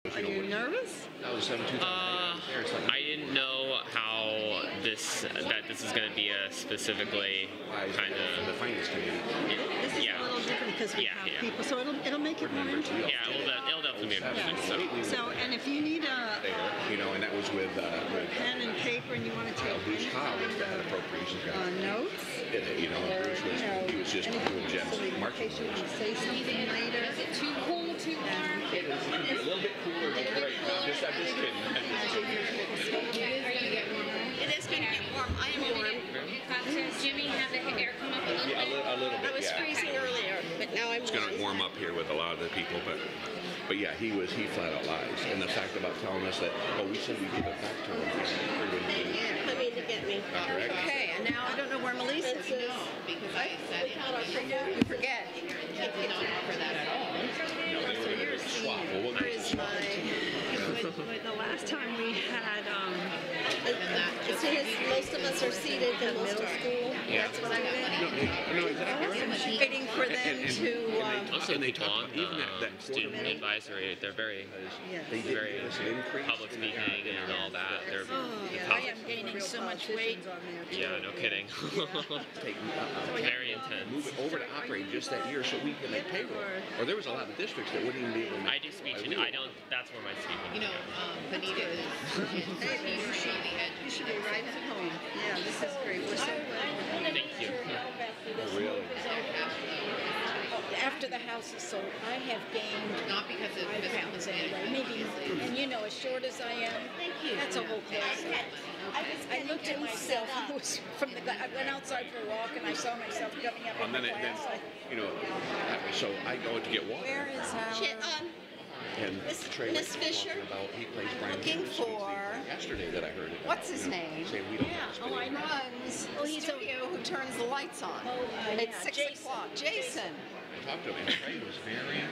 Are you nervous? That was 2008. I didn't know how that this is going to be a specifically kind of the finance committee. This is a little different because we have people, so it'll make it more interesting. Yeah, it'll definitely be interesting. So, and if you need and that was with pen and paper, and you want to take Bruce Howe was the head appropriations guy. Notes. Bruce was just doing gems. In case you want to say something later. Is it too cool, too warm? It is a little bit cooler, but great. I'm just kidding. Are you going to get warmer? It is going to get warm. I am warm. Does Jimmy have the air come up a little bit? A little bit. I was freezing earlier, but now I'm It's going to warm up here with a lot of the people, but yeah, he flat out lies. And the fact about telling us that, we said we give it back to him. coming to get me. Okay, and now I don't know where Melissa is. No, because I said You forget. he did not offer that at all. No, they were going to swap. Well, Where's my... The last time we had, As soon as most of us are seated in middle school, that's what I meant. No, exactly. waiting for them to, Also, And they they talked on about even that student advisory. They're very very public speaking and all that. They're I am gaining so much weight. yeah, no kidding. Very intense. Move it over to operate just that year so we can make payroll. Or there was a lot of districts that wouldn't even be able to. I do speech and I don't. That's where my speaking. You know, Benita is You should be right at home. Yeah, this is great. We're so glad. Thank you. Oh, really? After the house is sold, I have gained not because of 5 pounds anyway. Maybe, and you know, as short as I am, that's a whole place. I looked at myself. I was I went outside for a walk, and I saw myself coming up in the class. So I go to get water. Where is And Trey Miss Fisher, about he plays Brian looking Anderson for... yesterday that I heard it. What's his name? Saying we don't have Oh, I runs the studio who turns the lights on. It's 6 o'clock. Jason. I talked to him, and Trey was very.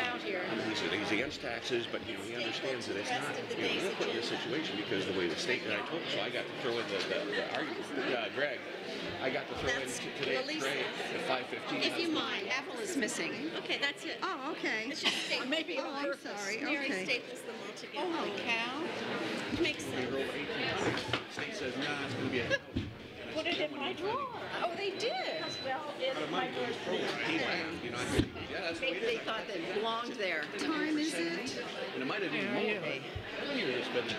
Out here. He's against taxes, but he understands that it's not. We're put in this situation because the way the state. And I told him, so I got to throw in the argument. Greg, I got to throw in today at Trey at 5:15. If you mind. Apple is missing. Okay, that's it. Oh, okay. It's just staples. Maybe Oh, I'm sorry. Mary Okay. staples them all together. Holy cow. Which makes sense. State says, nah, it's going to be a. Put it in my drawer. Oh, they did. Well, in my drawer. He laughed, I said, yeah, that's the way it They is. thought they belonged there. Time is it? And it might have even more.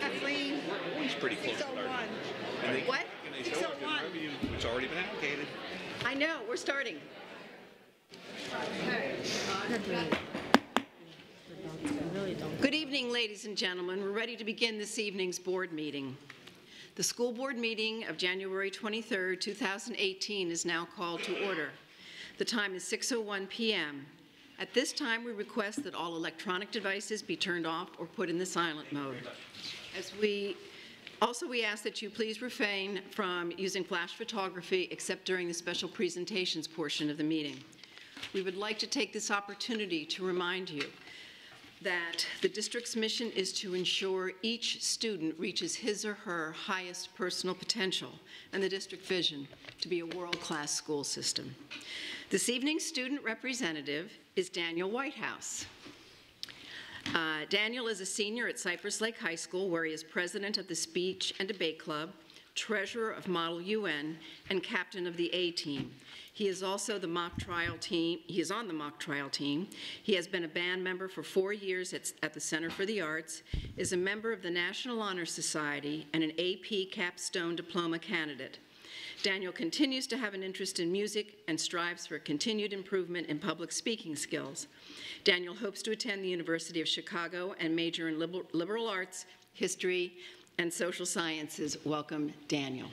Kathleen, We're always pretty close to starting. 6:01. And they, What? and they show up in revenue, it's already been allocated. I know. We're starting. Good evening, ladies and gentlemen. We're ready to begin this evening's board meeting. The school board meeting of January 23, 2018 is now called to order. The time is 6:01 p.m. At this time, we request that all electronic devices be turned off or put in the silent mode. We ask that you please refrain from using flash photography except during the special presentations portion of the meeting. We would like to take this opportunity to remind you that the district's mission is to ensure each student reaches his or her highest personal potential and the district vision to be a world-class school system. This evening's student representative is Daniel Whitehouse. Daniel is a senior at Cypress Lake High School, where he is president of the Speech and Debate Club, treasurer of Model UN, and captain of the A-Team. He is also the mock trial team. He is on the mock trial team. He has been a band member for 4 years at the Center for the Arts, is a member of the National Honor Society, and an AP Capstone Diploma candidate. Daniel continues to have an interest in music and strives for continued improvement in public speaking skills. Daniel hopes to attend the University of Chicago and major in liberal arts, history, and social sciences. Welcome, Daniel.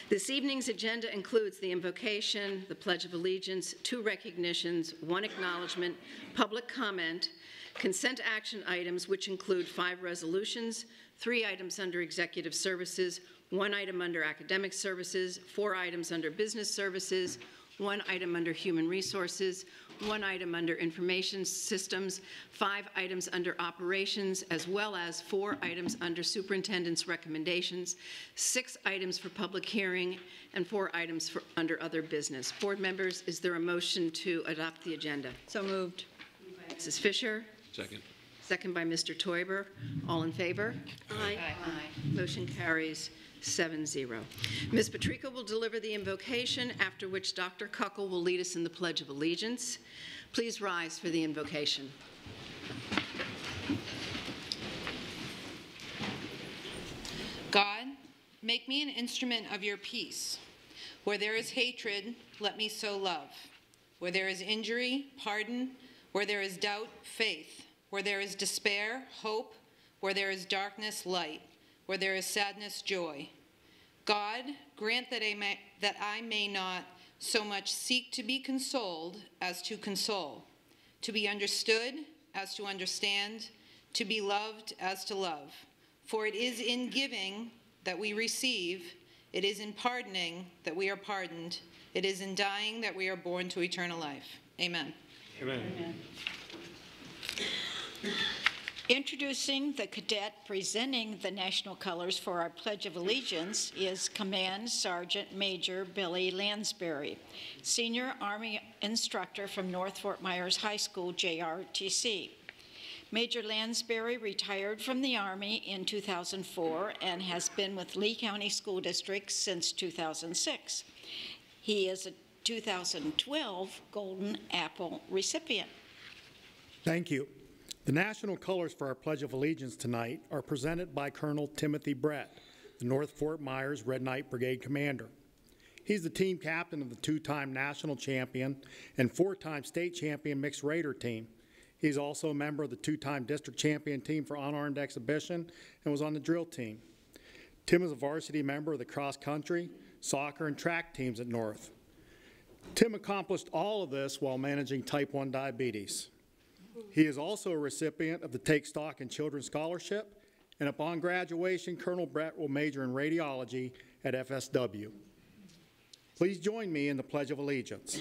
This evening's agenda includes the invocation, the Pledge of Allegiance, 2 recognitions, 1 acknowledgement, public comment, consent action items, which include 5 resolutions, 3 items under executive services, 1 item under academic services, 4 items under business services, 1 item under Human Resources, 1 item under Information Systems, 5 items under Operations, as well as 4 items under Superintendent's Recommendations, 6 items for public hearing, and 4 items under Other Business. Board members, is there a motion to adopt the agenda? So moved. Mrs. Fisher? Second. Second by Mr. Teuber. All in favor? Aye. Aye. Motion carries 7-0. Ms. Patrica will deliver the invocation, after which Dr. Kuckel will lead us in the Pledge of Allegiance. Please rise for the invocation. God, make me an instrument of your peace. Where there is hatred, let me sow love. Where there is injury, pardon. Where there is doubt, faith. Where there is despair, hope. Where there is darkness, light. Where there is sadness, joy. God, grant that I may not so much seek to be consoled as to console, to be understood as to understand, to be loved as to love. For it is in giving that we receive, it is in pardoning that we are pardoned, it is in dying that we are born to eternal life. Amen. Amen. Amen. Introducing the cadet presenting the national colors for our Pledge of Allegiance is Command Sergeant Major Billy Lansbury, Senior Army Instructor from North Fort Myers High School, JROTC. Major Lansbury retired from the Army in 2004 and has been with Lee County School District since 2006. He is a 2012 Golden Apple recipient. Thank you. The national colors for our Pledge of Allegiance tonight are presented by Colonel Timothy Brett, the North Fort Myers Red Knight Brigade Commander. He's the team captain of the 2-time national champion and 4-time state champion mixed raider team. He's also a member of the 2-time district champion team for unarmed exhibition and was on the drill team. Tim is a varsity member of the cross country, soccer, and track teams at North. Tim accomplished all of this while managing type 1 diabetes. He is also a recipient of the Take Stock in Children Scholarship, and upon graduation, Colonel Brett will major in radiology at FSW. Please join me in the Pledge of Allegiance.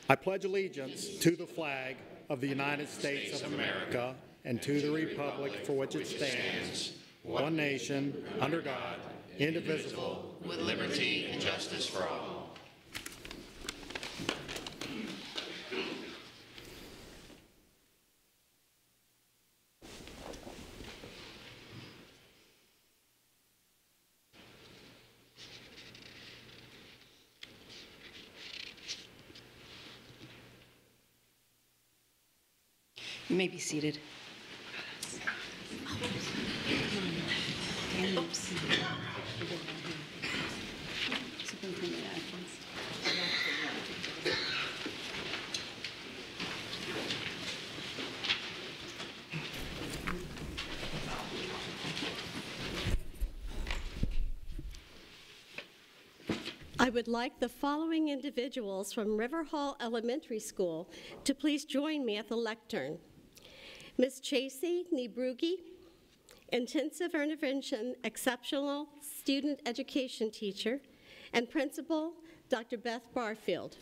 I pledge allegiance to the flag of the United States of America and to the republic for which it stands, one nation, under God, indivisible, with liberty and justice for all. You may be seated. Oops. Superintendent Atkins. I would like the following individuals from River Hall Elementary School to please join me at the lectern. Ms. Chasey Nebrugi, Intensive Intervention Exceptional Student Education Teacher, and Principal Dr. Beth Barfield.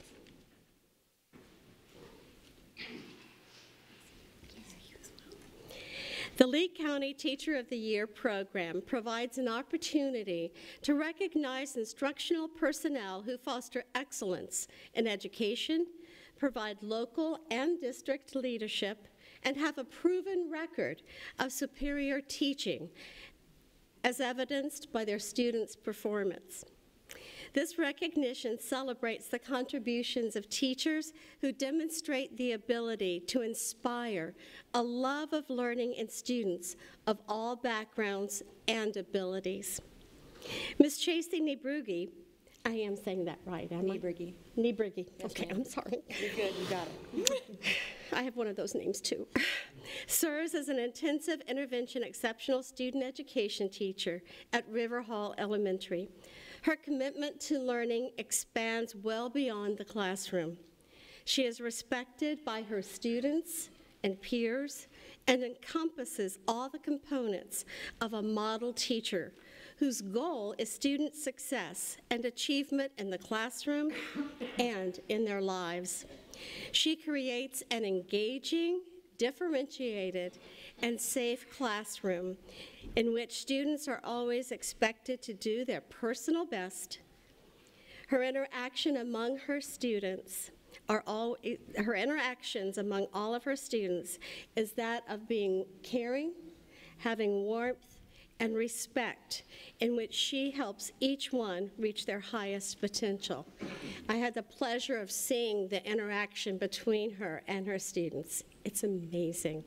The Lee County Teacher of the Year program provides an opportunity to recognize instructional personnel who foster excellence in education, provide local and district leadership, and have a proven record of superior teaching, as evidenced by their students' performance. This recognition celebrates the contributions of teachers who demonstrate the ability to inspire a love of learning in students of all backgrounds and abilities. Ms. Chasey Nebrugi, I am saying that right, am I? Nebrugi. Nebrugi. Okay, I'm sorry. You're good, you got it. I have one of those names too. Serves as an intensive intervention exceptional student education teacher at River Hall Elementary. Her commitment to learning expands well beyond the classroom. She is respected by her students and peers and encompasses all the components of a model teacher whose goal is student success and achievement in the classroom and in their lives. She creates an engaging, differentiated, and safe classroom in which students are always expected to do their personal best. Her interactions among all of her students is that of being caring, having warmth, and respect, in which she helps each one reach their highest potential. I had the pleasure of seeing the interaction between her and her students. It's amazing.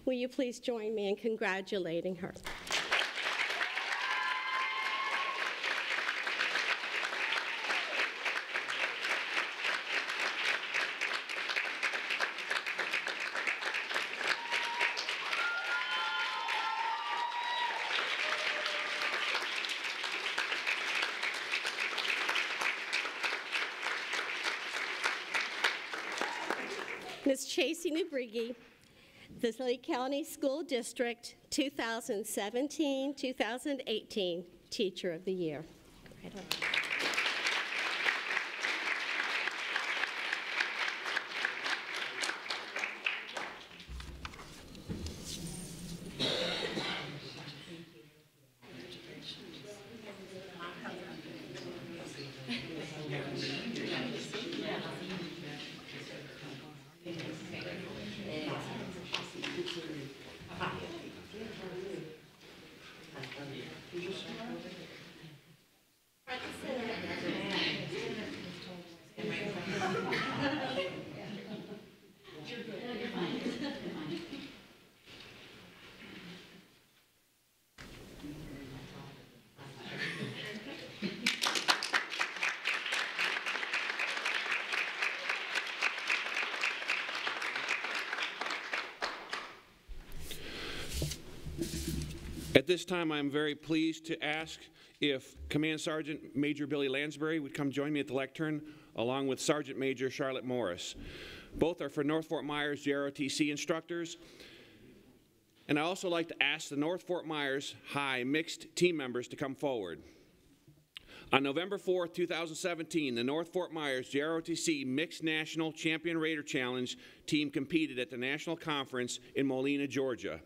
Will you please join me in congratulating her? Ms. Chasey Nubrigi, the Lee County School District 2017-2018 Teacher of the Year. Right on. At this time, I'm very pleased to ask if Command Sergeant Major Billy Lansbury would come join me at the lectern, along with Sergeant Major Charlotte Morris. Both are for North Fort Myers JROTC instructors. And I also like to ask the North Fort Myers High mixed team members to come forward. On November 4th, 2017, the North Fort Myers JROTC Mixed National Champion Raider Challenge team competed at the National Conference in Molina, Georgia.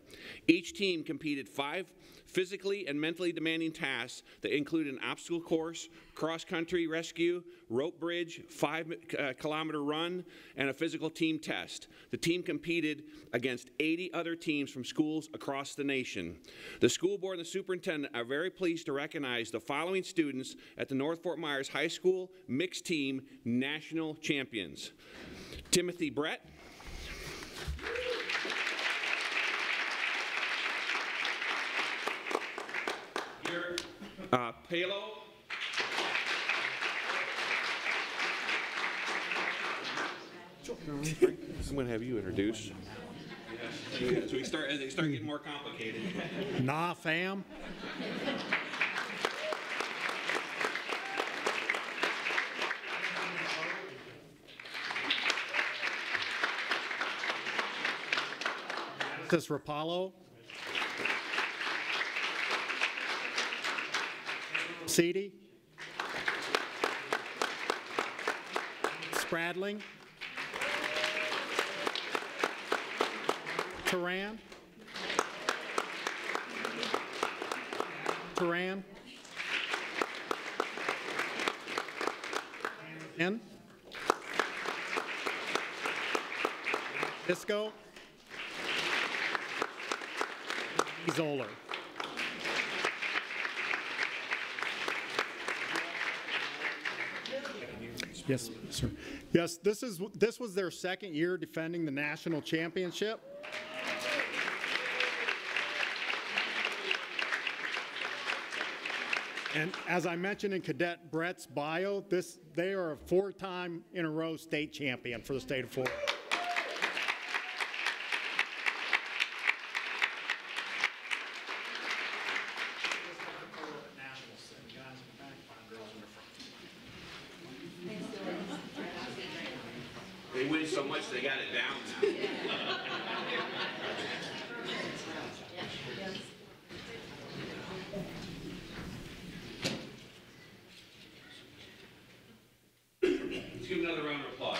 Each team competed 5 physically and mentally demanding tasks that include an obstacle course, cross-country rescue, rope bridge, 5-kilometer run, and a physical team test. The team competed against 80 other teams from schools across the nation. The school board and the superintendent are very pleased to recognize the following students at the North Fort Myers High School Mixed Team National Champions. Timothy Brett, Palo, I'm going to have you introduce. So they start getting more complicated. Nah, fam. This is Rapallo. Seedy. Spradling. Turan. Turan. N. Isco. Zoller. Yes, sir. Yes, this was their second year defending the national championship. And as I mentioned in Cadet Brett's bio, they are a 4-time in a row state champion for the state of Florida. They win so much they got it down now. another round of applause.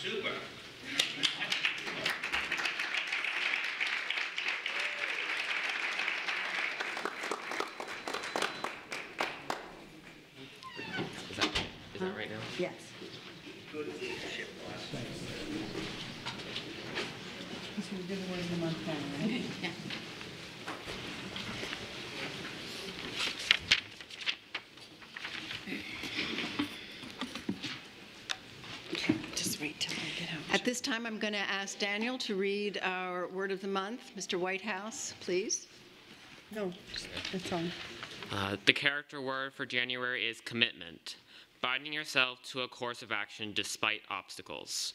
Super. Is that right now? Yes. Just wait till I get out. At this time, I'm going to ask Daniel to read our word of the month. Mr. Whitehouse, please. No, it's on. The character word for January is commitment, binding yourself to a course of action despite obstacles.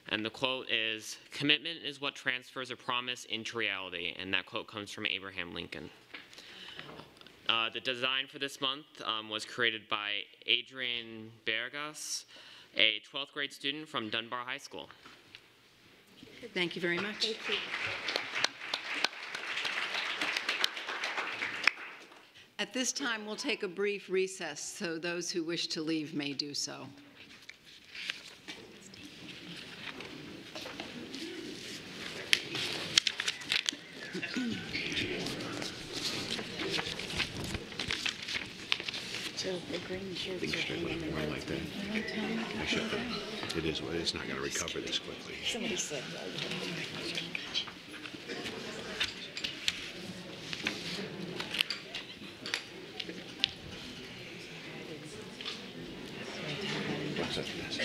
And the quote is, "Commitment is what transfers a promise into reality," and that quote comes from Abraham Lincoln. The design for this month was created by Adrian Bergas, a 12th grade student from Dunbar High School. Thank you very much. Thank you. At this time, we'll take a brief recess, so those who wish to leave may do so. So the green shirts Things are should hanging in look more the like that. They should. It is. It's not going to recover this quickly. Somebody said, What's such a mess?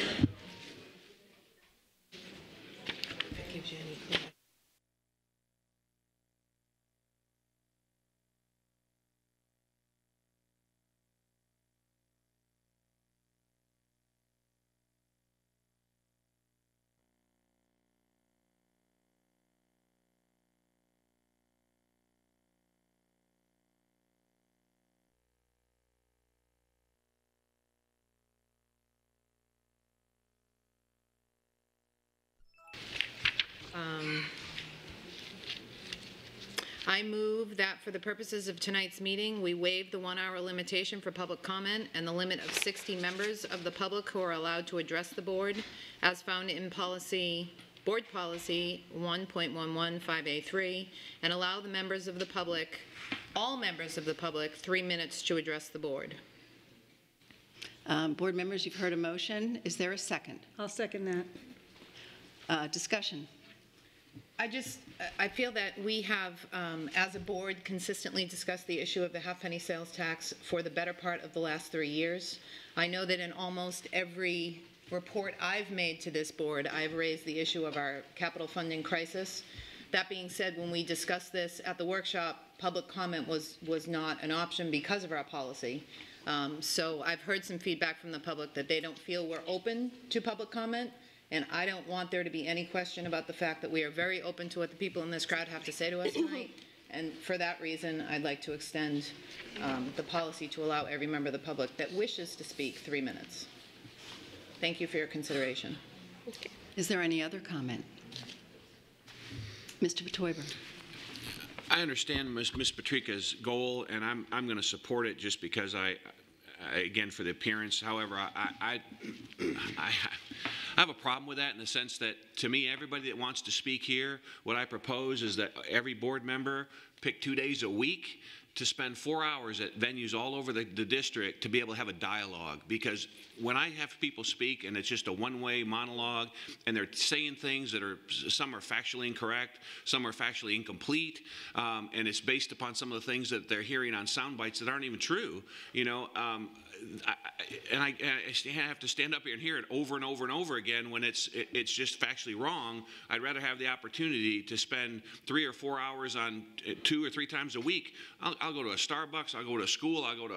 I move that for the purposes of tonight's meeting, we waive the 1-hour limitation for public comment and the limit of 60 members of the public who are allowed to address the board as found in Board Policy 1.115A3, and allow the members of the public, all members of the public, 3 minutes to address the board. Board members, you've heard a motion. Is there a second? I'll second that. Discussion. I feel that we have, as a board, consistently discussed the issue of the half-penny sales tax for the better part of the last 3 years. I know that in almost every report I've made to this board, I've raised the issue of our capital funding crisis. That being said, when we discussed this at the workshop, public comment was not an option because of our policy. So I've heard some feedback from the public that they don't feel we're open to public comment. And I don't want there to be any question about the fact that we are very open to what the people in this crowd have to say to us tonight. And for that reason, I'd like to extend the policy to allow every member of the public that wishes to speak 3 minutes. Thank you for your consideration. Is there any other comment? Mr. Betoiber. I understand Ms. Patrica's goal, and I'm going to support it just because again, for the appearance. However, I have a problem with that in the sense that, to me, everybody that wants to speak here, what I propose is that every board member pick 2 days a week to spend 4 hours at venues all over the district to be able to have a dialogue. Because when I have people speak and it's just a one-way monologue and they're saying things that some are factually incorrect, some are factually incomplete, and it's based upon some of the things that they're hearing on sound bites that aren't even true, you know, I have to stand up here and hear it over and over and over again when it's just factually wrong. I'd rather have the opportunity to spend 3 or 4 hours on 2 or 3 times a week. I'll go to a Starbucks, I'll go to a school, I'll go to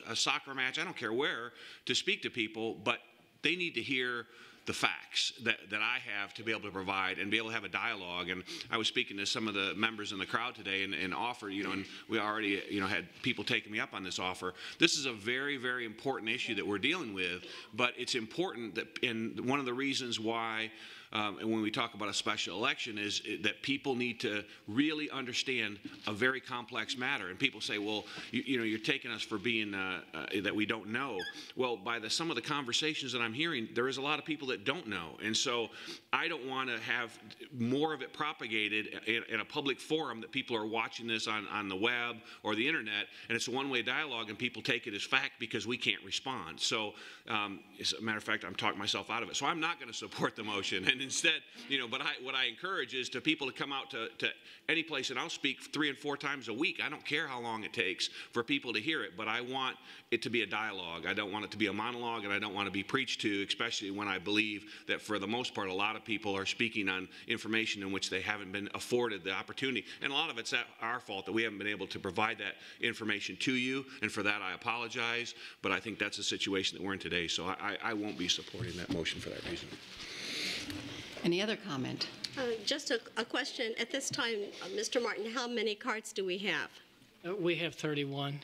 a soccer match, I don't care where, to speak to people, but they need to hear the facts that I have to be able to provide and be able to have a dialogue. And I was speaking to some of the members in the crowd today and offered, and we already, had people taking me up on this offer. This is a very, very important issue that we're dealing with, but it's important that, and one of the reasons why and when we talk about a special election is that people need to really understand a very complex matter. And people say, well, you're taking us for being that we don't know. Well, by some of the conversations that I'm hearing, there is a lot of people that don't know. And so I don't want to have more of it propagated in a public forum that people are watching this on the web or the internet, and it's a one-way dialogue and people take it as fact because we can't respond. So as a matter of fact, I'm talking myself out of it. So I'm not going to support the motion. And instead, but what I encourage is to people to come out to any place, and I'll speak 3 and 4 times a week. I don't care how long it takes for people to hear it, but I want it to be a dialogue. I don't want it to be a monologue, and I don't want to be preached to, especially when I believe that for the most part, a lot of people are speaking on information in which they haven't been afforded the opportunity. And a lot of it's our fault that we haven't been able to provide that information to you, and for that I apologize, but I think that's the situation that we're in today, so I won't be supporting that motion for that reason. Any other comment? Just a question. At this time, Mr. Martin, how many cards do we have? We have 31.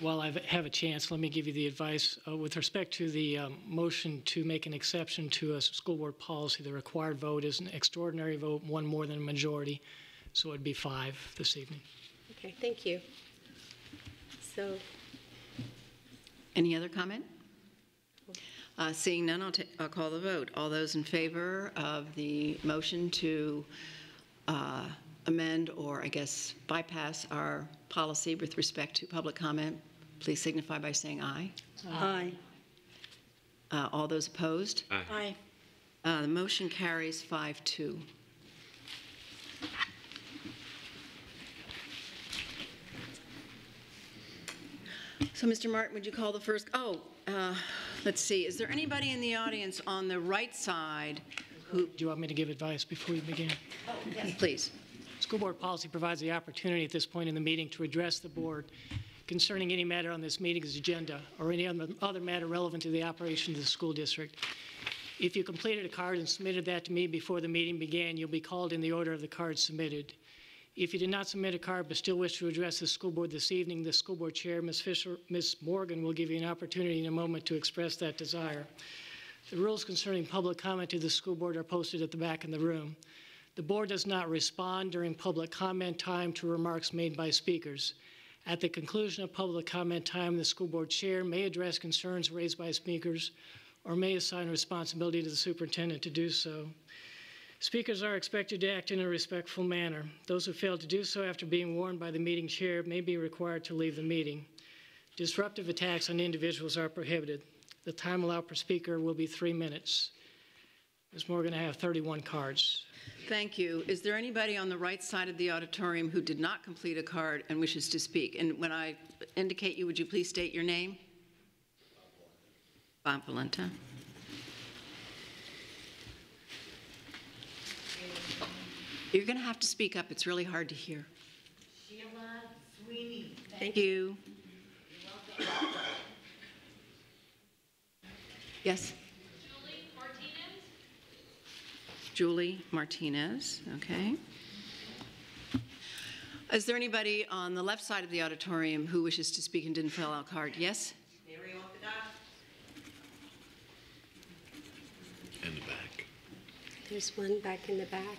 While I have a chance, let me give you the advice. With respect to the motion to make an exception to a school board policy, the required vote is an extraordinary vote, one more than a majority, so it would be 5 this evening. Okay, thank you. So, any other comment? Seeing none, I'll call the vote. All those in favor of the motion to amend, or I guess bypass our policy with respect to public comment, please signify by saying aye. Aye. All those opposed? Aye. The motion carries 5-2. So, Mr. Martin, would you call the first? Let's see. Is there anybody in the audience on the right side who? Do you want me to give advice before we begin? Oh, yes, please. School board policy provides the opportunity at this point in the meeting to address the board concerning any matter on this meeting's agenda or any other matter relevant to the operation of the school district. If you completed a card and submitted that to me before the meeting began, you'll be called in the order of the cards submitted. If you did not submit a card but still wish to address the school board this evening, the school board chair, Ms. Morgan, will give you an opportunity in a moment to express that desire. The rules concerning public comment to the school board are posted at the back in the room. The board does not respond during public comment time to remarks made by speakers. At the conclusion of public comment time, the school board chair may address concerns raised by speakers or may assign responsibility to the superintendent to do so. Speakers are expected to act in a respectful manner. Those who fail to do so after being warned by the meeting chair may be required to leave the meeting. Disruptive attacks on individuals are prohibited. The time allowed per speaker will be 3 minutes. Ms. Morgan, I have 31 cards. Thank you. Is there anybody on the right side of the auditorium who did not complete a card and wishes to speak? And when I indicate you, would you please state your name? Bob Valenta. You're going to have to speak up. It's really hard to hear. Sheila Sweeney. Thank you. Yes? Julie Martinez, okay. Is there anybody on the left side of the auditorium who wishes to speak and didn't fill out a card? Yes? In the back. there's one back in the back.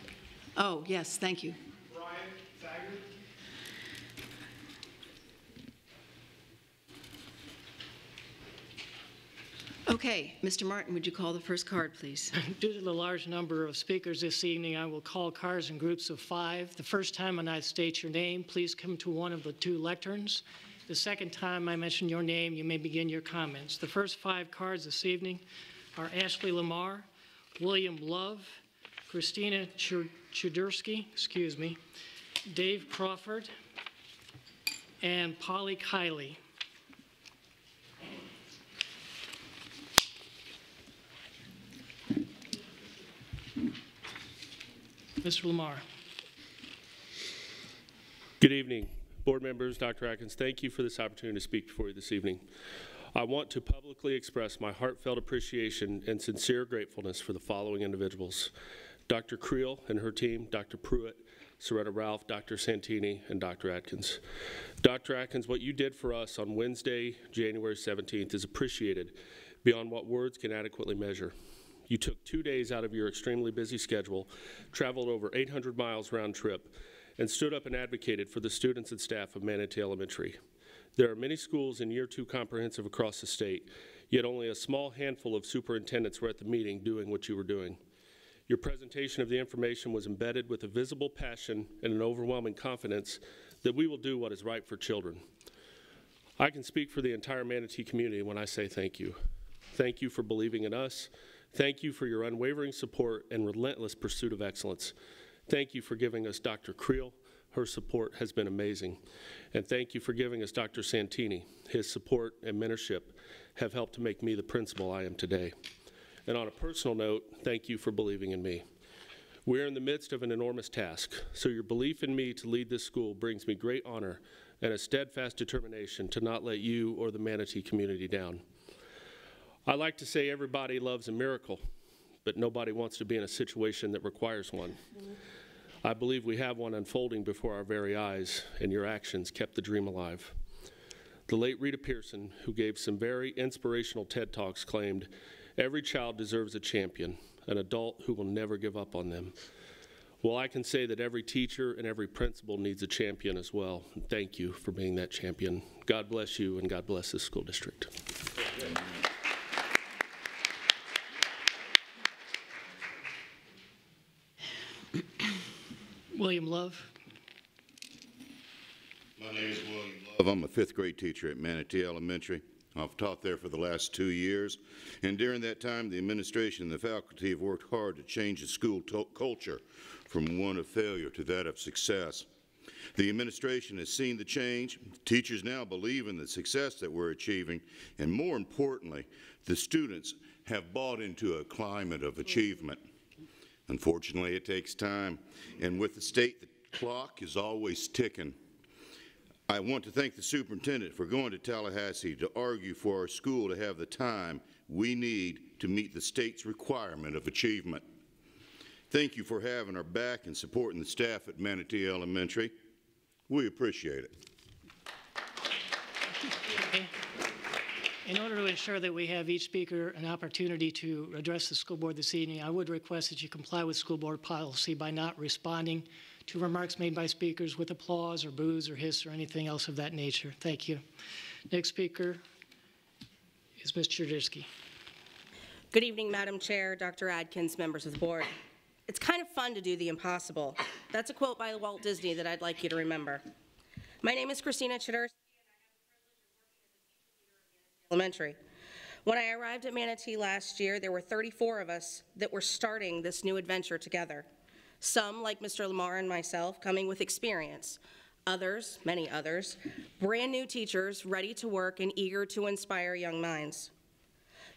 Oh, yes, thank you. Brian Thaggart. Okay, Mr. Martin, would you call the first card, please? Due to the large number of speakers this evening, I will call cards in groups of 5. The first time when I state your name, please come to one of the 2 lecterns. The second time I mention your name, you may begin your comments. The first 5 cards this evening are Ashley Lamar, William Love, Christina Chudursky, Dave Crawford, and Polly Kiley. Mr. Lamar. Good evening, board members, Dr. Atkins. Thank you for this opportunity to speak before you this evening. I want to publicly express my heartfelt appreciation and sincere gratefulness for the following individuals: Dr. Creel and her team, Dr. Pruitt, Soretta Ralph, Dr. Santini, and Dr. Atkins. Dr. Atkins, what you did for us on Wednesday, January 17th is appreciated beyond what words can adequately measure. You took 2 days out of your extremely busy schedule, traveled over 800 miles round trip, and stood up and advocated for the students and staff of Manatee Elementary. There are many schools in Year 2 Comprehensive across the state, yet only a small handful of superintendents were at the meeting doing what you were doing. Your presentation of the information was embedded with a visible passion and an overwhelming confidence that we will do what is right for children. I can speak for the entire Manatee community when I say thank you. Thank you for believing in us. Thank you for your unwavering support and relentless pursuit of excellence. Thank you for giving us Dr. Creel. Her support has been amazing. And thank you for giving us Dr. Santini. His support and mentorship have helped to make me the principal I am today. And on a personal note, thank you for believing in me. We are in the midst of an enormous task, so your belief in me to lead this school brings me great honor and a steadfast determination to not let you or the Manatee community down. I like to say everybody loves a miracle, but nobody wants to be in a situation that requires one. I believe we have one unfolding before our very eyes, and your actions kept the dream alive. The late Rita Pearson, who gave some very inspirational TED Talks, claimed, "Every child deserves a champion, an adult who will never give up on them." Well, I can say that every teacher and every principal needs a champion as well. And thank you for being that champion. God bless you, and God bless this school district. William Love. My name is William Love. I'm a fifth grade teacher at Manatee Elementary. I've taught there for the last 2 years, and during that time, the administration and the faculty have worked hard to change the school culture from one of failure to that of success. The administration has seen the change. Teachers now believe in the success that we're achieving, and more importantly, the students have bought into a climate of achievement. Unfortunately, it takes time, and with the state, the clock is always ticking. I want to thank the superintendent for going to Tallahassee to argue for our school to have the time we need to meet the state's requirement of achievement. Thank you for having our back and supporting the staff at Manatee Elementary. We appreciate it. In order to ensure that we have each speaker an opportunity to address the school board this evening, I would request that you comply with school board policy by not responding to remarks made by speakers with applause or boos or hiss or anything else of that nature. Thank you. Next speaker is Mr. JROTC. Good evening, Madam Chair, Dr. Adkins, members of the board. It's kind of fun to do the impossible. That's a quote by Walt Disney that I'd like you to remember. My name is Christina Chedersky. Elementary. When I arrived at Manatee last year, there were 34 of us that were starting this new adventure together. Some, like Mr. Lamar and myself, coming with experience. Others, many others, brand new teachers ready to work and eager to inspire young minds.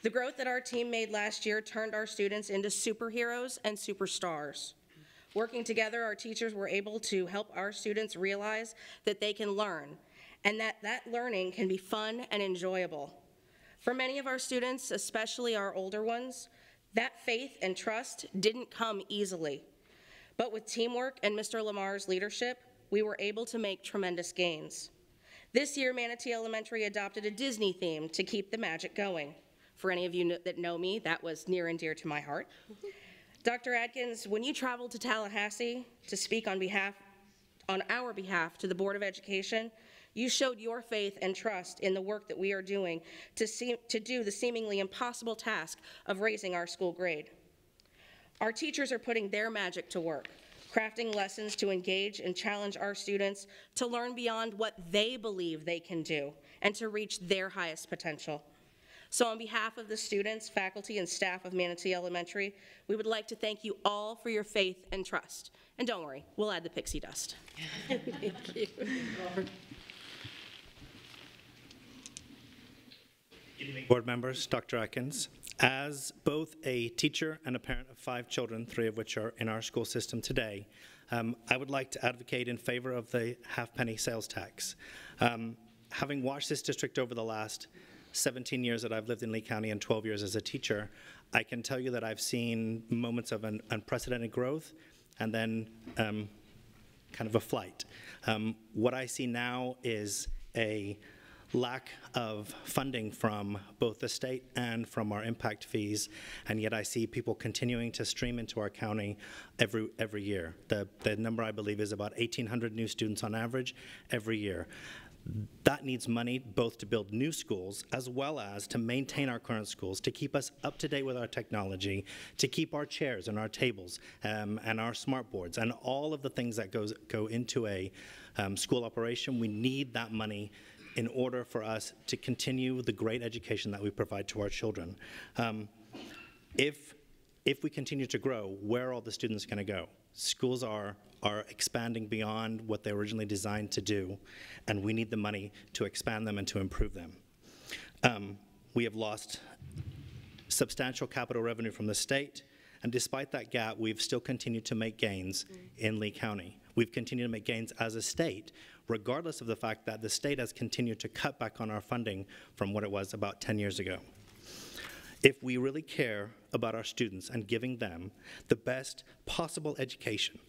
The growth that our team made last year turned our students into superheroes and superstars. Working together, our teachers were able to help our students realize that they can learn, and that learning can be fun and enjoyable. For many of our students, especially our older ones, that faith and trust didn't come easily. But with teamwork and Mr. Lamar's leadership, we were able to make tremendous gains. This year, Manatee Elementary adopted a Disney theme to keep the magic going. For any of you that know me, that was near and dear to my heart. Dr. Atkins, when you traveled to Tallahassee to speak on our behalf to the Board of Education, you showed your faith and trust in the work that we are doing to do the seemingly impossible task of raising our school grade. Our teachers are putting their magic to work, crafting lessons to engage and challenge our students to learn beyond what they believe they can do and to reach their highest potential. So on behalf of the students, faculty, and staff of Manatee Elementary, we would like to thank you all for your faith and trust. And don't worry, we'll add the pixie dust. Thank you. Board members, Dr. Atkins, as both a teacher and a parent of 5 children, 3 of which are in our school system today, I would like to advocate in favor of the half-penny sales tax. Having watched this district over the last 17 years that I've lived in Lee County and 12 years as a teacher, I can tell you that I've seen moments of an unprecedented growth and then kind of a flight. What I see now is a lack of funding from both the state and from our impact fees, and yet I see people continuing to stream into our county every year. The number, I believe, is about 1,800 new students on average every year. That needs money both to build new schools as well as to maintain our current schools, to keep us up to date with our technology, to keep our chairs and our tables and our smart boards and all of the things that go into a school operation. We need that money in order for us to continue the great education that we provide to our children. If we continue to grow, where are all the students going to go? Schools are expanding beyond what they were originally designed to do, and we need the money to expand them and to improve them. We have lost substantial capital revenue from the state, and despite that gap, we've still continued to make gains in Lee County. We've continued to make gains as a state, regardless of the fact that the state has continued to cut back on our funding from what it was about 10 years ago. If we really care about our students and giving them the best possible education,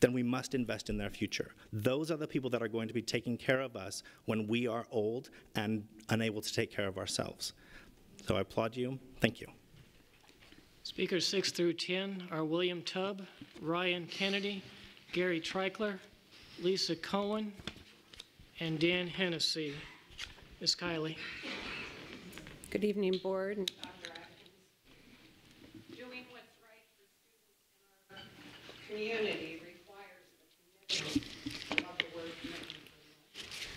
then we must invest in their future. Those are the people that are going to be taking care of us when we are old and unable to take care of ourselves. So I applaud you. Thank you. Speakers 6 through 10 are William Tubb, Ryan Kennedy, Gary Treichler, Lisa Cohen, and Dan Hennessy. Ms. Kiley. Good evening, Board. Doing what's right for students in our community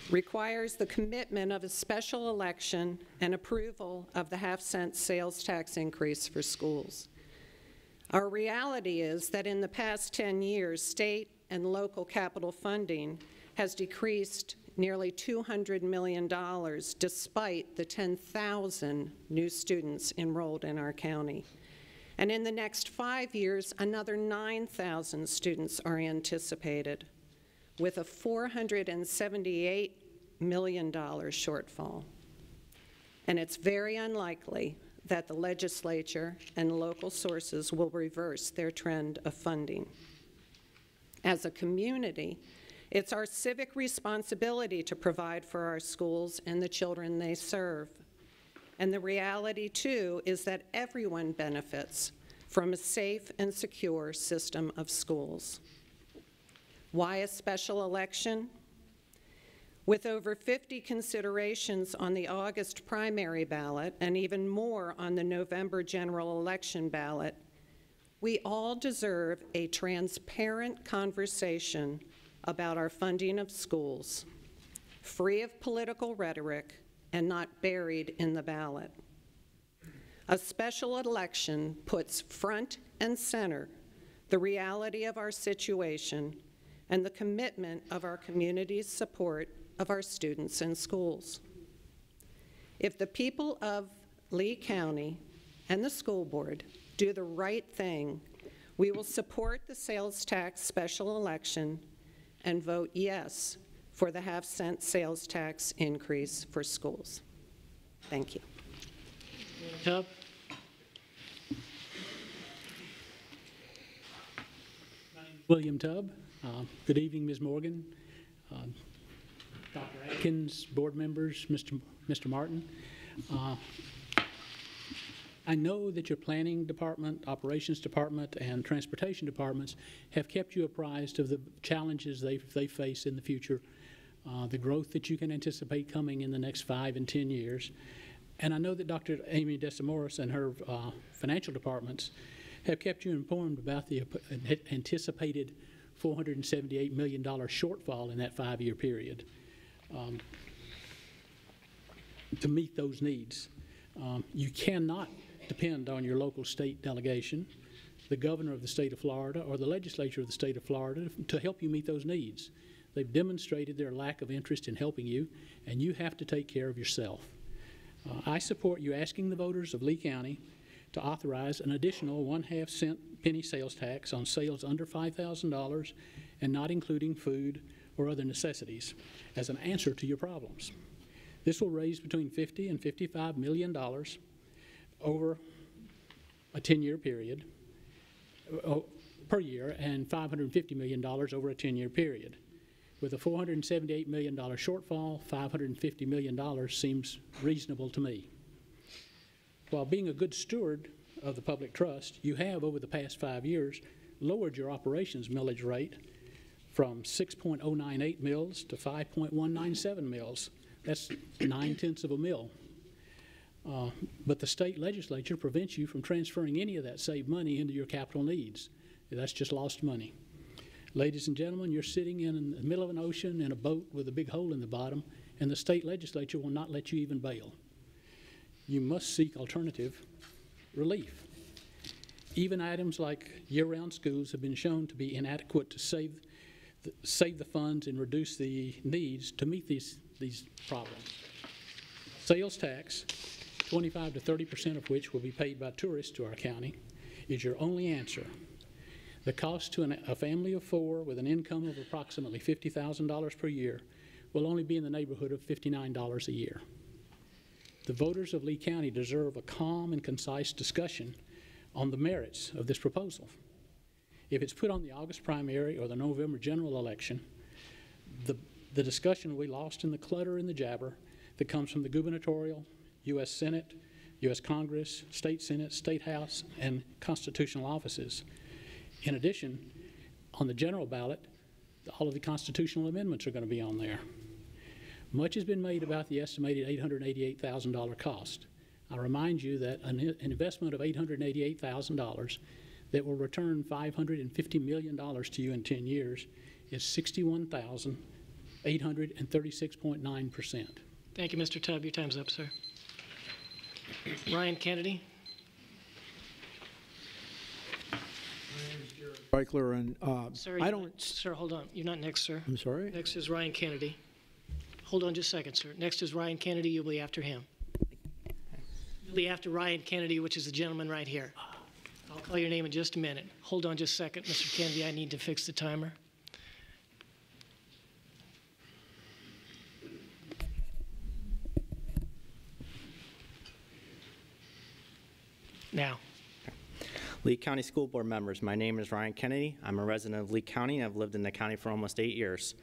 requires the commitment of a special election and approval of the half-cent sales tax increase for schools. Our reality is that in the past 10 years, state and local capital funding has decreased nearly $200 million despite the 10,000 new students enrolled in our county. And in the next 5 years, another 9,000 students are anticipated, with a $478 million shortfall. And it's very unlikely that the legislature and local sources will reverse their trend of funding. As a community, it's our civic responsibility to provide for our schools and the children they serve. And the reality, too, is that everyone benefits from a safe and secure system of schools. Why a special election? With over 50 considerations on the August primary ballot and even more on the November general election ballot, we all deserve a transparent conversation about our funding of schools, free of political rhetoric and not buried in the ballot. A special election puts front and center the reality of our situation and the commitment of our community's support of our students and schools. If the people of Lee County and the school board do the right thing, we will support the sales tax special election and vote yes for the half-cent sales tax increase for schools. Thank you. Tubb. William Tubb. Good evening, Ms. Morgan, Dr. Atkins, board members, Mr. Martin. I know that your planning department, operations department, and transportation departments have kept you apprised of the challenges they face in the future, the growth that you can anticipate coming in the next 5 and 10 years. And I know that Dr. Amy Desamoris and her financial departments have kept you informed about the anticipated $478 million shortfall in that 5-year period to meet those needs. You cannot depend on your local state delegation, the governor of the state of Florida, or the legislature of the state of Florida to help you meet those needs. They've demonstrated their lack of interest in helping you, and you have to take care of yourself. I support you asking the voters of Lee County to authorize an additional 1/2 cent penny sales tax on sales under $5,000 and not including food or other necessities as an answer to your problems. This will raise between $50 and $55 million over a 10-year period, per year, and $550 million over a 10-year period. With a $478 million shortfall, $550 million seems reasonable to me. While being a good steward of the public trust, you have, over the past 5 years, lowered your operations millage rate from 6.098 mils to 5.197 mils. That's 9/10 of a mil. But the state legislature prevents you from transferring any of that saved money into your capital needs. That's just lost money. Ladies and gentlemen, you're sitting in the middle of an ocean in a boat with a big hole in the bottom, and the state legislature will not let you even bail. You must seek alternative relief. Even items like year-round schools have been shown to be inadequate to save the funds and reduce the needs to meet these problems. Sales tax, 25 to 30% of which will be paid by tourists to our county, is your only answer. The cost to a family of 4 with an income of approximately $50,000 per year will only be in the neighborhood of $59 a year. The voters of Lee County deserve a calm and concise discussion on the merits of this proposal. If it's put on the August primary or the November general election, the discussion will be lost in the clutter and the jabber that comes from the gubernatorial, U.S. Senate, U.S. Congress, State Senate, State House, and constitutional offices. In addition, on the general ballot, all of the constitutional amendments are going to be on there. Much has been made about the estimated $888,000 cost. I remind you that an investment of $888,000 that will return $550 million to you in 10 years is 61,836.9%. Thank you, Mr. Tubb. Your time's up, sir. Ryan Kennedy. Reichler and Sir, sir, hold on. You're not next, sir. I'm sorry? Next is Ryan Kennedy. Hold on just a second, sir. Next is Ryan Kennedy. You'll be after him. You'll be after Ryan Kennedy, which is the gentleman right here. I'll call your name in just a minute. Hold on just a second, Mr. Kennedy. I need to fix the timer. Now. Lee County School Board members, my name is Ryan Kennedy. I'm a resident of Lee County and I've lived in the county for almost 8 years.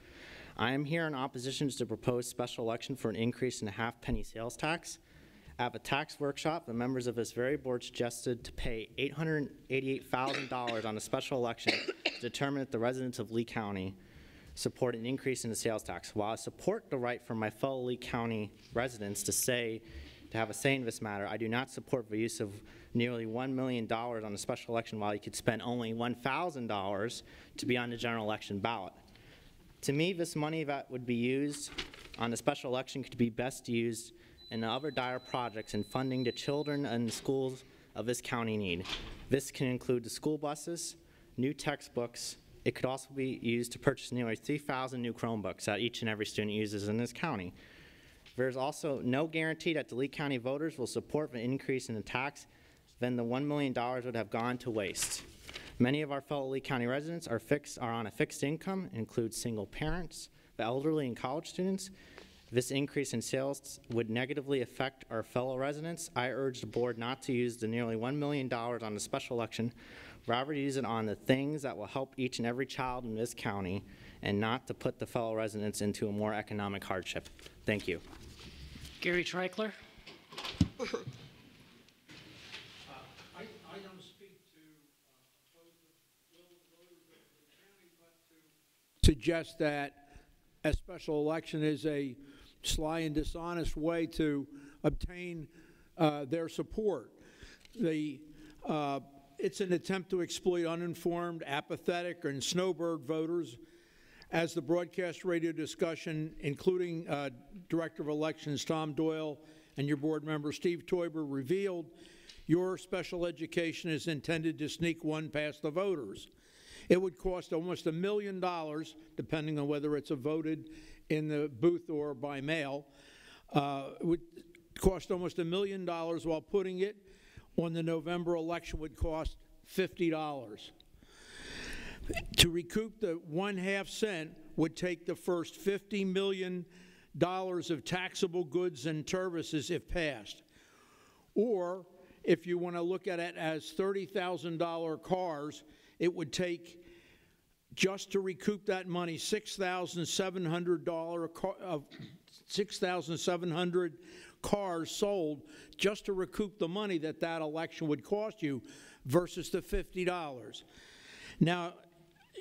I am here in opposition to the proposed special election for an increase in the half-penny sales tax. At a tax workshop, the members of this very board suggested to pay $888,000 on a special election to determine if the residents of Lee County support an increase in the sales tax. While I support the right for my fellow Lee County residents to have a say in this matter, I do not support the use of nearly $1 million on a special election while you could spend only $1,000 to be on the general election ballot. To me, this money that would be used on the special election could be best used in other dire projects and funding the children and schools of this county need. This can include the school buses, new textbooks. It could also be used to purchase nearly 3,000 new Chromebooks that each and every student uses in this county. There's also no guarantee that the Lee County voters will support the increase in the tax. Then the $1 million would have gone to waste. Many of our fellow Lee County residents are on a fixed income, include single parents, the elderly, and college students. This increase in sales would negatively affect our fellow residents. I urge the board not to use the nearly $1 million on the special election, rather use it on the things that will help each and every child in this county and not to put the fellow residents into a more economic hardship. Thank you. Gary Treichler. Suggest that a special election is a sly and dishonest way to obtain their support. It's an attempt to exploit uninformed, apathetic, and snowbird voters. As the broadcast radio discussion, including Director of Elections Tom Doyle and your board member Steve Toiber revealed, your special education is intended to sneak one past the voters. It would cost almost $1 million, depending on whether it's voted in the booth or by mail. It would cost almost $1 million, while putting it on the November election would cost $50. To recoup the 1/2 cent would take the first $50 million of taxable goods and services if passed. Or if you want to look at it as $30,000 cars, it would take, just to recoup that money, $6,700 cars sold just to recoup the money that that election would cost you versus the $50. Now,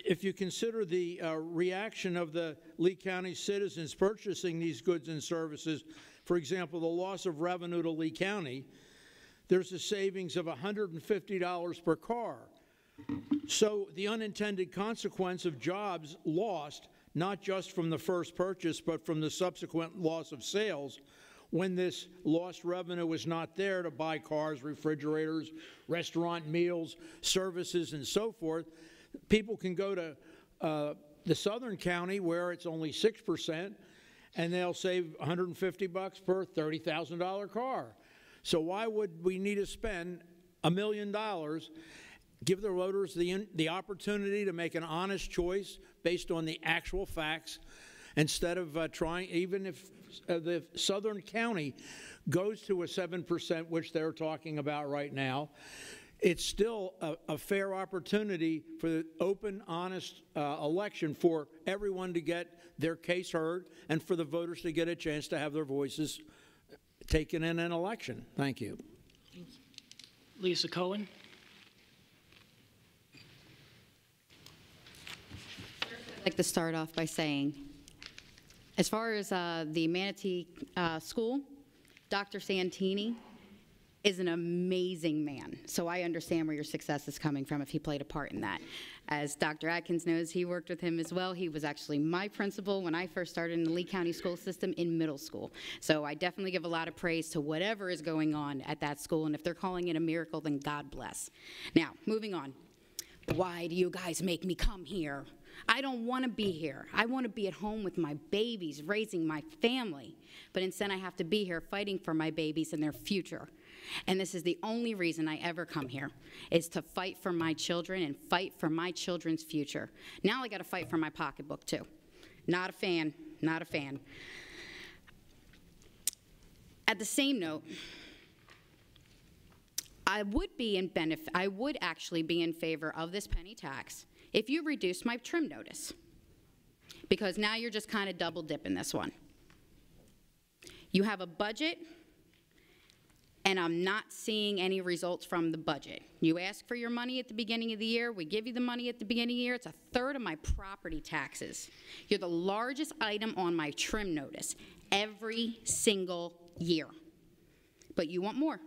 if you consider the reaction of the Lee County citizens purchasing these goods and services, for example, the loss of revenue to Lee County, there's a savings of $150 per car. So the unintended consequence of jobs lost, not just from the first purchase, but from the subsequent loss of sales, when this lost revenue is not there to buy cars, refrigerators, restaurant meals, services, and so forth, people can go to the southern county where it's only 6%, and they'll save $150 per $30,000 car. So why would we need to spend $1 million, give the voters the opportunity to make an honest choice based on the actual facts, instead of trying, even if the southern county goes to a 7%, which they're talking about right now, it's still a fair opportunity for the open, honest election for everyone to get their case heard and for the voters to get a chance to have their voices taken in an election. Thank you. Lisa Cohen. I'd like to start off by saying, as far as the Manatee School, Dr. Santini is an amazing man. So I understand where your success is coming from if he played a part in that. As Dr. Atkins knows, he worked with him as well. He was actually my principal when I first started in the Lee County school system in middle school. So I definitely give a lot of praise to whatever is going on at that school. And if they're calling it a miracle, then God bless. Now, moving on. Why do you guys make me come here? I don't want to be here. I want to be at home with my babies, raising my family. But instead, I have to be here fighting for my babies and their future. And this is the only reason I ever come here, is to fight for my children and fight for my children's future. Now I got to fight for my pocketbook, too. Not a fan, not a fan. At the same note, I would actually be in favor of this penny tax if you reduce my trim notice, because now you're just kind of double dipping this one. You have a budget, and I'm not seeing any results from the budget. You ask for your money at the beginning of the year, we give you the money at the beginning of the year, it's a third of my property taxes. You're the largest item on my trim notice every single year, but you want more.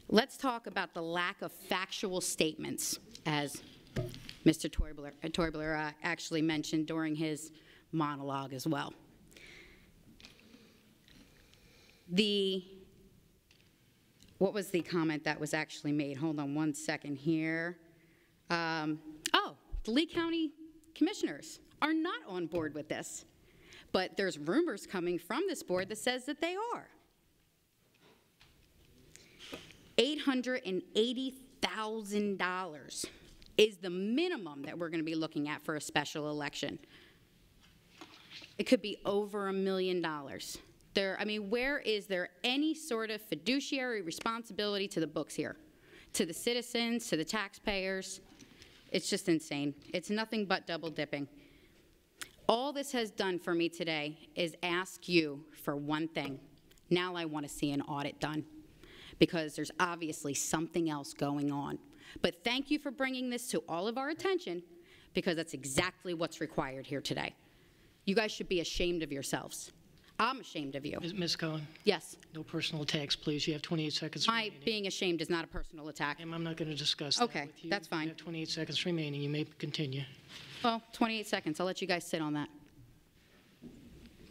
Let's talk about the lack of factual statements, as Mr. Teubler actually mentioned during his monologue as well. What was the comment that was actually made? Hold on one second here. The Lee County commissioners are not on board with this, but there's rumors coming from this board that says that they are. $880,000 is the minimum that we're going to be looking at for a special election. It could be over $1 million. Where is there any sort of fiduciary responsibility to the books here? To the citizens, to the taxpayers? It's just insane. It's nothing but double dipping. All this has done for me today is ask you for one thing. Now I want to see an audit done, because there's obviously something else going on. But thank you for bringing this to all of our attention, because that's exactly what's required here today. You guys should be ashamed of yourselves. I'm ashamed of you. Ms. Cohen? Yes. No personal attacks, please. You have 28 seconds My remaining. being ashamed is not a personal attack. I'm not going to discuss that Okay, with you. that's fine. You have 28 seconds remaining. You may continue. Well, 28 seconds. I'll let you guys sit on that.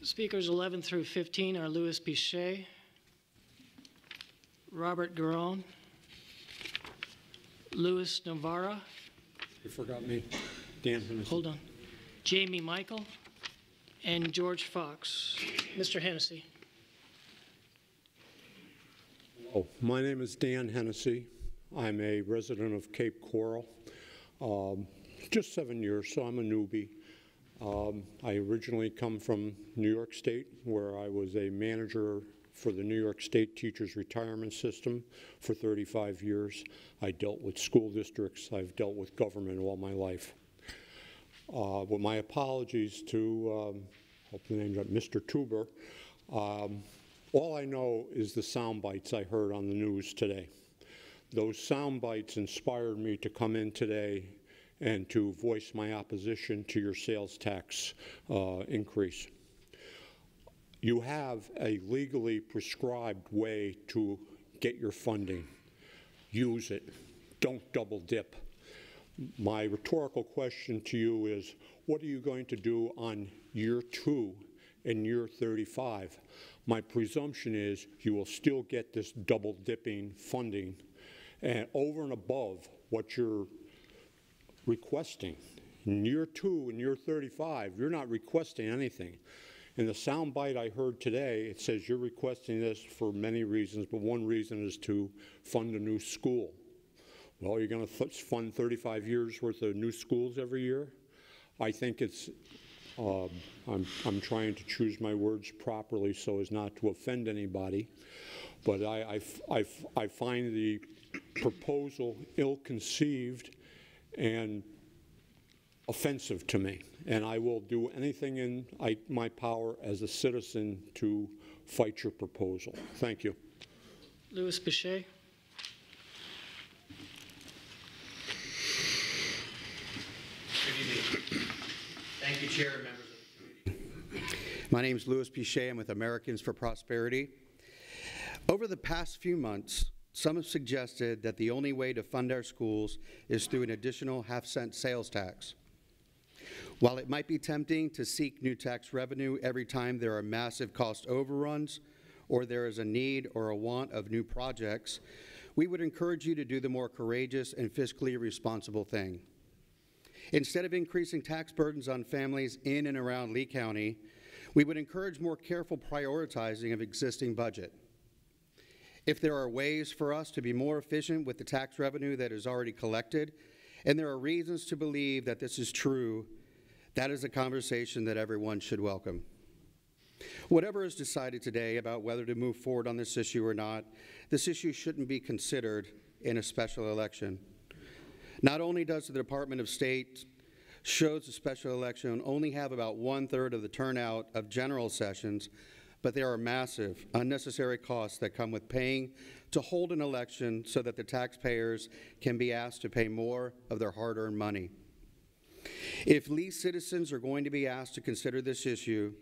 Speakers 11 through 15 are Louis Bichet, Robert Garon, Louis Navarra. You forgot me. Dan Hennessy. Hold on. Jamie Michael and George Fox. Mr. Hennessy. Oh, my name is Dan Hennessy. I'm a resident of Cape Coral. Just 7 years, so I'm a newbie. I originally come from New York State, where I was a manager for the New York State Teachers Retirement System for 35 years. I dealt with school districts. I've dealt with government all my life. With my apologies to, hope the name's right, Mr. Tuber, all I know is the sound bites I heard on the news today. Those sound bites inspired me to come in today and to voice my opposition to your sales tax increase. You have a legally prescribed way to get your funding. Use it. Don't double dip. My rhetorical question to you is, what are you going to do on year 2 and year 35? My presumption is you will still get this double dipping funding, and over and above what you're requesting. In year 2 and year 35, you're not requesting anything. In the soundbite I heard today, it says you're requesting this for many reasons, but one reason is to fund a new school. Well, you're going to fund 35 years worth of new schools every year? I think it's, I'm trying to choose my words properly so as not to offend anybody, but I find the proposal ill-conceived and offensive to me, and I will do anything in my power as a citizen to fight your proposal. Thank you. Louis Bichet. Good evening. Thank you, Chair and members of the committee. My name is Louis Bichet. I'm with Americans for Prosperity. Over the past few months, some have suggested that the only way to fund our schools is through an additional half-cent sales tax. While it might be tempting to seek new tax revenue every time there are massive cost overruns or there is a need or a want of new projects, we would encourage you to do the more courageous and fiscally responsible thing. Instead of increasing tax burdens on families in and around Lee County, we would encourage more careful prioritizing of existing budget. If there are ways for us to be more efficient with the tax revenue that is already collected, and there are reasons to believe that this is true, that is a conversation that everyone should welcome. Whatever is decided today about whether to move forward on this issue or not, this issue shouldn't be considered in a special election. Not only does the Department of State shows the special election only have about 1/3 of the turnout of general sessions, but there are massive, unnecessary costs that come with paying to hold an election so that the taxpayers can be asked to pay more of their hard-earned money. If Lee citizens are going to be asked to consider this issue,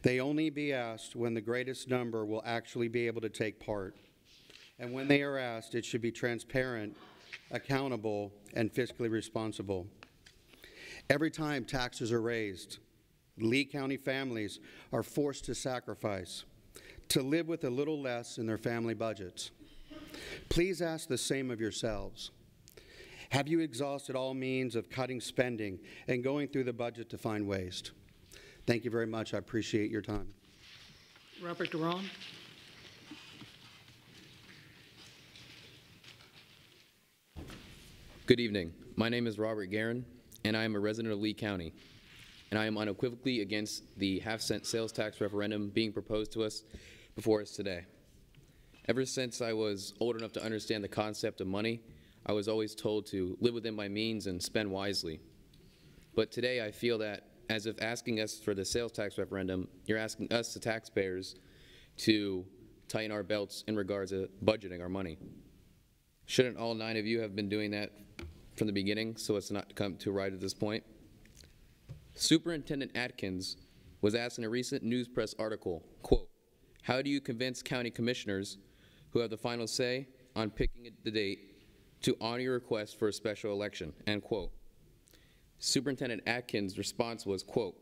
they only be asked when the greatest number will actually be able to take part. And when they are asked, it should be transparent, accountable, and fiscally responsible. Every time taxes are raised, Lee County families are forced to sacrifice, to live with a little less in their family budgets. Please ask the same of yourselves. Have you exhausted all means of cutting spending and going through the budget to find waste? Thank you very much. I appreciate your time. Robert Duran. Good evening. My name is Robert Guerin, and I am a resident of Lee County. And I am unequivocally against the half-cent sales tax referendum being proposed to us before us today. Ever since I was old enough to understand the concept of money, I was always told to live within my means and spend wisely. But today I feel that as if asking us for the sales tax referendum, you're asking us, the taxpayers, to tighten our belts in regards to budgeting our money. Shouldn't all 9 of you have been doing that from the beginning so as to not come to right at this point? Superintendent Atkins was asked in a recent news press article, quote, "How do you convince county commissioners who have the final say on picking the date to honor your request for a special election?" End quote. Superintendent Atkins' response was, quote,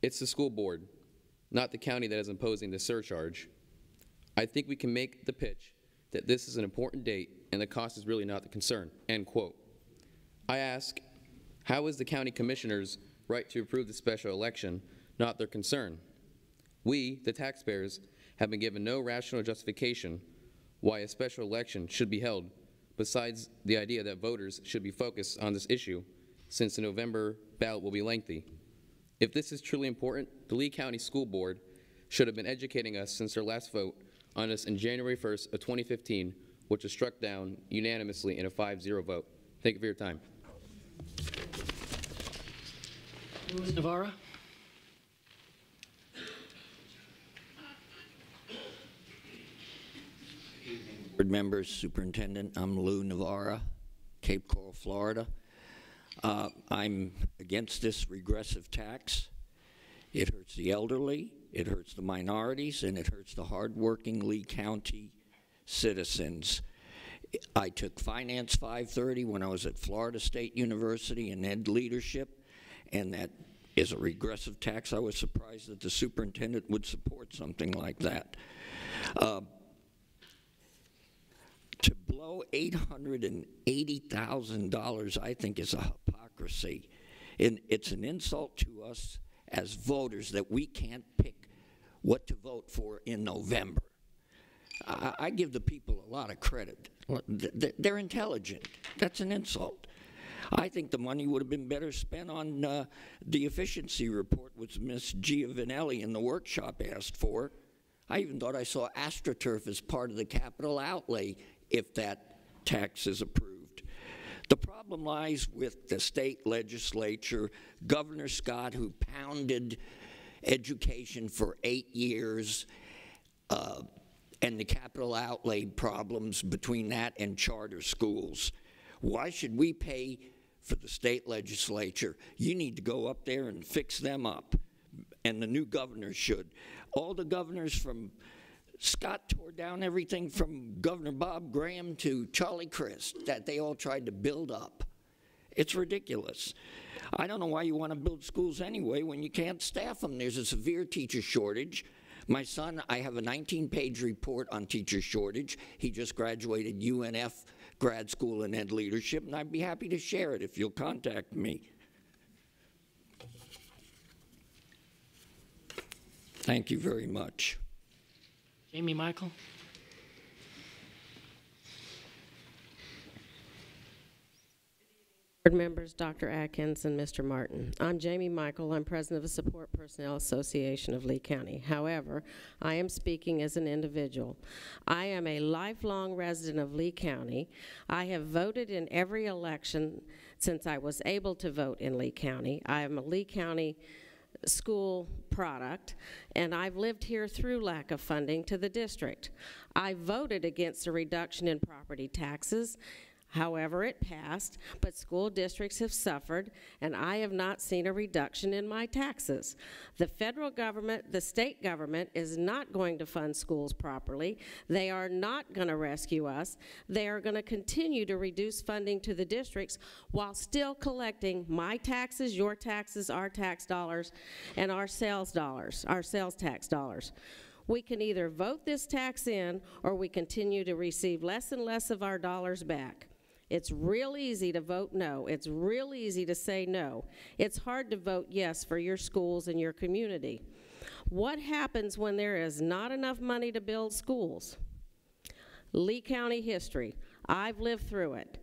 "It's the school board, not the county that is imposing the surcharge. I think we can make the pitch that this is an important date and the cost is really not the concern." End quote. I ask, how is the county commissioners' right to approve the special election not their concern? We, the taxpayers, have been given no rational justification why a special election should be held, besides the idea that voters should be focused on this issue, since the November ballot will be lengthy. If this is truly important, the Lee County School Board should have been educating us since their last vote on this in January 1st of 2015, which was struck down unanimously in a 5-0 vote. Thank you for your time. Ms. Navarro. Board members, Superintendent, I'm Lou Navarra, Cape Coral, Florida. I'm against this regressive tax. It hurts the elderly, it hurts the minorities, and it hurts the hardworking Lee County citizens. I took Finance 530 when I was at Florida State University in ed leadership, and that is a regressive tax. I was surprised that the superintendent would support something like that. To blow $880,000, I think, is a hypocrisy. And it's an insult to us as voters that we can't pick what to vote for in November. I give the people a lot of credit. They're intelligent. That's an insult. I think the money would have been better spent on the efficiency report, which Ms. Giovanelli in the workshop asked for. I even thought I saw AstroTurf as part of the capital outlay if that tax is approved. The problem lies with the state legislature, Governor Scott, who pounded education for 8 years, and the capital outlay problems between that and charter schools. Why should we pay for the state legislature? You need to go up there and fix them up, and the new governor should. All the governors from Scott tore down everything from Governor Bob Graham to Charlie Crist that they all tried to build up. It's ridiculous. I don't know why you want to build schools anyway when you can't staff them. There's a severe teacher shortage. My son, I have a 19-page report on teacher shortage. He just graduated UNF grad school in ed leadership, and I'd be happy to share it if you'll contact me. Thank you very much. Jamie Michael. Board members, Dr. Atkins and Mr. Martin. I'm Jamie Michael. I'm president of the Support Personnel Association of Lee County. However, I am speaking as an individual. I am a lifelong resident of Lee County. I have voted in every election since I was able to vote in Lee County. I am a Lee County school product, and I've lived here through lack of funding to the district. I voted against a reduction in property taxes. However, it passed, but school districts have suffered, and I have not seen a reduction in my taxes. The federal government, the state government, is not going to fund schools properly. They are not going to rescue us. They are going to continue to reduce funding to the districts while still collecting my taxes, your taxes, our tax dollars, and our sales tax dollars. We can either vote this tax in, or we continue to receive less and less of our dollars back. It's real easy to vote no. It's real easy to say no. It's hard to vote yes for your schools and your community. What happens when there is not enough money to build schools? Lee County history. I've lived through it.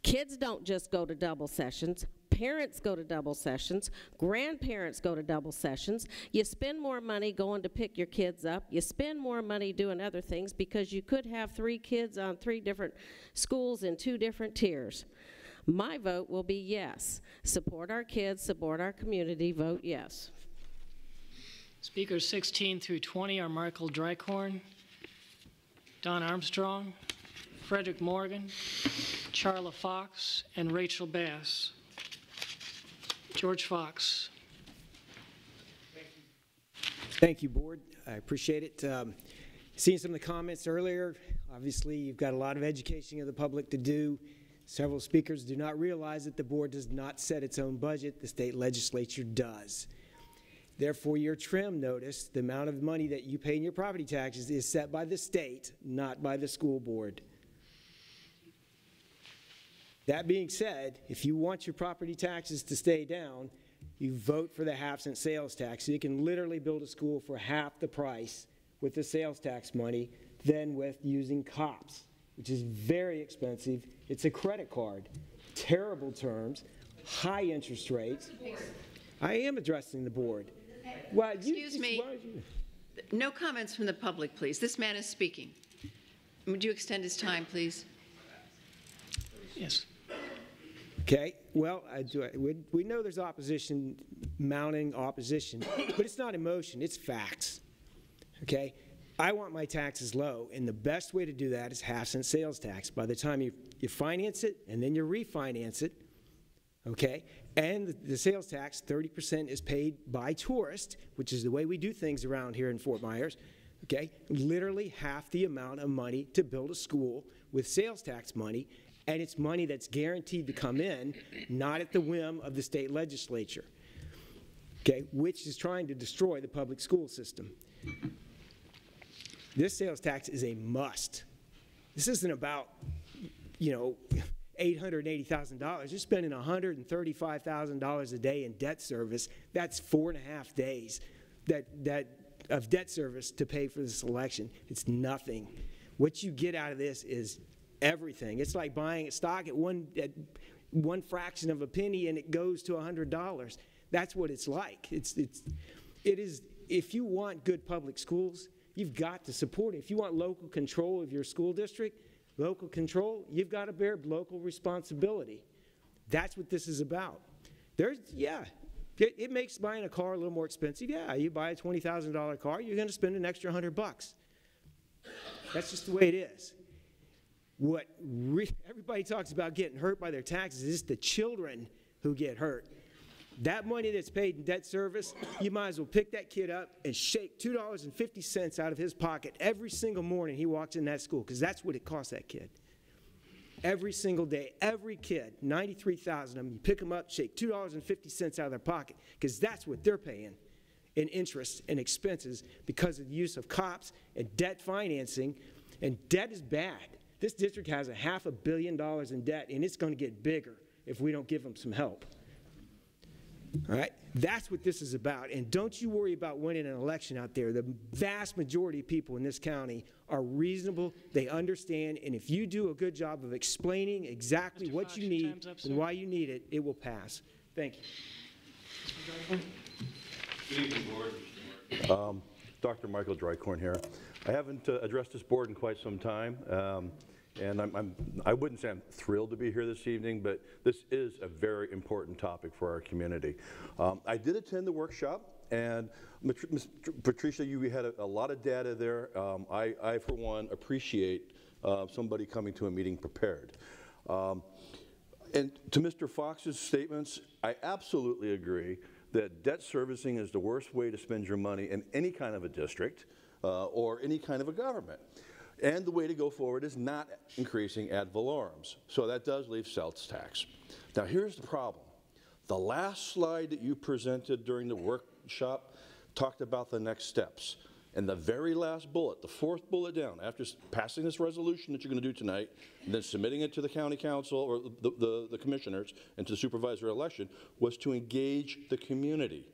Kids don't just go to double sessions. Parents go to double sessions. Grandparents go to double sessions. You spend more money going to pick your kids up. You spend more money doing other things because you could have 3 kids on 3 different schools in 2 different tiers. My vote will be yes. Support our kids, support our community, vote yes. Speakers 16 through 20 are Michael Drycorn, Don Armstrong, Frederick Morgan, Charla Fox, and Rachel Bass. George Fox. Thank you, Board. I appreciate it. Seeing some of the comments earlier, obviously you've got a lot of educating of the public to do. Several speakers do not realize that the Board does not set its own budget. The state legislature does. Therefore, your trim notice, the amount of money that you pay in your property taxes, is set by the state, not by the school board. That being said, if you want your property taxes to stay down, you vote for the half-cent sales tax. So you can literally build a school for half the price with the sales tax money than with using COPS, which is very expensive. It's a credit card. Terrible terms, high interest rates. I am addressing the board. Well, Excuse me. No comments from the public, please. This man is speaking. Would you extend his time, please? Yes. Okay, well, we know there's opposition, mounting opposition, but it's not emotion, it's facts. Okay? I want my taxes low, and the best way to do that is half-cent sales tax. By the time you finance it, and then you refinance it, okay? And the sales tax, 30% is paid by tourists, which is the way we do things around here in Fort Myers, okay? Literally half the amount of money to build a school with sales tax money, and it's money that's guaranteed to come in, not at the whim of the state legislature, okay, which is trying to destroy the public school system. This sales tax is a must. This isn't about, you know, $880,000. You're spending $135,000 a day in debt service. That's 4.5 days of debt service to pay for this election. It's nothing. What you get out of this is everything. It's like buying a stock at one fraction of a penny and it goes to $100. That's what it's like. It is. If you want good public schools, you've got to support it. If you want local control of your school district, local control, you've got to bear local responsibility. That's what this is about. It makes buying a car a little more expensive. Yeah, you buy a $20,000 car, you're going to spend an extra $100. That's just the way it is. What everybody talks about getting hurt by their taxes is the children who get hurt. That money that's paid in debt service, you might as well pick that kid up and shake $2.50 out of his pocket every single morning he walks in that school, because that's what it costs that kid. Every single day, every kid, 93,000 of them, you pick them up, shake $2.50 out of their pocket, because that's what they're paying in interest and expenses because of the use of cops and debt financing, and debt is bad. This district has $500 million in debt, and it's going to get bigger if we don't give them some help. All right? That's what this is about. And don't you worry about winning an election out there. The vast majority of people in this county are reasonable. They understand. And if you do a good job of explaining exactly what you need and why you need it, it will pass. Thank you. Good evening, Board. Dr. Michael Drycorn here. I haven't addressed this board in quite some time. And I wouldn't say I'm thrilled to be here this evening, but this is a very important topic for our community. I did attend the workshop, and Ms. Patricia, you had a lot of data there. I, for one, appreciate somebody coming to a meeting prepared. And to Mr. Fox's statements, I absolutely agree that debt servicing is the worst way to spend your money in any kind of a district or any kind of a government. And the way to go forward is not increasing ad valorem. So that does leave sales tax. Now here's the problem. The last slide that you presented during the workshop talked about the next steps. And the very last bullet, the fourth bullet down, after passing this resolution that you're going to do tonight, and then submitting it to the county council or the commissioners and to the supervisor election, was to engage the community.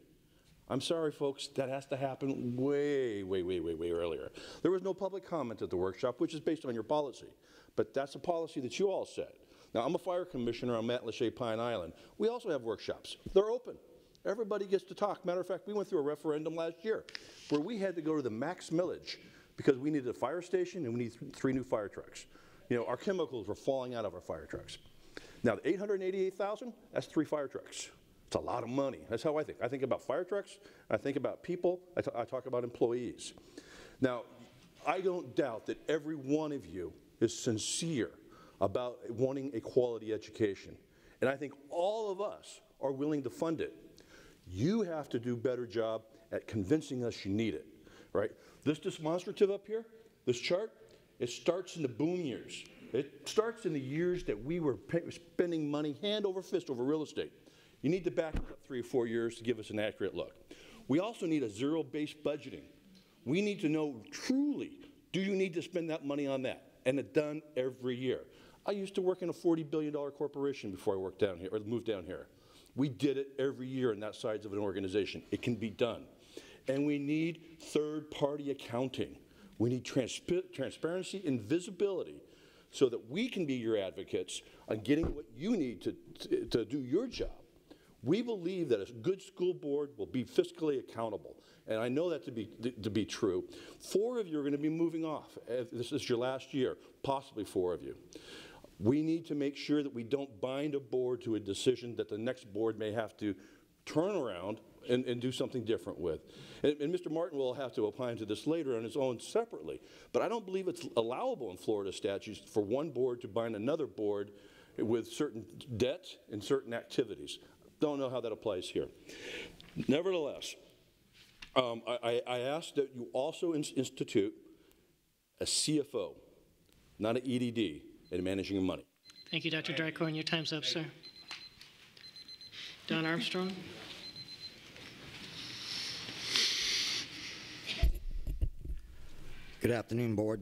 I'm sorry, folks, that has to happen way earlier. There was no public comment at the workshop, which is based on your policy. But that's a policy that you all set. Now, I'm a fire commissioner on Matlacha Pine Island. We also have workshops. They're open. Everybody gets to talk. Matter of fact, we went through a referendum last year where we had to go to the max millage because we needed a fire station and we need 3 new fire trucks. You know, our chemicals were falling out of our fire trucks. Now, the $888,000, that's 3 fire trucks. It's a lot of money. That's how I think. I think about fire trucks. I think about people. I talk about employees. Now, I don't doubt that every one of you is sincere about wanting a quality education. And I think all of us are willing to fund it. You have to do a better job at convincing us you need it, right? This demonstrative up here, this chart, it starts in the boom years. It starts in the years that we were spending money hand over fist over real estate. You need to back up 3 or 4 years to give us an accurate look. We also need a zero-based budgeting. We need to know truly, do you need to spend that money on that? And it's done every year. I used to work in a $40 billion corporation before I worked down here, or moved down here. We did it every year in that size of an organization. It can be done. And we need third-party accounting. We need transparency and visibility so that we can be your advocates on getting what you need to do your job. We believe that a good school board will be fiscally accountable, and I know that to be true. 4 of you are going to be moving off. This is your last year, possibly 4 of you. We need to make sure that we don't bind a board to a decision that the next board may have to turn around and do something different with. And Mr. Martin will have to opine to this later on his own separately, but I don't believe it's allowable in Florida statutes for one board to bind another board with certain debts and certain activities. Don't know how that applies here. Nevertheless, I ask that you also institute a CFO, not an EDD, in managing your money. Thank you, Dr. Drycorn. Your time's up, sir. Don Armstrong. Good afternoon, Board.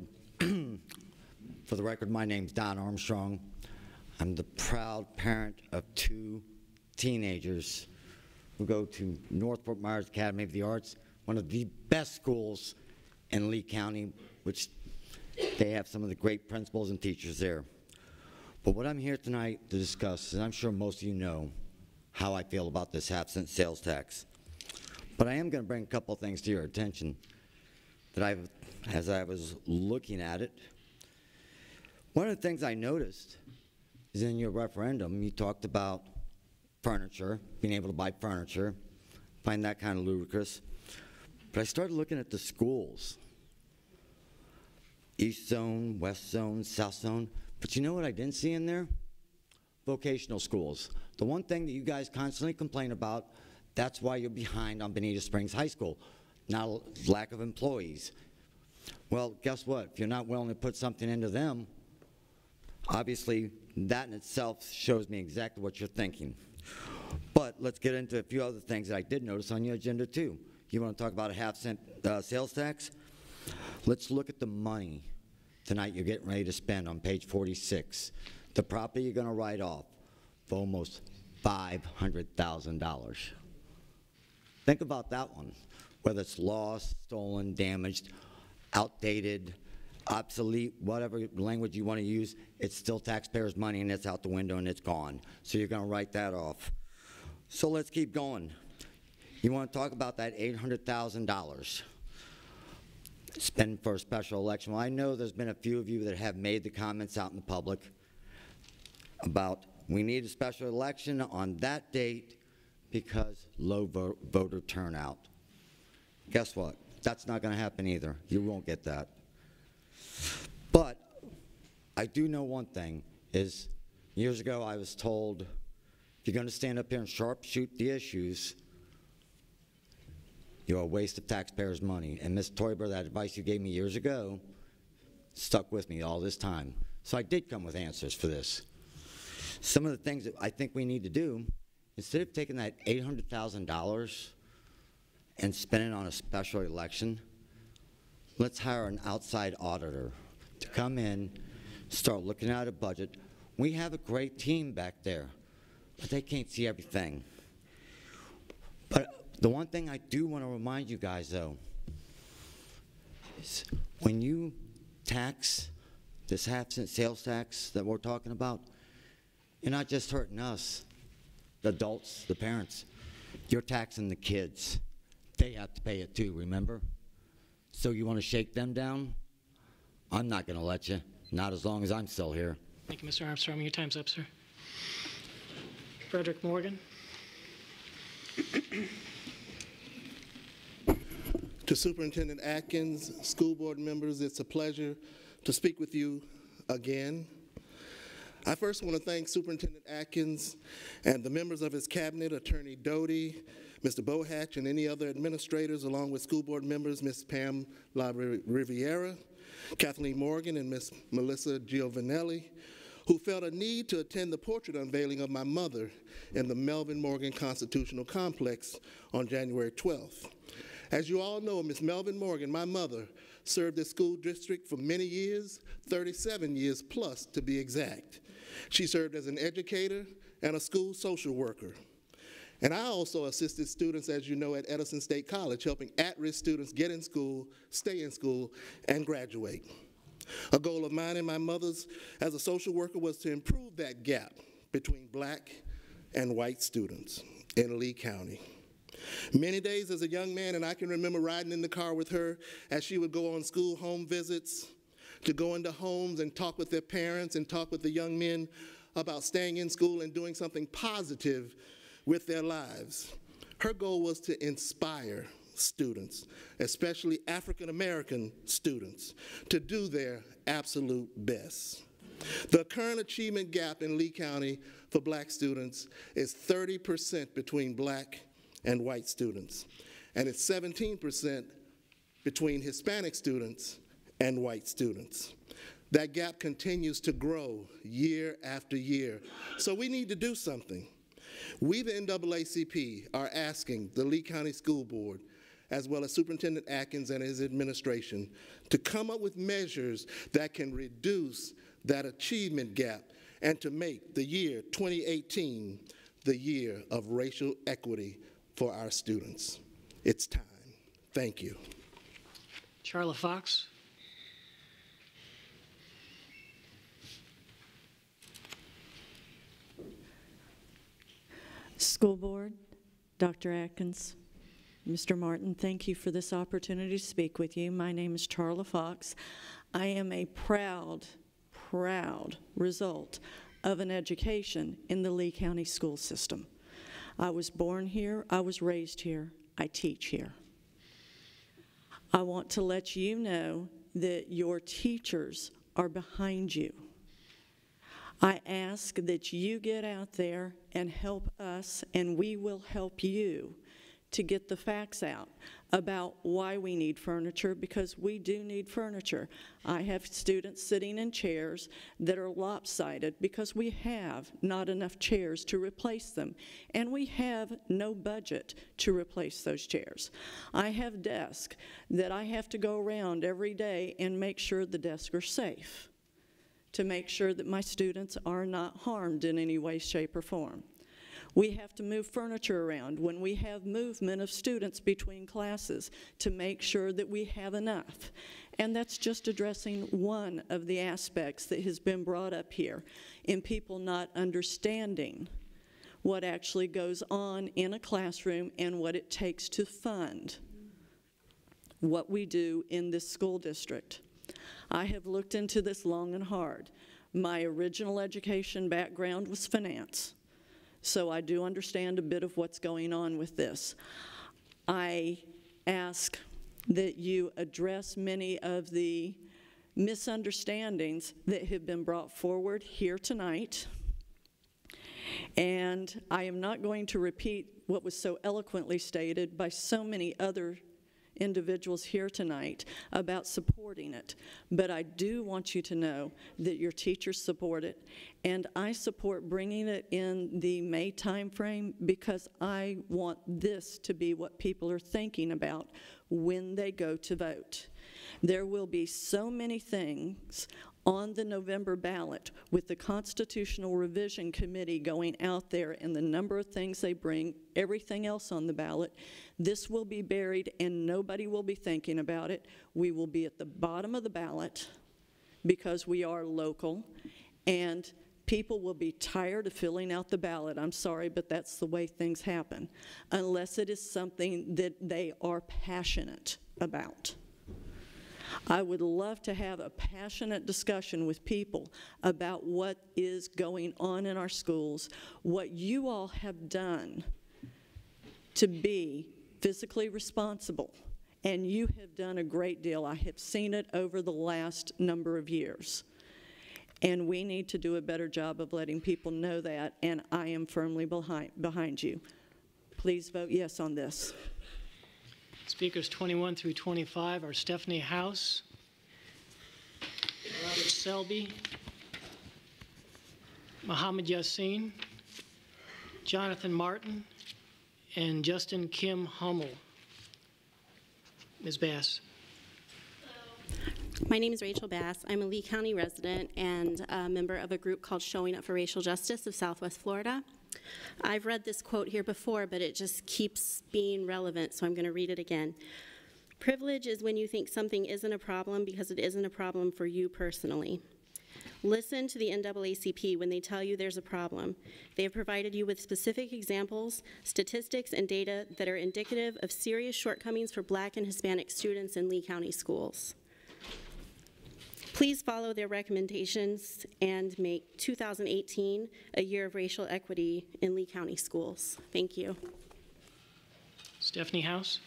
For the record, my name's Don Armstrong. I'm the proud parent of 2 teenagers who go to North Fort Myers Academy of the Arts, one of the best schools in Lee County, which they have some of the great principals and teachers there. But what I'm here tonight to discuss, and I'm sure most of you know how I feel about this half-cent sales tax. But I am going to bring a couple of things to your attention that as I was looking at it. One of the things I noticed is in your referendum, you talked about furniture, being able to buy furniture. I find that kind of ludicrous. But I started looking at the schools. East Zone, West Zone, South Zone. But you know what I didn't see in there? Vocational schools. The one thing that you guys constantly complain about, that's why you're behind on Bonita Springs High School. Not lack of employees. Well, guess what? If you're not willing to put something into them, obviously that in itself shows me exactly what you're thinking. But let's get into a few other things that I did notice on your agenda too. You want to talk about a half-cent sales tax? Let's look at the money tonight you're getting ready to spend on page 46. The property you're going to write off for almost $500,000. Think about that one. Whether it's lost, stolen, damaged, outdated, obsolete, whatever language you want to use, it's still taxpayers' money and it's out the window and it's gone. So you're going to write that off. So let's keep going. You want to talk about that $800,000 spend for a special election. Well, I know there's been a few of you that have made the comments out in the public about we need a special election on that date because low voter turnout. Guess what? That's not going to happen either. You won't get that. But I do know one thing is years ago I was told if you're going to stand up here and sharpshoot the issues, you're a waste of taxpayers' money. And Ms. Toiber, that advice you gave me years ago stuck with me all this time. So I did come with answers for this. Some of the things that I think we need to do, instead of taking that $800,000 and spending on a special election, let's hire an outside auditor to come in, start looking at a budget. We have a great team back there, but they can't see everything. But the one thing I do want to remind you guys, though, is when you tax this half-cent sales tax that we're talking about, you're not just hurting us, the adults, the parents. You're taxing the kids. They have to pay it too, remember? So you want to shake them down? I'm not going to let you, not as long as I'm still here. Thank you, Mr. Armstrong. Your time's up, sir. Frederick Morgan. To Superintendent Atkins, school board members, it's a pleasure to speak with you again. I first want to thank Superintendent Atkins and the members of his cabinet, Attorney Doty, Mr. Bohatch, and any other administrators, along with school board members, Ms. Pam La Riviera, Kathleen Morgan, and Ms. Melissa Giovanelli, who felt a need to attend the portrait unveiling of my mother in the Melvin Morgan Constitutional Complex on January 12th. As you all know, Ms. Melvin Morgan, my mother, served this school district for many years, 37 years plus to be exact. She served as an educator and a school social worker. And I also assisted students, as you know, at Edison State College, helping at-risk students get in school, stay in school, and graduate. A goal of mine and my mother's as a social worker was to improve that gap between black and white students. in Lee County. Many days as a young man, and I can remember riding in the car with her as she would go on school home visits, to go into homes and talk with their parents and talk with the young men about staying in school and doing something positive with their lives. Her goal was to inspire students, especially African American students, to do their absolute best. The current achievement gap in Lee County for black students is 30% between black and white students, and it's 17% between Hispanic students and white students. That gap continues to grow year after year, so we need to do something. We, the NAACP, are asking the Lee County School Board, as well as Superintendent Atkins and his administration, to come up with measures that can reduce that achievement gap and to make the year 2018 the year of racial equity for our students. It's time. Thank you. Charla Fox. School Board, Dr. Atkins, Mr. Martin, thank you for this opportunity to speak with you. My name is Charla Fox. I am a proud result of an education in the Lee County school system. I was born here, I was raised here, I teach here. I want to let you know that your teachers are behind you. I ask that you get out there and help us, and we will help you to get the facts out about why we need furniture, because we do need furniture. I have students sitting in chairs that are lopsided because we have not enough chairs to replace them, and we have no budget to replace those chairs. I have desks that I have to go around every day and make sure the desks are safe, to make sure that my students are not harmed in any way, shape, or form. We have to move furniture around when we have movement of students between classes to make sure that we have enough. And that's just addressing one of the aspects that has been brought up here in people not understanding what actually goes on in a classroom and what it takes to fund what we do in this school district. I have looked into this long and hard. My original education background was finance, so I do understand a bit of what's going on with this. I ask that you address many of the misunderstandings that have been brought forward here tonight. And I am not going to repeat what was so eloquently stated by so many other individuals here tonight about supporting it, but I do want you to know that your teachers support it, and I support bringing it in the May timeframe because I want this to be what people are thinking about when they go to vote. There will be so many things on the November ballot with the Constitutional Revision Committee going out there and the number of things they bring, everything else on the ballot. This will be buried and nobody will be thinking about it. We will be at the bottom of the ballot because we are local, and people will be tired of filling out the ballot. I'm sorry, but that's the way things happen, unless it is something that they are passionate about. I would love to have a passionate discussion with people about what is going on in our schools, what you all have done to be physically responsible, and you have done a great deal. I have seen it over the last number of years, and we need to do a better job of letting people know that, and I am firmly behind you. Please vote yes on this. Speakers 21 through 25 are Stephanie House, Robert Selby, Muhammad Yassin, Jonathan Martin, and Justin Kim Hummel. Ms. Bass. My name is Rachel Bass. I'm a Lee County resident and a member of a group called Showing Up for Racial Justice of Southwest Florida. I've read this quote here before, but it just keeps being relevant, so I'm going to read it again. Privilege is when you think something isn't a problem because it isn't a problem for you personally. Listen to the NAACP when they tell you there's a problem. They have provided you with specific examples, statistics, and data that are indicative of serious shortcomings for Black and Hispanic students in Lee County schools. Please follow their recommendations and make 2018 a year of racial equity in Lee County schools. Thank you. Stephanie House.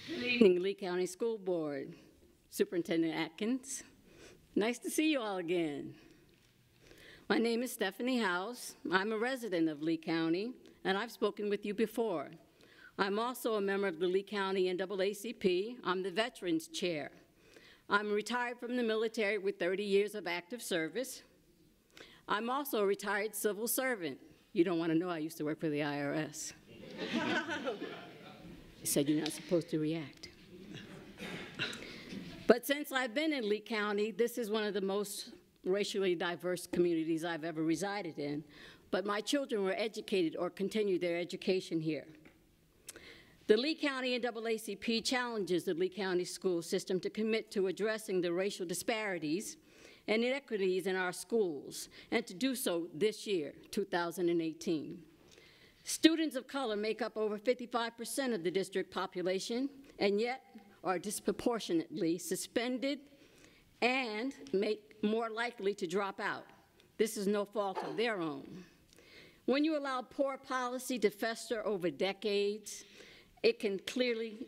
Good evening, Lee County School Board. Superintendent Atkins. Nice to see you all again. My name is Stephanie House. I'm a resident of Lee County, and I've spoken with you before. I'm also a member of the Lee County NAACP. I'm the Veterans Chair. I'm retired from the military with 30 years of active service. I'm also a retired civil servant. You don't want to know I used to work for the IRS. You said you're not supposed to react. But since I've been in Lee County, this is one of the most racially diverse communities I've ever resided in. But my children were educated or continued their education here. The Lee County NAACP challenges the Lee County school system to commit to addressing the racial disparities and inequities in our schools, and to do so this year, 2018. Students of color make up over 55% of the district population, and yet are disproportionately suspended and more likely to drop out. This is no fault of their own. When you allow poor policy to fester over decades, it can clearly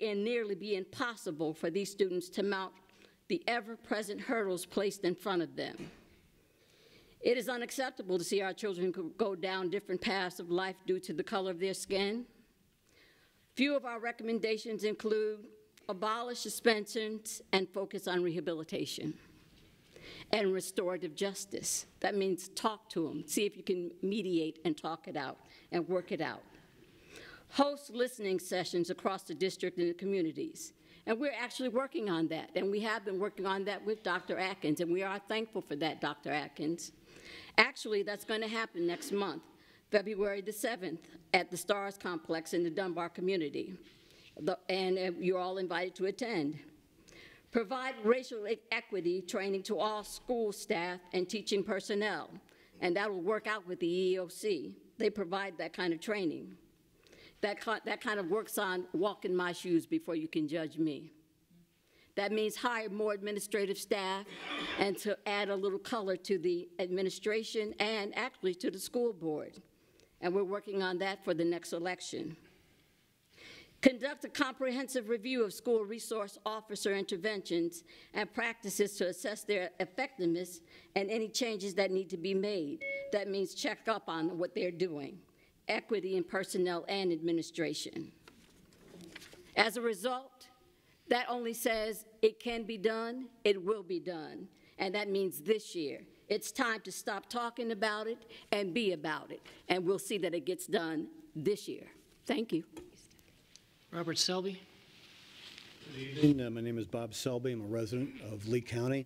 and nearly be impossible for these students to mount the ever-present hurdles placed in front of them. It is unacceptable to see our children go down different paths of life due to the color of their skin. Few of our recommendations include abolish suspensions and focus on rehabilitation, and restorative justice. That means talk to them, see if you can mediate and talk it out and work it out. Host listening sessions across the district and the communities. And we're actually working on that, and we have been working on that with Dr. Atkins, and we are thankful for that, Dr. Atkins. Actually, that's going to happen next month, February the 7th, at the Stars Complex in the Dunbar community, and you're all invited to attend. Provide racial equity training to all school staff and teaching personnel, and that will work out with the EEOC. They provide that kind of training. That kind of works on walk in my shoes before you can judge me. That means hire more administrative staff and to add a little color to the administration and actually to the school board. And we're working on that for the next election. Conduct a comprehensive review of school resource officer interventions and practices to assess their effectiveness and any changes that need to be made. That means check up on what they're doing. Equity in personnel and administration. As a result, that only says it can be done, it will be done, and that means this year. It's time to stop talking about it and be about it, and we'll see that it gets done this year. Thank you. Robert Selby. Good evening. My name is Bob Selby. I'm a resident of Lee County.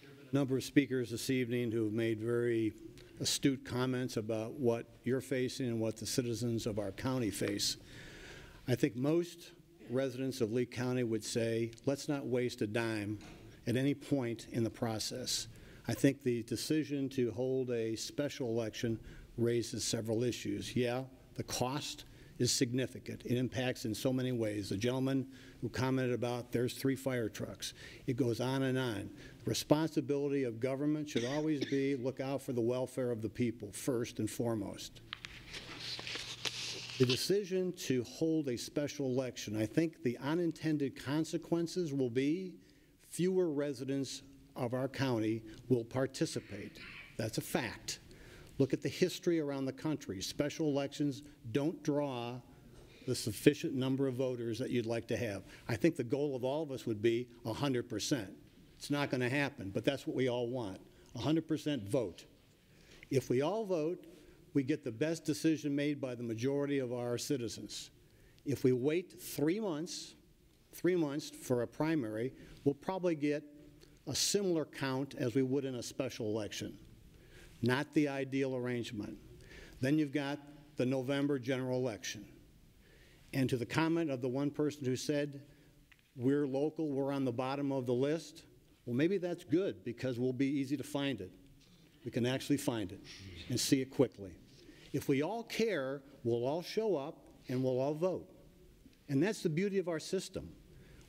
There have been a number of speakers this evening who have made very astute comments about what you're facing and what the citizens of our county face. I think most residents of Lee County would say, let's not waste a dime at any point in the process. I think the decision to hold a special election raises several issues. Yeah, the cost is significant. It impacts in so many ways. The gentleman who commented about there's 3 fire trucks. It goes on and on. The responsibility of government should always be look out for the welfare of the people first and foremost. The decision to hold a special election, I think the unintended consequences will be fewer residents of our county will participate. That's a fact. Look at the history around the country. Special elections don't draw the sufficient number of voters that you'd like to have. I think the goal of all of us would be 100%. It's not going to happen, but that's what we all want, 100% vote. If we all vote, we get the best decision made by the majority of our citizens. If we wait 3 months for a primary, we'll probably get a similar count as we would in a special election. Not the ideal arrangement. Then you've got the November general election. And to the comment of the one person who said, we're local, we're on the bottom of the list, well, maybe that's good because we'll be easy to find it. We can actually find it and see it quickly. If we all care, we'll all show up and we'll all vote. And that's the beauty of our system.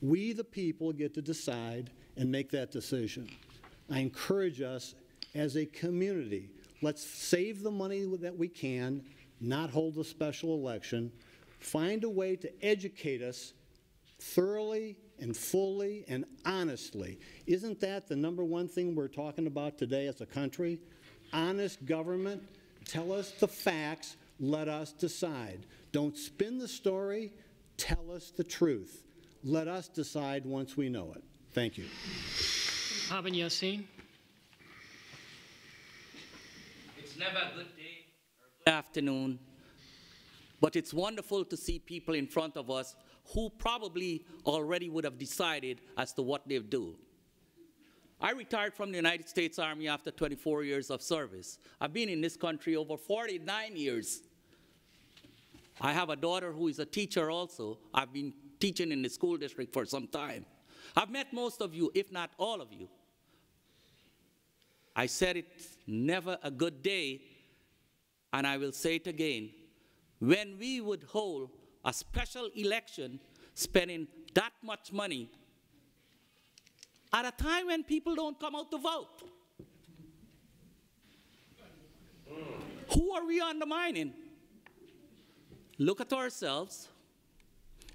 We, the people, get to decide and make that decision. I encourage us as a community, let's save the money that we can, not hold a special election, find a way to educate us thoroughly and fully and honestly. Isn't that the number one thing we're talking about today as a country? Honest government. Tell us the facts. Let us decide. Don't spin the story. Tell us the truth. Let us decide once we know it. Thank you. Haben Yassin. It's never a good day or good afternoon, but it's wonderful to see people in front of us who probably already would have decided as to what they'll do. I retired from the United States Army after 24 years of service. I've been in this country over 49 years. I have a daughter who is a teacher also. I've been teaching in the school district for some time. I've met most of you, if not all of you. I said it's never a good day, and I will say it again. When we would hold a special election spending that much money at a time when people don't come out to vote. Who are we undermining? Look at ourselves.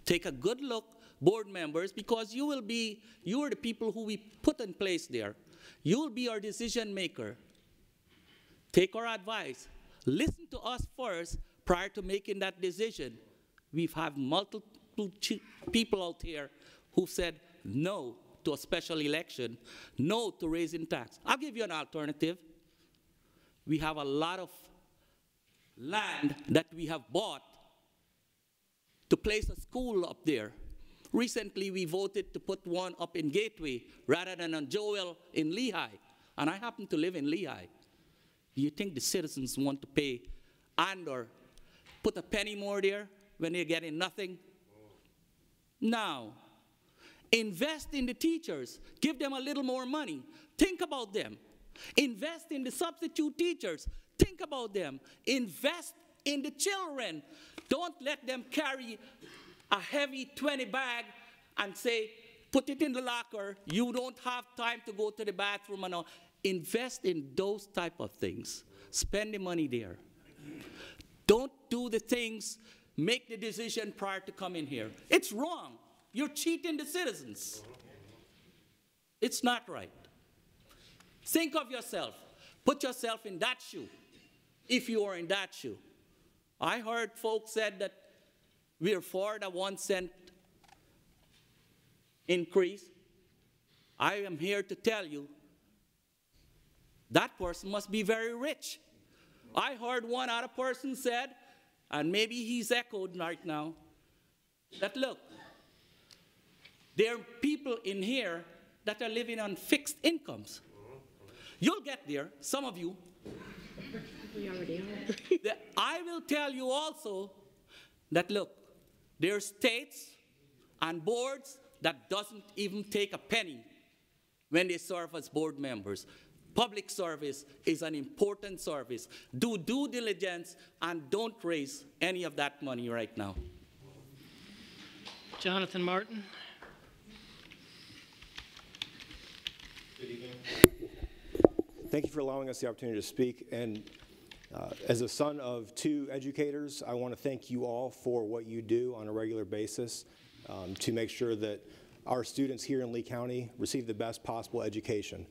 Take a good look, board members, because you are the people who we put in place there. You will be our decision maker. Take our advice. Listen to us first prior to making that decision. We've had multiple people out here who said no to a special election, no to raising tax. I'll give you an alternative. We have a lot of land that we have bought to place a school up there. Recently, we voted to put one up in Gateway rather than on Joel in Lehigh, and I happen to live in Lehigh. Do you think the citizens want to pay and or put a penny more there when they're getting nothing? Now, invest in the teachers. Give them a little more money. Think about them. Invest in the substitute teachers. Think about them. Invest in the children. Don't let them carry a heavy 20 bag and say, put it in the locker. You don't have time to go to the bathroom and all. Invest in those type of things. Spend the money there. Don't do the things, make the decision prior to coming here. It's wrong. You're cheating the citizens. It's not right. Think of yourself. Put yourself in that shoe, if you are in that shoe. I heard folks said that we're for the 1 cent increase. I am here to tell you that person must be very rich. I heard one other person said, and maybe he's echoed right now, that look, there are people in here that are living on fixed incomes. You'll get there, some of you. We already are. I will tell you also that, look, there are states and boards that doesn't even take a penny when they serve as board members. Public service is an important service. Do due diligence and don't raise any of that money right now. Jonathan Martin. Good evening. Thank you for allowing us the opportunity to speak. And as a son of 2 educators, I want to thank you all for what you do on a regular basis to make sure that our students here in Lee County receive the best possible education.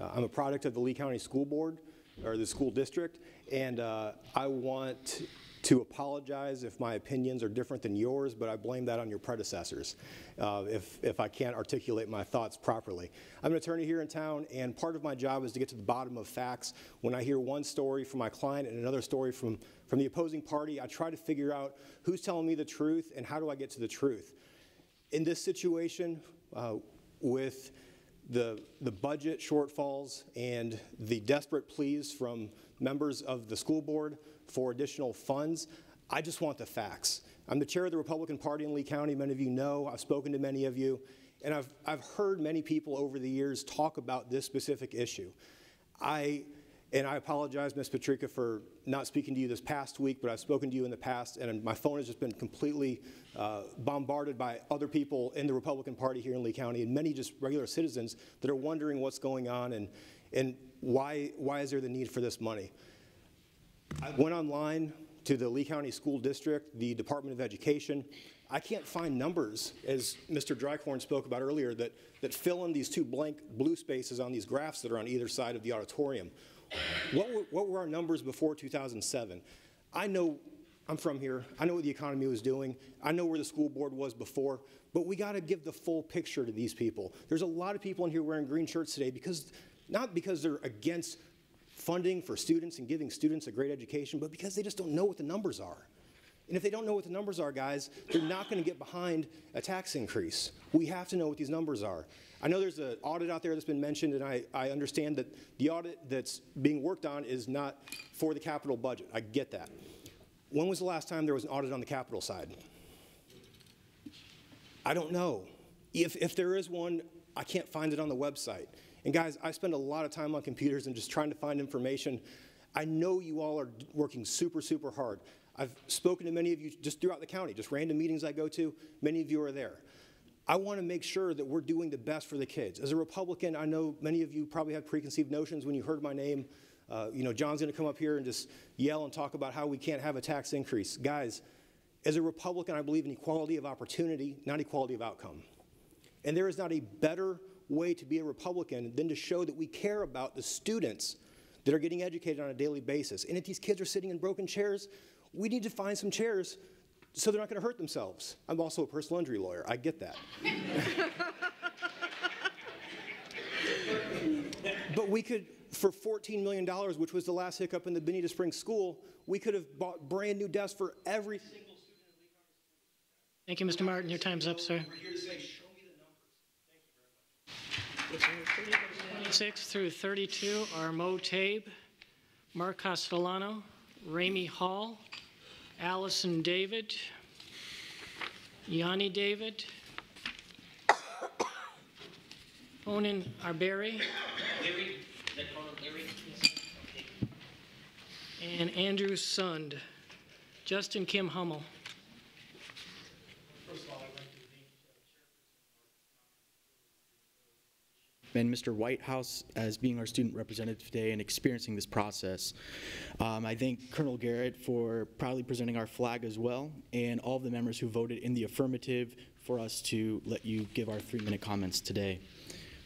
I'm a product of the Lee County School Board, or the school district, and I want to apologize if my opinions are different than yours, but I blame that on your predecessors if I can't articulate my thoughts properly. I'm an attorney here in town, and part of my job is to get to the bottom of facts. When I hear one story from my client and another story from the opposing party, I try to figure out who's telling me the truth and how do I get to the truth. In this situation, with the budget shortfalls and the desperate pleas from members of the school board for additional funds, I just want the facts. I'm the chair of the Republican Party in Lee County. Many of you know. I've spoken to many of you. And I've heard many people over the years talk about this specific issue. And I apologize, Ms. Patrica, for not speaking to you this past week, but I've spoken to you in the past, and my phone has just been completely bombarded by other people in the Republican Party here in Lee County, and many just regular citizens that are wondering what's going on and why is there the need for this money. I went online to the Lee County School District, the Department of Education. I can't find numbers, as Mr. Drycorn spoke about earlier, that fill in these two blank blue spaces on these graphs that are on either side of the auditorium. What were our numbers before 2007? I know, I'm from here, I know what the economy was doing, I know where the school board was before, but we got to give the full picture to these people. There's a lot of people in here wearing green shirts today not because they're against funding for students and giving students a great education, but because they just don't know what the numbers are. And if they don't know what the numbers are, guys, they're not going to get behind a tax increase. We have to know what these numbers are. I know there's an audit out there that's been mentioned, and I understand that the audit that's being worked on is not for the capital budget. I get that. When was the last time there was an audit on the capital side? I don't know. If there is one, I can't find it on the website. And guys, I spend a lot of time on computers and just trying to find information. I know you all are working super, super hard. I've spoken to many of you just throughout the county, just random meetings I go to. Many of you are there. I want to make sure that we're doing the best for the kids. As a Republican, I know many of you probably had preconceived notions when you heard my name. You know, John's going to come up here and just yell and talk about how we can't have a tax increase. Guys, as a Republican, I believe in equality of opportunity, not equality of outcome. And there is not a better way to be a Republican than to show that we care about the students that are getting educated on a daily basis. And if these kids are sitting in broken chairs, we need to find some chairs so they're not going to hurt themselves. I'm also a personal injury lawyer. I get that. But we could, for $14 million, which was the last hiccup in the Benita Springs School, we could have bought brand new desks for every single student in Lee County. Thank you, Mr. Martin. Your time's up, sir. We're here to say, show me the numbers. Thank you very much. 26 through 32 are Mo Tabe, Mark Castellano, Ramey Hall, Allison David, Yanni David, Onan Arbery, and Andrew Sund. Justin Kim Hummel. And Mr. Whitehouse as being our student representative today and experiencing this process. I thank Colonel Garrett for proudly presenting our flag as well, and all of the members who voted in the affirmative for us to let you give our 3-minute comments today.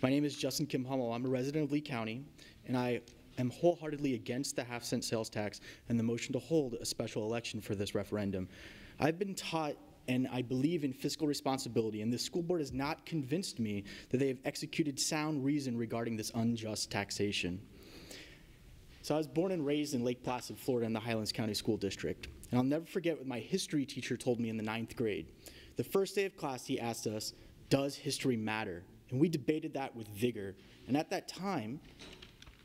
My name is Justin Kim Hummel. I'm a resident of Lee County, and I am wholeheartedly against the half-cent sales tax and the motion to hold a special election for this referendum. I've been taught and I believe in fiscal responsibility, and this school board has not convinced me that they have executed sound reason regarding this unjust taxation. So I was born and raised in Lake Placid, Florida in the Highlands County School District, and I'll never forget what my history teacher told me in the 9th grade. The first day of class, he asked us, "Does history matter?" And we debated that with vigor, and at that time,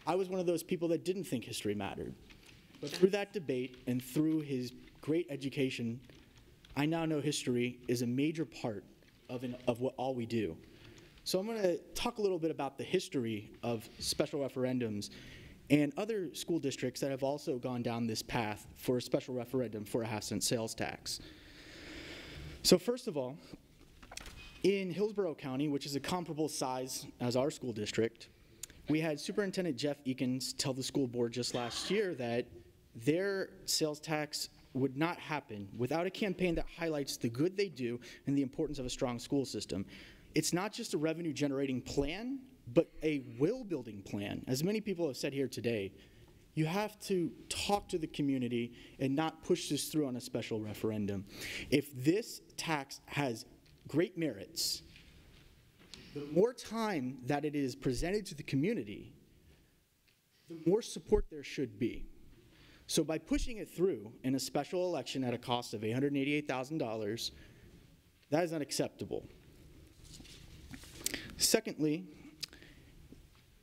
I was one of those people that didn't think history mattered. But through that debate and through his great education, I now know history is a major part of what all we do. So I'm going to talk a little bit about the history of special referendums and other school districts that have also gone down this path for a special referendum for a half-cent sales tax. So first of all, in Hillsborough County, which is a comparable size as our school district, we had Superintendent Jeff Eakins tell the school board just last year that their sales tax would not happen without a campaign that highlights the good they do and the importance of a strong school system. It's not just a revenue-generating plan, but a will-building plan. As many people have said here today, you have to talk to the community and not push this through on a special referendum. If this tax has great merits, the more time that it is presented to the community, the more support there should be. So by pushing it through in a special election at a cost of $888,000, that is unacceptable. Secondly,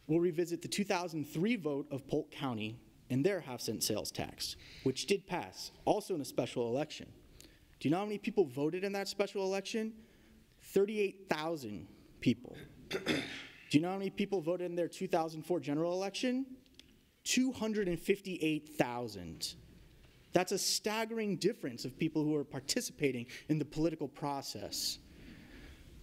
we'll revisit the 2003 vote of Polk County and their half-cent sales tax, which did pass, also in a special election. Do you know how many people voted in that special election? 38,000 people. Do you know how many people voted in their 2004 general election? 258,000. That's a staggering difference of people who are participating in the political process.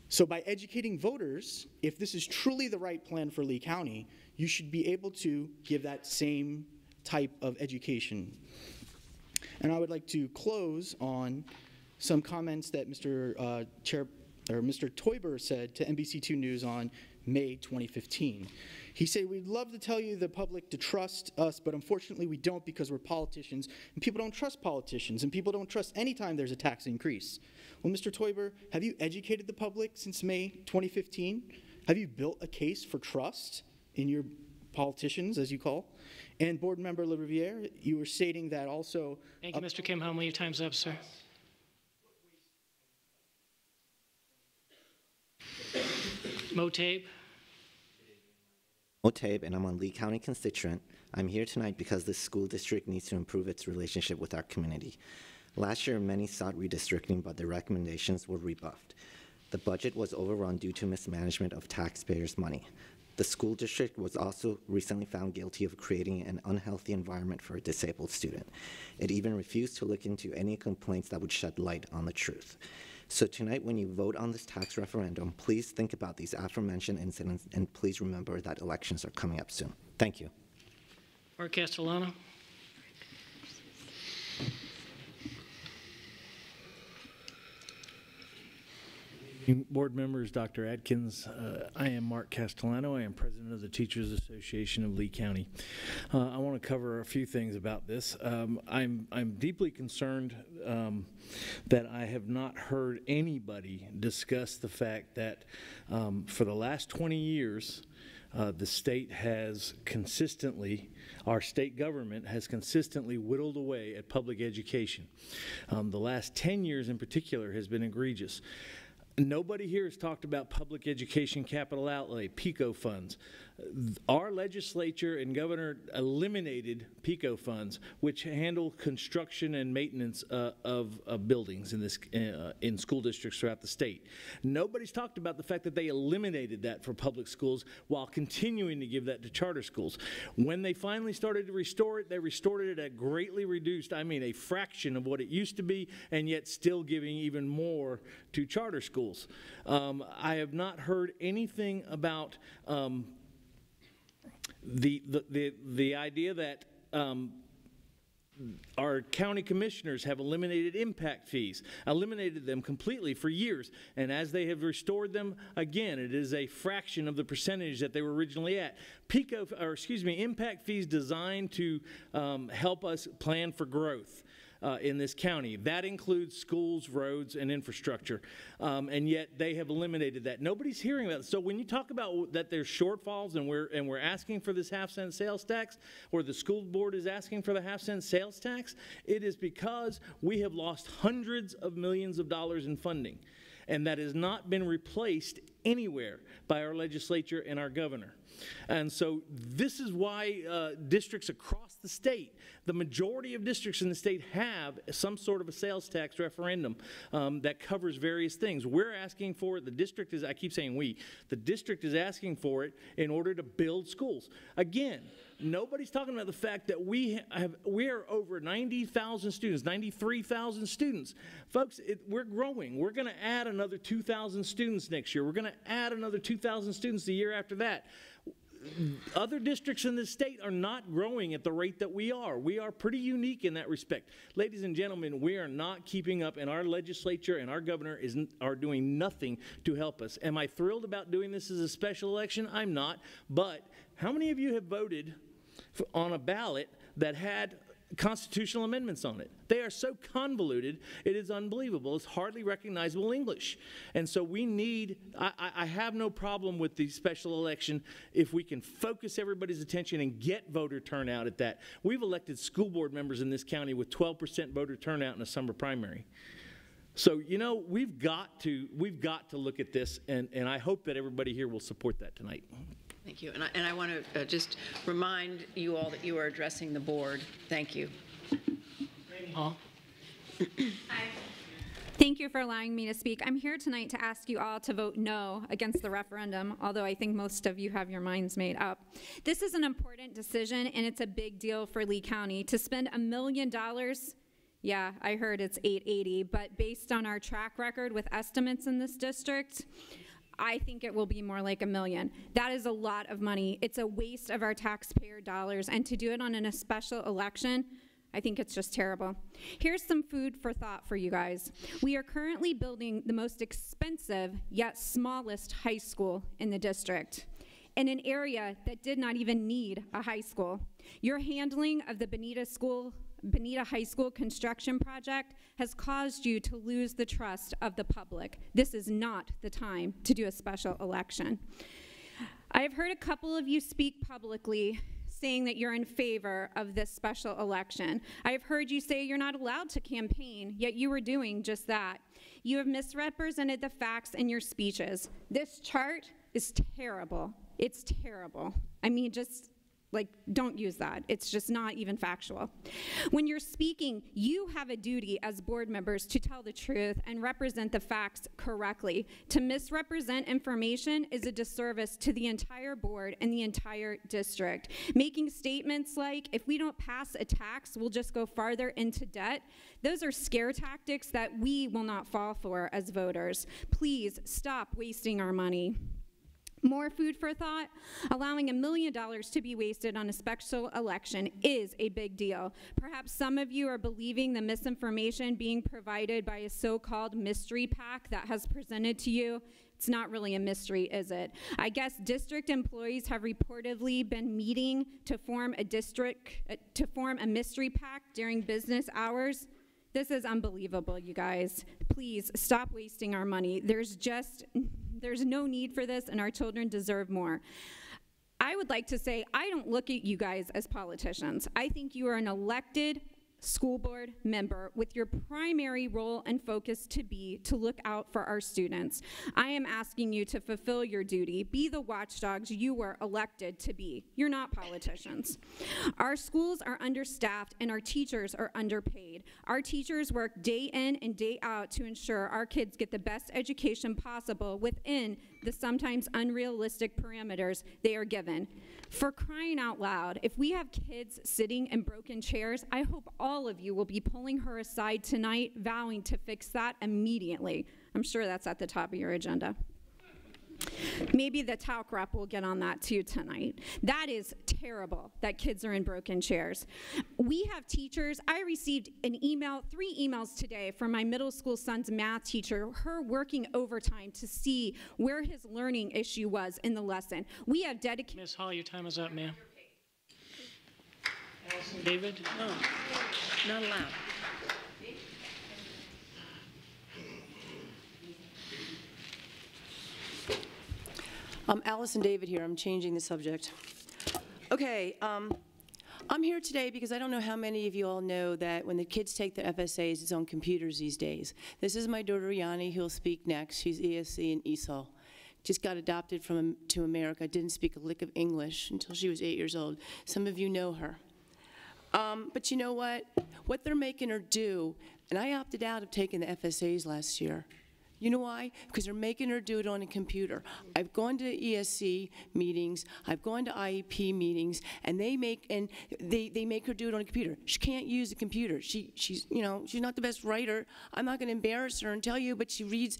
So by educating voters, if this is truly the right plan for Lee County, you should be able to give that same type of education. And I would like to close on some comments that Mr. Teuber said to NBC2 News on May 2015. He said, "We'd love to tell you the public to trust us, but unfortunately we don't because we're politicians, and people don't trust politicians, and people don't trust any time there's a tax increase." Well, Mr. Teuber, have you educated the public since May 2015? Have you built a case for trust in your politicians, as you call? And Board Member LaRiviere, you were stating that also— Thank you, Mr. Kim Humley. Your time's up, sir. Motabe. Motabe, and I'm a Lee County constituent. I'm here tonight because the school district needs to improve its relationship with our community. Last year, many sought redistricting, but their recommendations were rebuffed. The budget was overrun due to mismanagement of taxpayers' money. The school district was also recently found guilty of creating an unhealthy environment for a disabled student. It even refused to look into any complaints that would shed light on the truth. So tonight, when you vote on this tax referendum, please think about these aforementioned incidents, and please remember that elections are coming up soon. Thank you. Mark Castellano. Board members, Dr. Adkins, I am Mark Castellano. I am president of the Teachers Association of Lee County. I want to cover a few things about this. I'm deeply concerned that I have not heard anybody discuss the fact that for the last 20 years, the state has consistently, our state government has consistently whittled away at public education. The last 10 years in particular has been egregious. Nobody here has talked about public education capital outlay, PICO funds. Our legislature and governor eliminated PICO funds, which handle construction and maintenance of buildings in school districts throughout the state. Nobody's talked about the fact that they eliminated that for public schools while continuing to give that to charter schools. When they finally started to restore it, they restored it at greatly reduced, I mean a fraction of what it used to be, and yet still giving even more to charter schools. I have not heard anything about the idea that our county commissioners have eliminated impact fees, eliminated them completely for years, and as they have restored them, again, it is a fraction of the percentage that they were originally at. Impact fees designed to help us plan for growth in this county. That includes schools, roads, and infrastructure, and yet they have eliminated that. Nobody's hearing about it. So when you talk about that there's shortfalls and we're asking for this half-cent sales tax, or the school board is asking for the half-cent sales tax, it is because we have lost hundreds of millions of dollars in funding, and that has not been replaced anywhere by our legislature and our governor. And so this is why districts across the state, the majority of districts in the state, have some sort of a sales tax referendum that covers various things. We're asking for it. The district is, I keep saying we, the district is asking for it in order to build schools. Again, nobody's talking about the fact that we are over 90,000 students, 93,000 students. Folks, we're growing. We're going to add another 2,000 students next year. We're going to add another 2,000 students the year after that. Other districts in this state are not growing at the rate that we are. We are pretty unique in that respect. Ladies and gentlemen, we are not keeping up, and our legislature and our governor are doing nothing to help us. Am I thrilled about doing this as a special election? I'm not. But how many of you have voted on a ballot that had constitutional amendments on it? They are so convoluted, it is unbelievable. It's hardly recognizable English. And so we need, I have no problem with the special election if we can focus everybody's attention and get voter turnout at that. We've elected school board members in this county with 12% voter turnout in a summer primary. So, you know, we've got to look at this, and I hope that everybody here will support that tonight. Thank you. And I want to just remind you all that you are addressing the board. Thank you. Hall. Thank you for allowing me to speak. I'm here tonight to ask you all to vote no against the referendum, although I think most of you have your minds made up. This is an important decision, and it's a big deal for Lee County. To spend $1 million, yeah, I heard it's $880, but based on our track record with estimates in this district, I think it will be more like $1 million. That is a lot of money. It's a waste of our taxpayer dollars, and to do it on a special election, I think it's just terrible. Here's some food for thought for you guys. We are currently building the most expensive yet smallest high school in the district in an area that did not even need a high school. Your handling of the Bonita High School construction project has caused you to lose the trust of the public. This is not the time to do a special election. I have heard a couple of you speak publicly saying that you're in favor of this special election. I have heard you say you're not allowed to campaign, yet you were doing just that. You have misrepresented the facts in your speeches. This chart is terrible. It's terrible. I mean, just like, don't use that. It's just not even factual. When you're speaking, you have a duty as board members to tell the truth and represent the facts correctly. To misrepresent information is a disservice to the entire board and the entire district. Making statements like, if we don't pass a tax, we'll just go farther into debt, those are scare tactics that we will not fall for as voters. Please stop wasting our money. More food for thought, allowing $1 million to be wasted on a special election is a big deal. Perhaps some of you are believing the misinformation being provided by a so-called mystery PAC that has presented to you. It's not really a mystery, is it? I guess district employees have reportedly been meeting to form a mystery PAC during business hours. This is unbelievable, you guys. Please stop wasting our money. There's no need for this, and our children deserve more. I would like to say, I don't look at you guys as politicians. I think you are an elected school board member with your primary role and focus to be to look out for our students. I am asking you to fulfill your duty. Be the watchdogs you were elected to be. You're not politicians. Our schools are understaffed and our teachers are underpaid. Our teachers work day in and day out to ensure our kids get the best education possible within the sometimes unrealistic parameters they are given. For crying out loud, if we have kids sitting in broken chairs, I hope all of you will be pulling her aside tonight, vowing to fix that immediately. I'm sure that's at the top of your agenda. Maybe the talc rep will get on that too tonight. That is terrible that kids are in broken chairs. We have teachers. I received an email, 3 emails today from my middle school son's math teacher, her working overtime to see where his learning issue was in the lesson. We have dedicated. Ms. Hall, your time is up, ma'am. David? No, not allowed. Allison David here. I'm changing the subject. Okay, I'm here today because I don't know how many of you all know that when the kids take their FSAs, it's on computers these days. This is my daughter Yanni, who'll speak next. She's ESC in ESOL. Just got adopted to America. Didn't speak a lick of English until she was 8 years old. Some of you know her. But you know what? What they're making her do, and I opted out of taking the FSAs last year. You know why? Because they're making her do it on a computer. I've gone to ESC meetings, I've gone to IEP meetings, and they make her do it on a computer. She can't use a computer. She's not the best writer. I'm not going to embarrass her and tell you, but she reads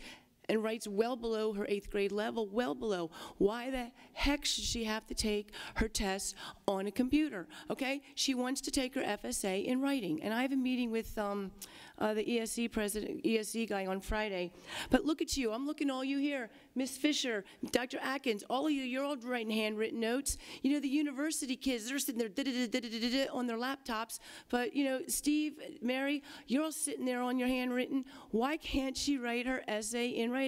and writes well below her 8th grade level, well below. Why the heck should she have to take her test on a computer, okay? She wants to take her FSA in writing, and I have a meeting with the ESC guy on Friday. But look at you, I'm looking at all you here, Miss Fisher, Dr. Atkins, all of you, you're all writing handwritten notes. You know, the university kids, they're sitting there on their laptops, but you know, Steve, Mary, you're all sitting there on your handwritten. Why can't she write her essay in writing?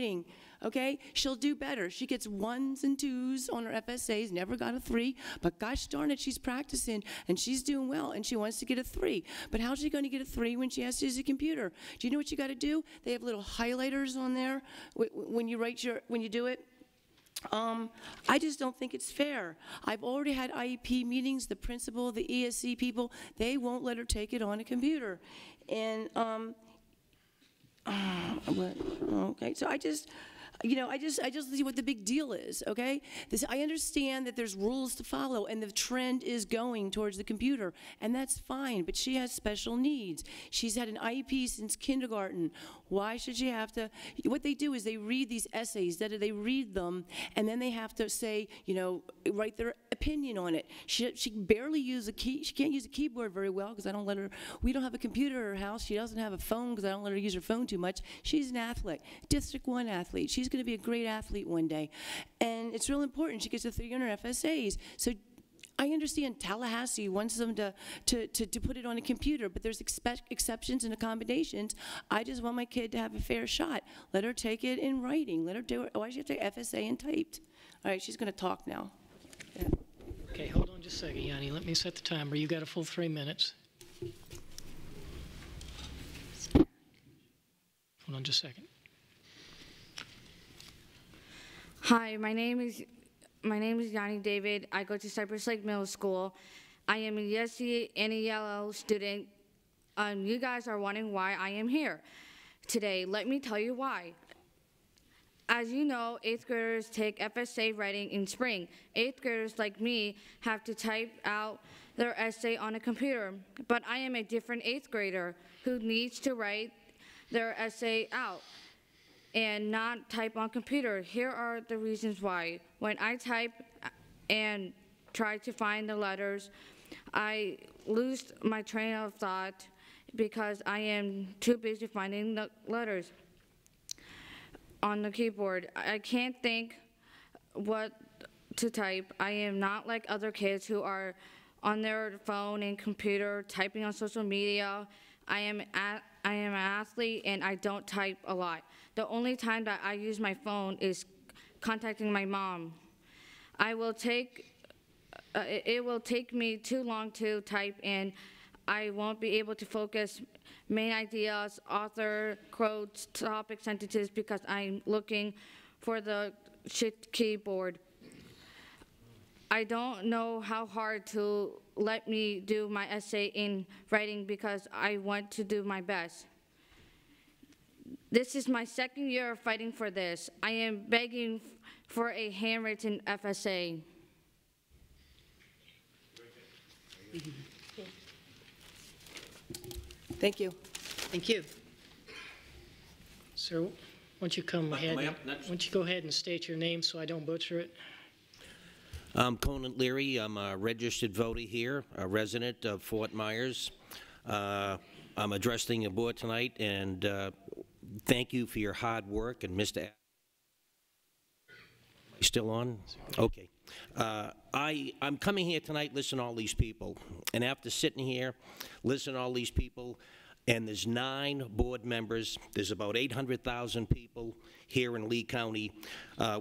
Okay, she'll do better. She gets 1s and 2s on her FSAs, never got a 3, but gosh darn it, she's practicing and she's doing well and she wants to get a 3. But how's she going to get a 3 when she has to use a computer? Do you know what you got to do? They have little highlighters on there when you do it. I just don't think it's fair. I've already had IEP meetings, the principal, the ESC people, they won't let her take it on a computer. And Okay, so I just see what the big deal is, okay? I understand that there's rules to follow, and the trend is going towards the computer, and that's fine, but she has special needs. She's had an IEP since kindergarten. Why should she have to? What they do is they read these essays, they read them, and then they have to say, write their opinion on it. She barely uses she can't use a keyboard very well because I don't let her, we don't have a computer at her house. She doesn't have a phone because I don't let her use her phone too much. She's an athlete, District 1 athlete. She's going to be a great athlete one day. And it's real important. She gets the 300 FSAs. So I understand Tallahassee wants them to put it on a computer, but there's exceptions and accommodations. I just want my kid to have a fair shot. Let her take it in writing. Let her do it. Why does she have to take FSA and typed? All right, she's going to talk now. Yeah. Okay, hold on just a second, Yanni. Let me set the timer. You got a full 3 minutes. Hold on just a second. Hi, my name is Yanni David. I go to Cypress Lake Middle School. I am a ESC and a ELL student. You guys are wondering why I am here today. Let me tell you why. As you know, 8th graders take FSA writing in spring. 8th graders like me have to type out their essay on a computer. But I am a different 8th grader who needs to write their essay out and not type on computer. Here are the reasons why. When I type and try to find the letters, I lose my train of thought because I am too busy finding the letters on the keyboard. I can't think what to type. I am not like other kids who are on their phone and computer typing on social media. I am an athlete and I don't type a lot. The only time that I use my phone is contacting my mom. It will take me too long to type and I won't be able to focus main ideas, author, quotes, topic sentences because I'm looking for the shift keyboard. I don't know how hard to let me do my essay in writing because I want to do my best. This is my 2nd year of fighting for this. I am begging for a handwritten FSA. Thank you. Thank you. Sir, why don't you come ahead? Why don't you go ahead and state your name so I don't butcher it? I'm Conan Leary. I'm a registered voter here, a resident of Fort Myers. I'm addressing the board tonight, and thank you for your hard work. And Mr. Still on? Okay. I'm coming here tonight, listening to all these people, and after sitting here, listening to all these people, and there's 9 board members, there's about 800,000 people here in Lee County,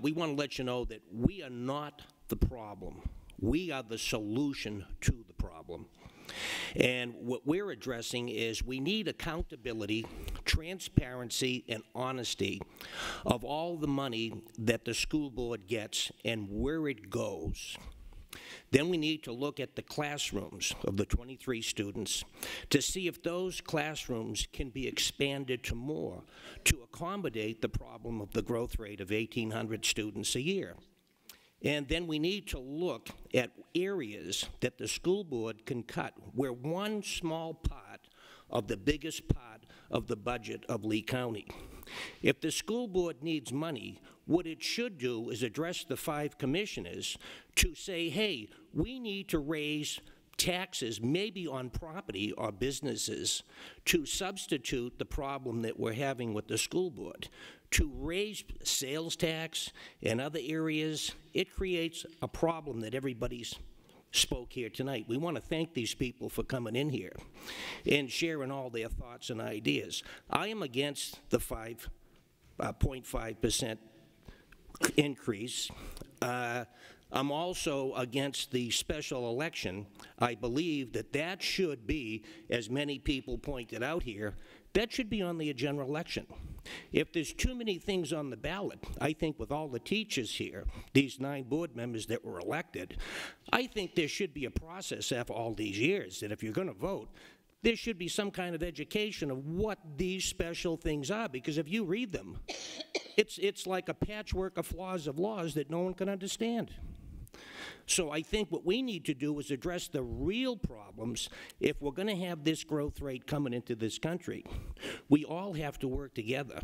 we want to let you know that we are not the problem. We are the solution to the problem. And what we're addressing is we need accountability, transparency, and honesty of all the money that the school board gets and where it goes. Then we need to look at the classrooms of the 23 students to see if those classrooms can be expanded to more to accommodate the problem of the growth rate of 1,800 students a year. And then we need to look at areas that the school board can cut, where one small part of the biggest part of the budget of Lee County. If the school board needs money, what it should do is address the 5 commissioners to say, hey, we need to raise taxes, maybe on property or businesses, to substitute the problem that we're having with the school board. To raise sales tax and other areas, it creates a problem that everybody's spoke here tonight. We want to thank these people for coming in here and sharing all their thoughts and ideas. I am against the 5.5% increase. I'm also against the special election. I believe that that should be, as many people pointed out here, that should be on the general election. If there's too many things on the ballot, I think with all the teachers here, these 9 board members that were elected, I think there should be a process after all these years that if you're going to vote, there should be some kind of education of what these special things are, because if you read them, it's like a patchwork of flaws of laws that no one can understand. So I think what we need to do is address the real problems if we're going to have this growth rate coming into this country. We all have to work together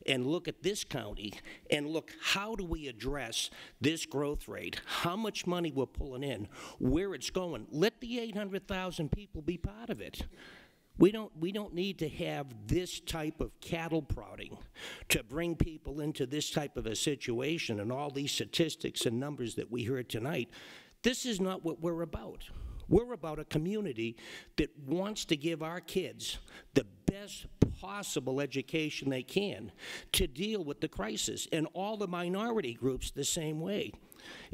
and look at this county and look, how do we address this growth rate, how much money we're pulling in, where it's going. Let the 800,000 people be part of it. We don't need to have this type of cattle prodding to bring people into this type of a situation and all these statistics and numbers that we heard tonight. This is not what we're about. We're about a community that wants to give our kids the best possible education they can to deal with the crisis, and all the minority groups the same way.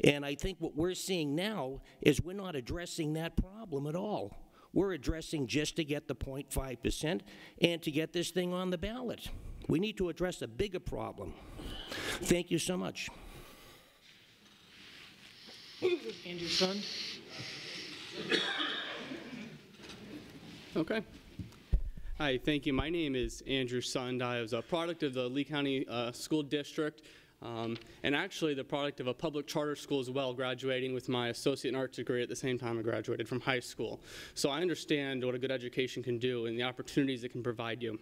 And I think what we're seeing now is we're not addressing that problem at all. We're addressing just to get the 0.5% and to get this thing on the ballot. We need to address a bigger problem. Thank you so much. Andrew Sund. Okay. Hi, thank you. My name is Andrew Sund. I was a product of the Lee County School District, and actually the product of a public charter school as well, graduating with my associate in arts degree at the same time I graduated from high school. So I understand what a good education can do and the opportunities it can provide you.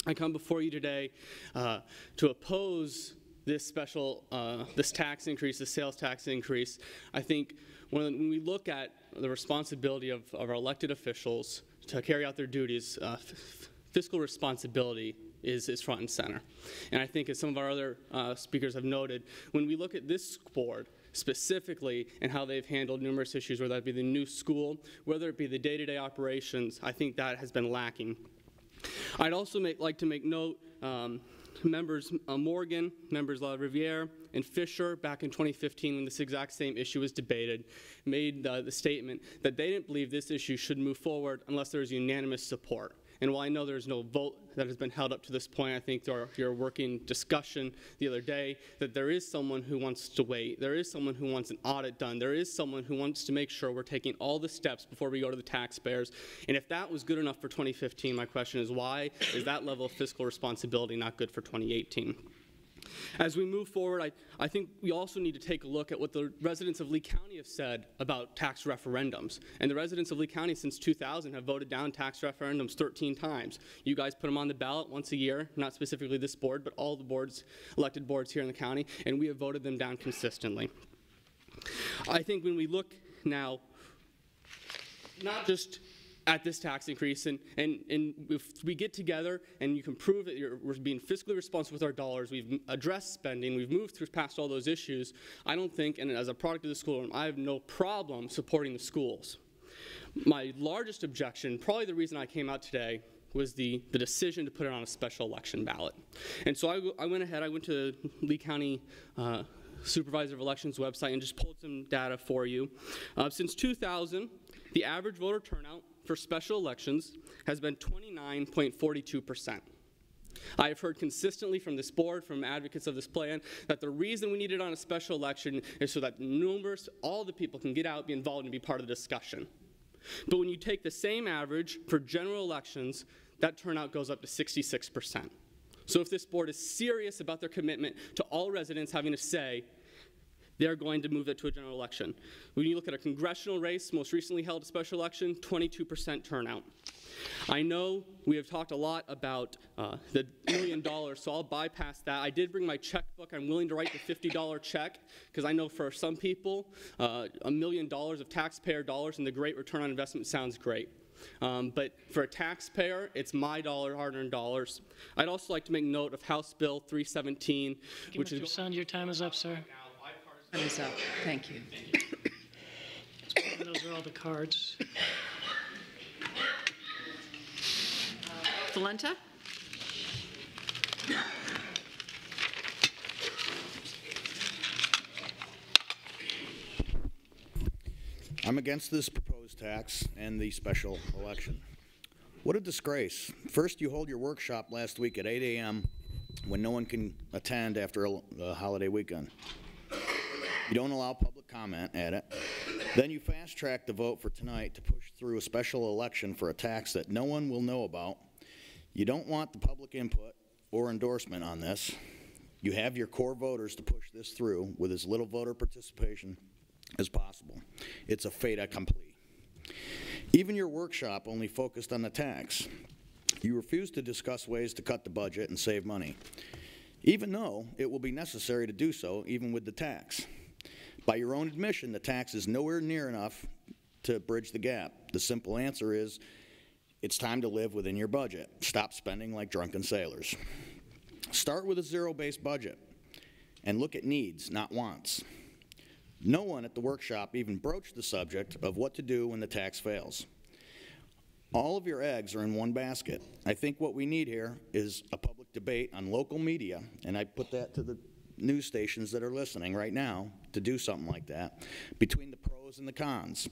I come before you today to oppose this special, this tax increase, the sales tax increase. I think when we look at the responsibility of our elected officials to carry out their duties, fiscal responsibility is front and center. And I think, as some of our other speakers have noted, when we look at this board specifically and how they've handled numerous issues, whether that be the new school, whether it be the day-to-day operations, I think that has been lacking. I'd also like to make note, members Morgan, members La Riviere, and Fisher, back in 2015 when this exact same issue was debated, made the statement that they didn't believe this issue should move forward unless there was unanimous support. And while I know there's no vote that has been held up to this point, I think through your working discussion the other day that there is someone who wants to wait, there is someone who wants an audit done, there is someone who wants to make sure we're taking all the steps before we go to the taxpayers. And if that was good enough for 2015, my question is, why is that level of fiscal responsibility not good for 2018? As we move forward, I think we also need to take a look at what the residents of Lee County have said about tax referendums. And the residents of Lee County since 2000 have voted down tax referendums 13 times. You guys put them on the ballot once a year, not specifically this board, but all the boards, elected boards here in the county, and we have voted them down consistently. I think when we look now, not just at this tax increase, and if we get together and you can prove that we're being fiscally responsible with our dollars, we've addressed spending, we've moved through past all those issues, I don't think, and as a product of the school, I have no problem supporting the schools. My largest objection, probably the reason I came out today, was the decision to put it on a special election ballot. And so I went ahead, I went to Lee County Supervisor of Elections website and just pulled some data for you. Since 2000, the average voter turnout for special elections has been 29.42%. I have heard consistently from this board, from advocates of this plan, that the reason we need it on a special election is so that all the people can get out, be involved, and be part of the discussion. But when you take the same average for general elections, that turnout goes up to 66%. So if this board is serious about their commitment to all residents having a say, they're going to move it to a general election. When you look at a congressional race, most recently held a special election, 22% turnout. I know we have talked a lot about the $1 million, so I'll bypass that. I did bring my checkbook. I'm willing to write the $50 check, because I know for some people, $1 million of taxpayer dollars and the great return on investment sounds great. But for a taxpayer, it's my hard-earned dollars. I'd also like to make note of House Bill 317, which is— Mr. Sund, your time is up, sir. Time is up. Thank you. Those are all the cards. Valenta? I'm against this proposed tax and the special election. What a disgrace. First, you hold your workshop last week at 8 a.m. when no one can attend after a holiday weekend. You don't allow public comment at it. Then you fast-track the vote for tonight to push through a special election for a tax that no one will know about. You don't want the public input or endorsement on this. You have your core voters to push this through with as little voter participation as possible. It's a fait accompli. Even your workshop only focused on the tax. You refuse to discuss ways to cut the budget and save money, even though it will be necessary to do so even with the tax. By your own admission, the tax is nowhere near enough to bridge the gap. The simple answer is, it's time to live within your budget. Stop spending like drunken sailors. Start with a zero-based budget and look at needs, not wants. No one at the workshop even broached the subject of what to do when the tax fails. All of your eggs are in one basket. I think what we need here is a public debate on local media, and I put that to the news stations that are listening right now to do something like that, between the pros and the cons.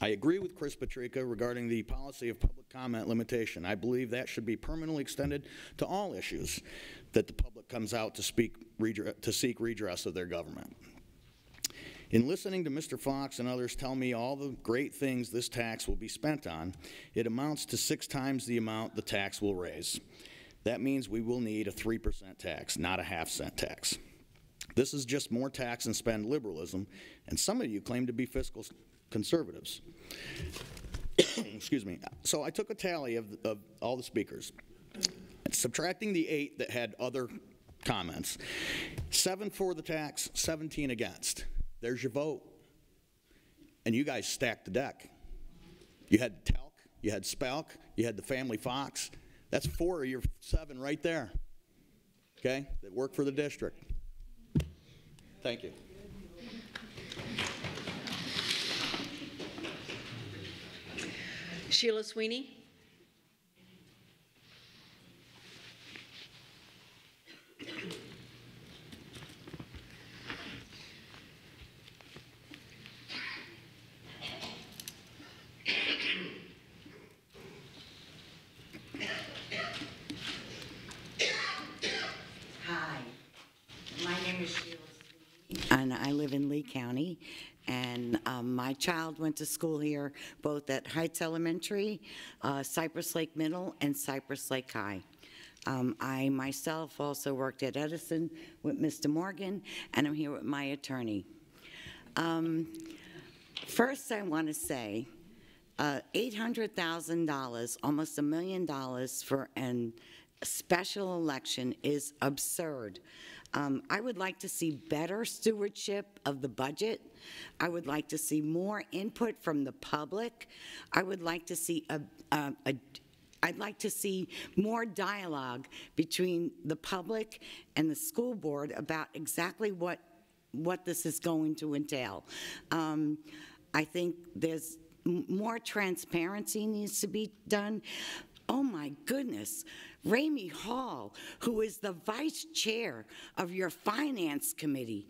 I agree with Chris Patrica regarding the policy of public comment limitation. I believe that should be permanently extended to all issues that the public comes out to seek redress of their government. In listening to Mr. Fox and others tell me all the great things this tax will be spent on, it amounts to 6 times the amount the tax will raise. That means we will need a 3% tax, not a half-cent tax. This is just more tax and spend liberalism, and some of you claim to be fiscal conservatives. Excuse me. So I took a tally of all the speakers, subtracting the 8 that had other comments. 7 for the tax, 17 against. There's your vote. And you guys stacked the deck. You had Telk, you had Spelk, you had the Family Fox. That's 4 of your 7 right there, okay, that work for the district. Thank you. Sheila Sweeney. Hi, my name is Sheila Sweeney, and I live in Lee County. And my child went to school here both at Heights Elementary, Cypress Lake Middle, and Cypress Lake High. I myself also worked at Edison with Mr. Morgan, and I'm here with my attorney. First, I want to say $800,000, almost $1 million for a special election is absurd. I would like to see better stewardship of the budget. I would like to see more input from the public. I would like to see I'd like to see more dialogue between the public and the school board about exactly what this is going to entail. I think there's more transparency needs to be done. Oh my goodness, Ramey Hall, who is the vice chair of your finance committee,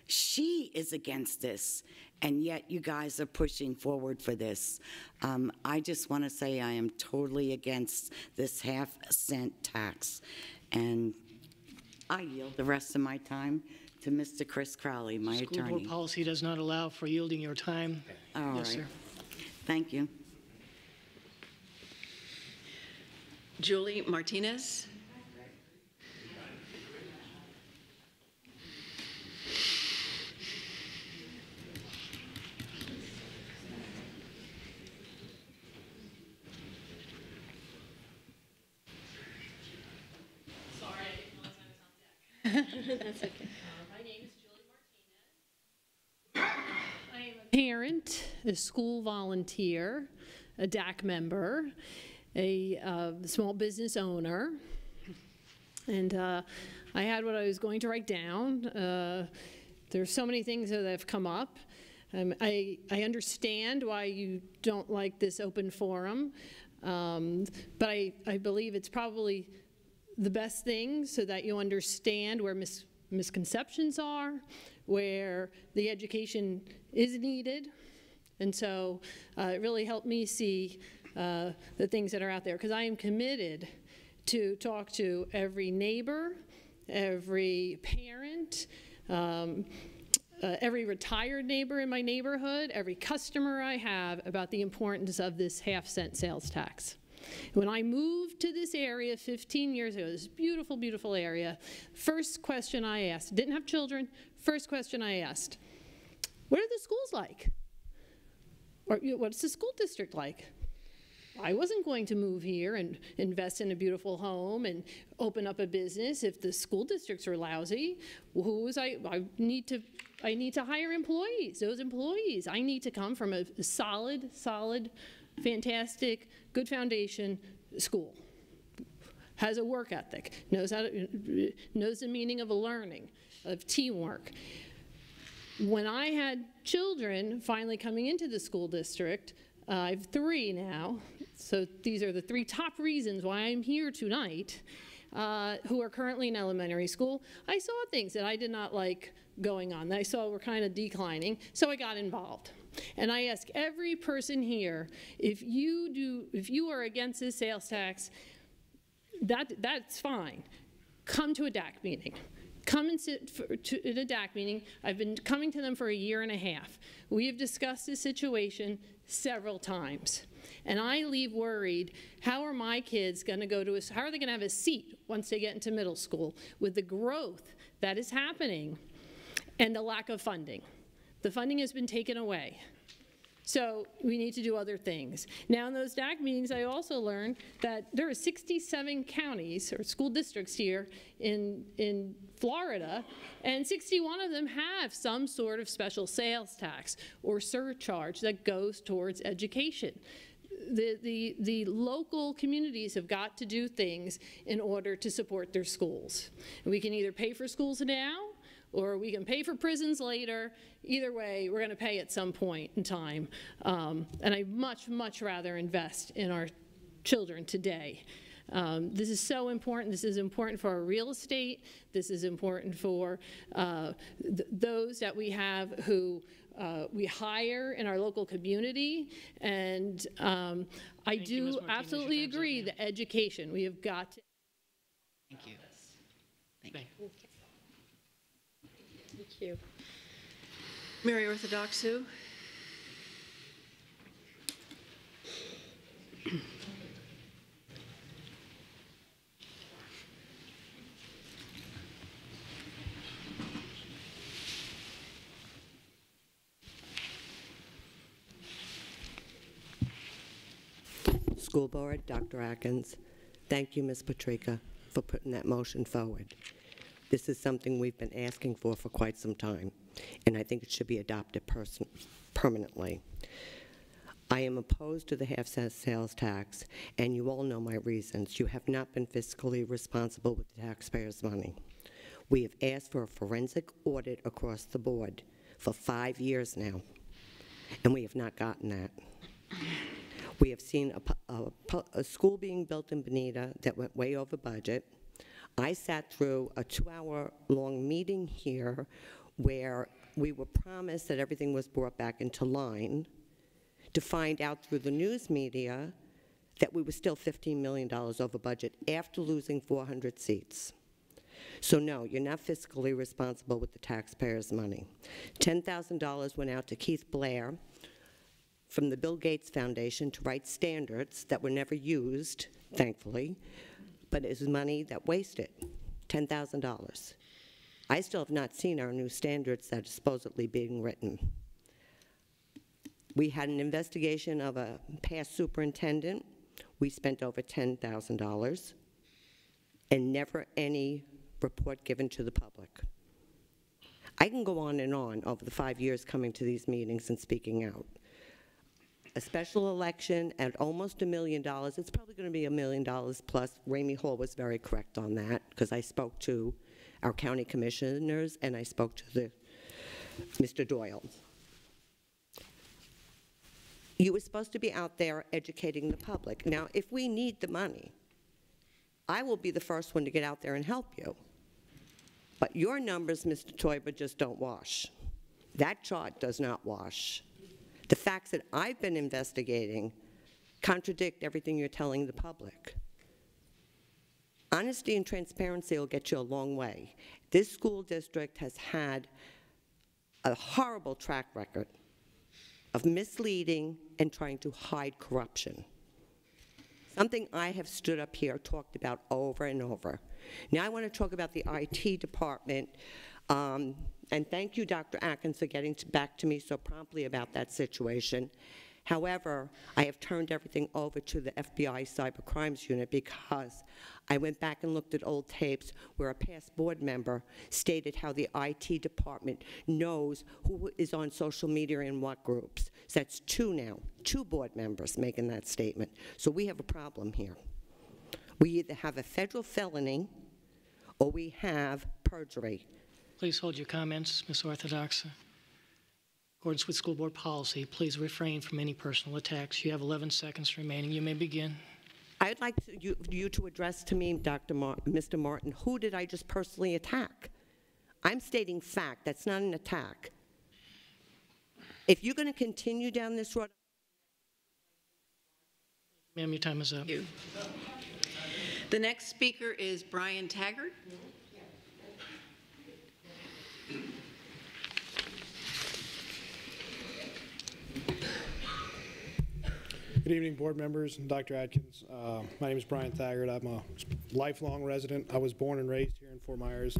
she is against this, and yet you guys are pushing forward for this. I just want to say I am totally against this half-cent tax, and I yield the rest of my time to Mr. Chris Crowley, my attorney. School board policy does not allow for yielding your time. All yes, right. sir. Thank you. Julie Martinez. Sorry, I didn't realize I was on deck. That's okay. My name is Julie Martinez. I am a parent, a school volunteer, a DAC member, a small business owner, and I had what I was going to write down. There's so many things that have come up. I understand why you don't like this open forum, but I believe it's probably the best thing so that you understand where misconceptions are, where the education is needed, and so it really helped me see the things that are out there, because I am committed to talk to every neighbor, every parent, every retired neighbor in my neighborhood, every customer I have, about the importance of this half-cent sales tax. When I moved to this area 15 years ago, this beautiful, beautiful area, first question I asked, didn't have children, first question I asked, what are the schools like? Or what's the school district like? I wasn't going to move here and invest in a beautiful home and open up a business if the school districts are lousy. I need to hire employees. Those employees, I need to come from a solid, fantastic, good foundation school. Has a work ethic, knows the meaning of learning, of teamwork. When I had children finally coming into the school district, I have 3 now, so these are the 3 top reasons why I'm here tonight, who are currently in elementary school. I saw things that I did not like going on, that I saw were kind of declining, so I got involved. And I ask every person here, if you are against this sales tax, that's fine. Come to a DAC meeting. Come and sit at a DAC meeting. I've been coming to them for 1.5 years. We have discussed this situation several times. And I leave worried, how are my kids going to go to how are they going to have a seat once they get into middle school with the growth that is happening and the lack of funding? The funding has been taken away. So we need to do other things. Now in those DAC meetings, I also learned that there are 67 counties or school districts here in Florida, and 61 of them have some sort of special sales tax or surcharge that goes towards education. The local communities have got to do things in order to support their schools. We can either pay for schools now, or we can pay for prisons later. Either way, we're going to pay at some point in time. And I'd much rather invest in our children today. This is so important. This is important for our real estate. This is important for those that we have who we hire in our local community. And I do absolutely agree that education, we have got to. Thank you. Thank you. Thank you. Mary Orthodoxu. School Board, Dr. Atkins, thank you, Ms. Patrica, for putting that motion forward. This is something we've been asking for quite some time, and I think it should be adopted permanently. I am opposed to the half-cent sales tax, and you all know my reasons. You have not been fiscally responsible with the taxpayers' money. We have asked for a forensic audit across the board for 5 years now, and we have not gotten that. We have seen a school being built in Bonita that went way over budget. I sat through a 2-hour-long meeting here where we were promised that everything was brought back into line, to find out through the news media that we were still $15 million over budget after losing 400 seats. So no, you're not fiscally responsible with the taxpayers' money. $10,000 went out to Keith Blair from the Bill Gates Foundation to write standards that were never used, thankfully, but it was money that wasted, $10,000. I still have not seen our new standards that are supposedly being written. We had an investigation of a past superintendent. We spent over $10,000, and never any report given to the public. I can go on and on over the 5 years coming to these meetings and speaking out. A special election at almost $1 million, it's probably going to be $1 million plus. Ramey Hall was very correct on that, because I spoke to our county commissioners and I spoke to Mr. Doyle. You were supposed to be out there educating the public. Now, if we need the money, I will be the first one to get out there and help you. But your numbers, Mr. Teuber, just don't wash. That chart does not wash. The facts that I've been investigating contradict everything you're telling the public. Honesty and transparency will get you a long way. This school district has had a horrible track record of misleading and trying to hide corruption. Something I have stood up here, talked about over and over. Now I want to talk about the IT department, and thank you, Dr. Atkins, for getting back to me so promptly about that situation. However, I have turned everything over to the FBI Cyber Crimes Unit because I went back and looked at old tapes where a past board member stated how the IT department knows who is on social media and what groups. So that's two now, 2 board members making that statement. So we have a problem here. We either have a federal felony or we have perjury. Please hold your comments, Ms. Orthodox. In accordance with school board policy, please refrain from any personal attacks. You have 11 seconds remaining. You may begin. I'd like you to address to me, Mr. Martin, who did I just personally attack? I'm stating fact. That's not an attack. If you're going to continue down this road... Ma'am, your time is up. Thank you. The next speaker is Brian Taggart. Good evening, board members and Dr. Atkins. My name is Brian Taggart. I'm a lifelong resident. I was born and raised here in Fort Myers.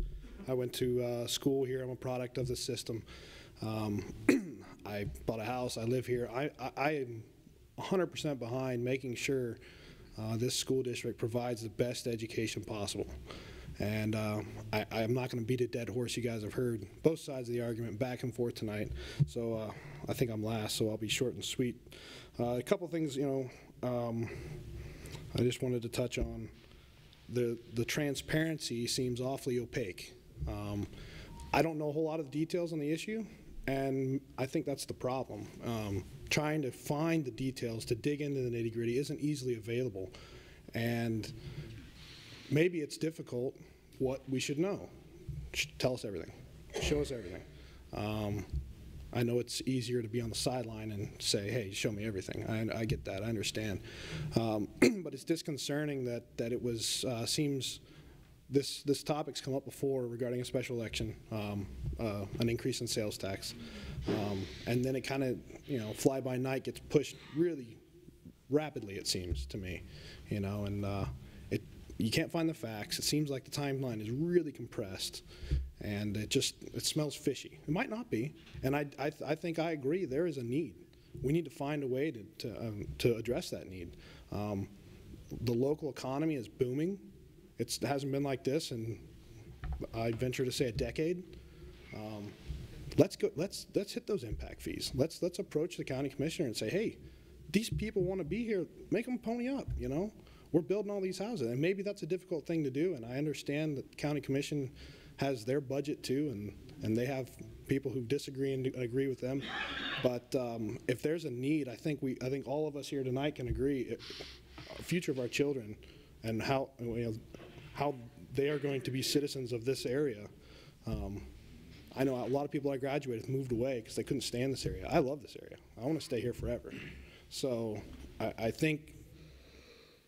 I went to school here. I'm a product of the system. I bought a house. I live here. I am 100% behind making sure this school district provides the best education possible. And I'm not going to beat a dead horse. You guys have heard both sides of the argument back and forth tonight. So I think I'm last, so I'll be short and sweet. A couple things, I just wanted to touch on. The transparency seems awfully opaque. I don't know a whole lot of the details on the issue, and I think that's the problem. Trying to find the details to dig into the nitty-gritty isn't easily available, and maybe it's difficult what we should know. Tell us everything. Show us everything. I know it's easier to be on the sideline and say, hey, show me everything. I get that. I understand. But it's disconcerting that it was, seems this topic's come up before regarding a special election, an increase in sales tax. And then it kind of, fly by night gets pushed really rapidly, it seems to me, and you can't find the facts. It seems like the timeline is really compressed, and it smells fishy. It might not be, and I think I agree. There is a need. We need to find a way to address that need. The local economy is booming. It hasn't been like this in, I venture to say, a decade. Let's hit those impact fees. Let's approach the county commissioner and say, hey, these people want to be here. Make them pony up. We're building all these houses, and maybe that's a difficult thing to do, and I understand that the county commission has their budget too, and they have people who disagree and agree with them. But if there's a need, I think all of us here tonight can agree, the future of our children and how they are going to be citizens of this area. I know a lot of people I graduated with moved away because they couldn't stand this area. I love this area. I want to stay here forever. So I think,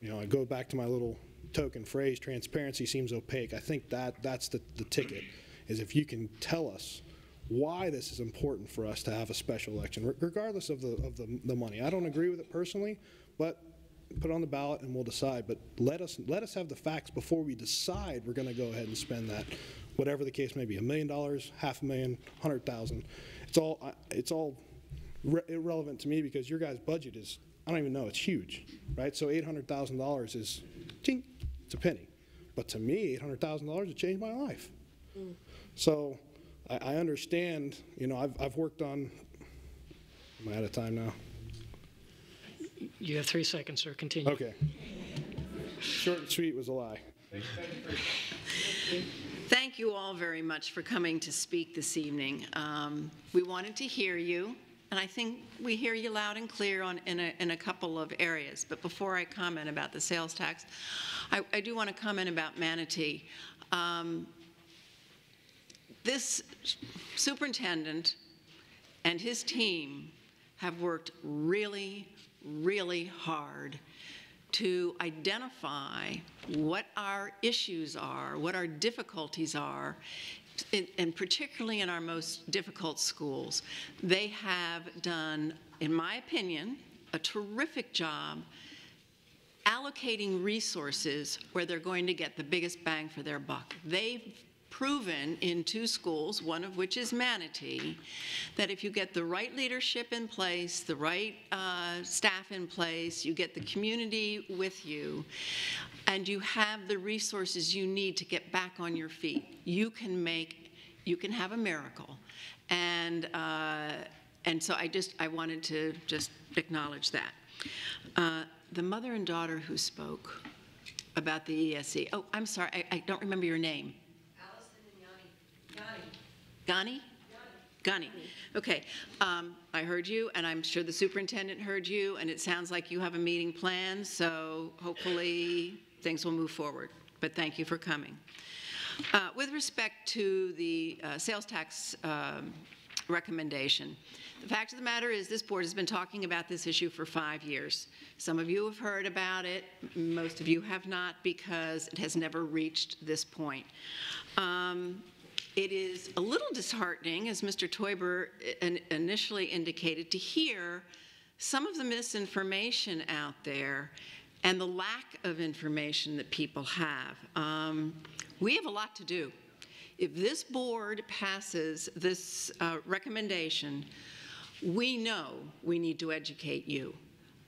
I go back to my little token phrase, transparency seems opaque. I think that's the ticket, is if you can tell us why this is important for us to have a special election, regardless of the money. I don't agree with it personally, but put it on the ballot and we'll decide. But let us have the facts before we decide we're going to go ahead and spend that, whatever the case may be, $1 million, $500,000, $100,000. It's all irrelevant to me because your guys' budget is, I don't even know, it's huge, right? So $800,000 is, ching, it's a penny. But to me, $800,000 would change my life. So I understand, I've worked on, am I out of time now? You have 3 seconds, sir. Continue. Okay. Short and sweet was a lie. Thank you all very much for coming to speak this evening. We wanted to hear you, and I think we hear you loud and clear in a couple of areas. But before I comment about the sales tax, I do want to comment about Manatee. This superintendent and his team have worked really, really hard to identify what our issues are, what our difficulties are, and particularly in our most difficult schools, they have done, in my opinion, a terrific job allocating resources where they're going to get the biggest bang for their buck. They've proven in 2 schools, one of which is Manatee, that if you get the right leadership in place, the right staff in place, you get the community with you, and you have the resources you need to get back on your feet, you can have a miracle. And so I wanted to just acknowledge that. The mother and daughter who spoke about the ESE, oh, I'm sorry, I don't remember your name. Gani? Gani. Okay. I heard you, and I'm sure the superintendent heard you, and it sounds like you have a meeting planned, so hopefully things will move forward. But thank you for coming. With respect to the sales tax recommendation, the fact of the matter is this board has been talking about this issue for 5 years. Some of you have heard about it. Most of you have not, because it has never reached this point. It is a little disheartening, as Mr. Teuber initially indicated, to hear some of the misinformation out there and the lack of information that people have. We have a lot to do. If this board passes this recommendation, we know we need to educate you,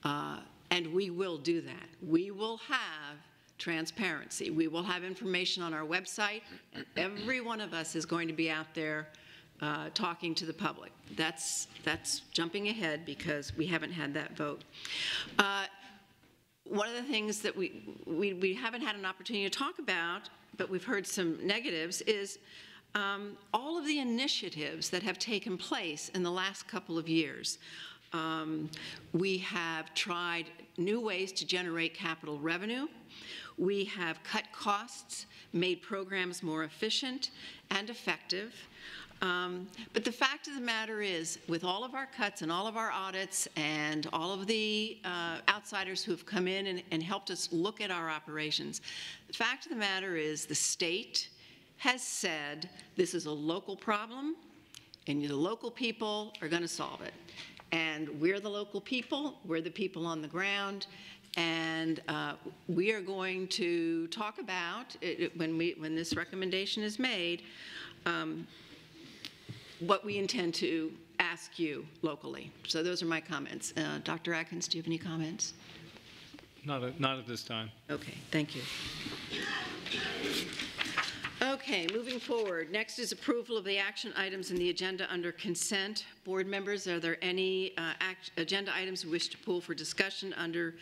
and we will do that. We will have transparency. We will have information on our website, and every one of us is going to be out there talking to the public. That's jumping ahead because we haven't had that vote. One of the things that we haven't had an opportunity to talk about, but we've heard some negatives, is all of the initiatives that have taken place in the last couple of years. We have tried new ways to generate capital revenue. We have cut costs, made programs more efficient and effective. But the fact of the matter is, with all of our cuts and all of our audits and all of the outsiders who have come in and helped us look at our operations, the fact of the matter is the state has said this is a local problem and the local people are going to solve it. And we're the local people, we're the people on the ground, and we are going to talk about, when this recommendation is made, what we intend to ask you locally. So those are my comments. Dr. Atkins, do you have any comments? Not at this time. Okay, thank you. Okay, moving forward. Next is approval of the action items in the agenda under consent. Board members, are there any agenda items you wish to pull for discussion under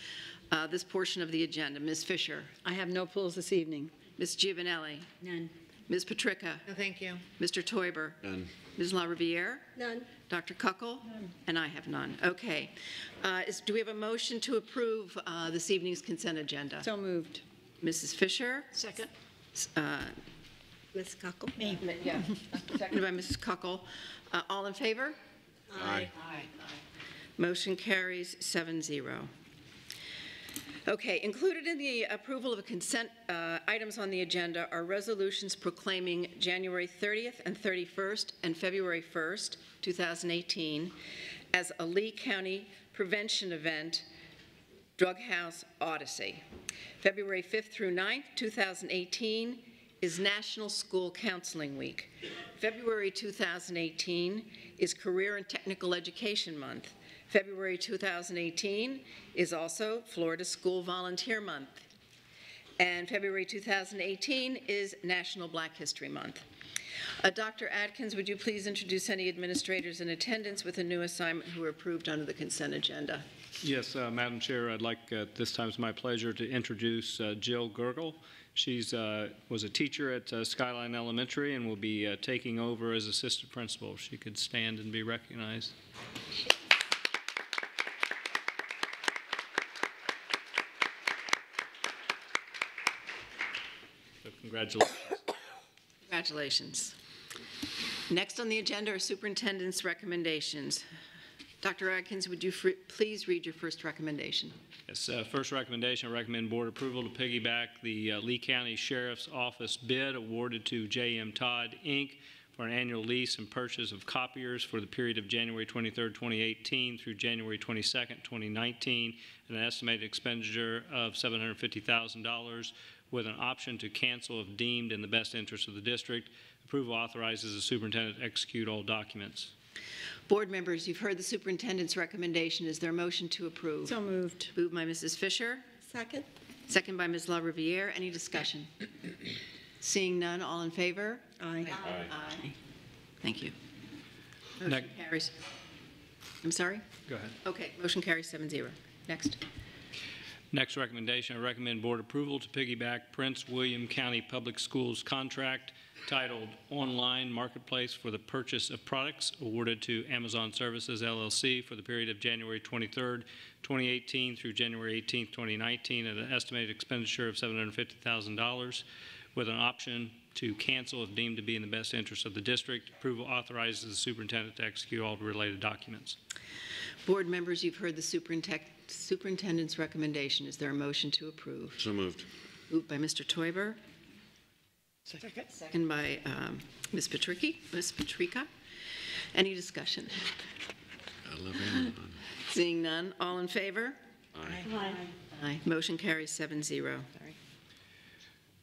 this portion of the agenda? Ms. Fisher. I have no pulls this evening. Ms. Giovanelli. None. Ms. Patrica. No, thank you. Mr. Teuber. None. Ms. LaRiviere. None. Dr. Kuckel. None. And I have none. Okay. Do we have a motion to approve this evening's consent agenda? So moved. Mrs. Fisher. Second. Ms. Kuckel. Me. Yeah. Seconded by Mrs. Kuckel. All in favor? Aye. Motion carries 7-0. Okay, included in the approval of consent items on the agenda are resolutions proclaiming January 30th and 31st and February 1st, 2018 as a Lee County prevention event, Drug House Odyssey. February 5th through 9th, 2018 is National School Counseling Week. February 2018 is Career and Technical Education Month. February 2018 is also Florida School Volunteer Month. And February 2018 is National Black History Month. Dr. Atkins, would you please introduce any administrators in attendance with a new assignment who are approved under the consent agenda? Yes, Madam Chair, I'd like, this time it's my pleasure to introduce Jill Gergel. She was a teacher at Skyline Elementary and will be taking over as assistant principal. If she could stand and be recognized. So congratulations. Congratulations. Next on the agenda are superintendent's recommendations. Dr. Atkins, would you please read your first recommendation? Yes, first recommendation, I recommend board approval to piggyback the Lee County Sheriff's Office bid awarded to J.M. Todd, Inc. for an annual lease and purchase of copiers for the period of January 23, 2018 through January 22, 2019, and an estimated expenditure of $750,000 with an option to cancel if deemed in the best interest of the district. Approval authorizes the superintendent to execute all documents. Board members, you've heard the superintendent's recommendation. Is there a motion to approve? So moved. Moved by Mrs. Fisher. Second. Second by Ms. LaRiviere. Any discussion? Seeing none, all in favor? Aye. Aye. Thank you. Motion carries. I'm sorry? Go ahead. Okay, motion carries 7-0. Next. Next recommendation, I recommend board approval to piggyback Prince William County Public Schools contract titled Online Marketplace for the Purchase of Products awarded to Amazon Services, LLC for the period of January 23, 2018 through January 18, 2019 at an estimated expenditure of $750,000 with an option to cancel if deemed to be in the best interest of the district. Approval authorizes the superintendent to execute all related documents. Board members, you've heard the superintendent's recommendation. Is there a motion to approve? So moved. Moved by Mr. Teuber. Second. Second by Ms. Patrica. Any discussion? I love Amazon. Seeing none, all in favor? Aye. Aye. Motion carries 7-0.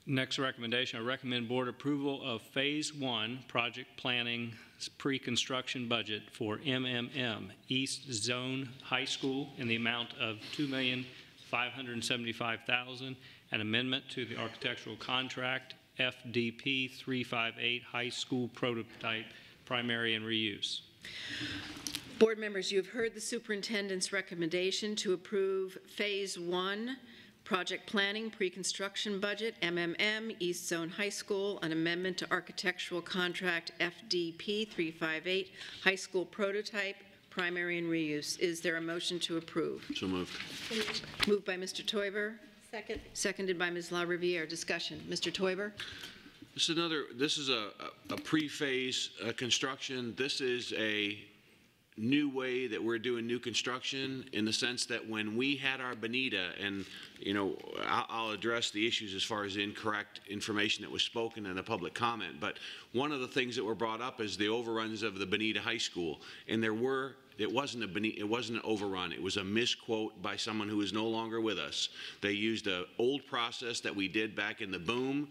Next recommendation, I recommend board approval of Phase 1 project planning pre-construction budget for MMM East Zone High School in the amount of $2,575,000, an amendment to the architectural contract FDP 358 High School Prototype Primary and Reuse. Board members, you have heard the superintendent's recommendation to approve Phase 1 project planning pre-construction budget MMM East Zone High School, an amendment to architectural contract FDP 358 High School Prototype Primary and Reuse. Is there a motion to approve? So moved. Moved by Mr. Teuber. Second. Seconded by Ms. LaRiviere. Discussion. Mr. Teuber. This is a pre-phase construction. This is a new way that we're doing new construction in the sense that when we had our Bonita, and I'll address the issues as far as incorrect information that was spoken in the public comment, but one of the things that were brought up is the overruns of the Bonita High School, and it wasn't an overrun. It was a misquote by someone who is no longer with us. They used an old process that we did back in the boom.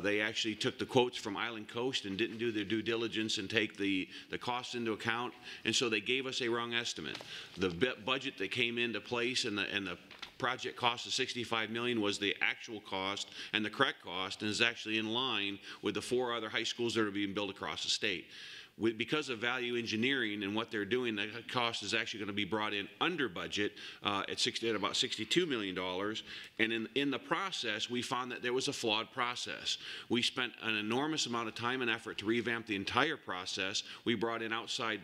They actually took the quotes from Island Coast and didn't do their due diligence and take the costs into account, and so they gave us a wrong estimate. The budget that came into place and the project cost of $65 million was the actual cost and the correct cost, and is actually in line with the 4 other high schools that are being built across the state. Because of value engineering and what they're doing, the cost is actually going to be brought in under budget at about $62 million. And in the process, we found that there was a flawed process. We spent an enormous amount of time and effort to revamp the entire process. We brought in outside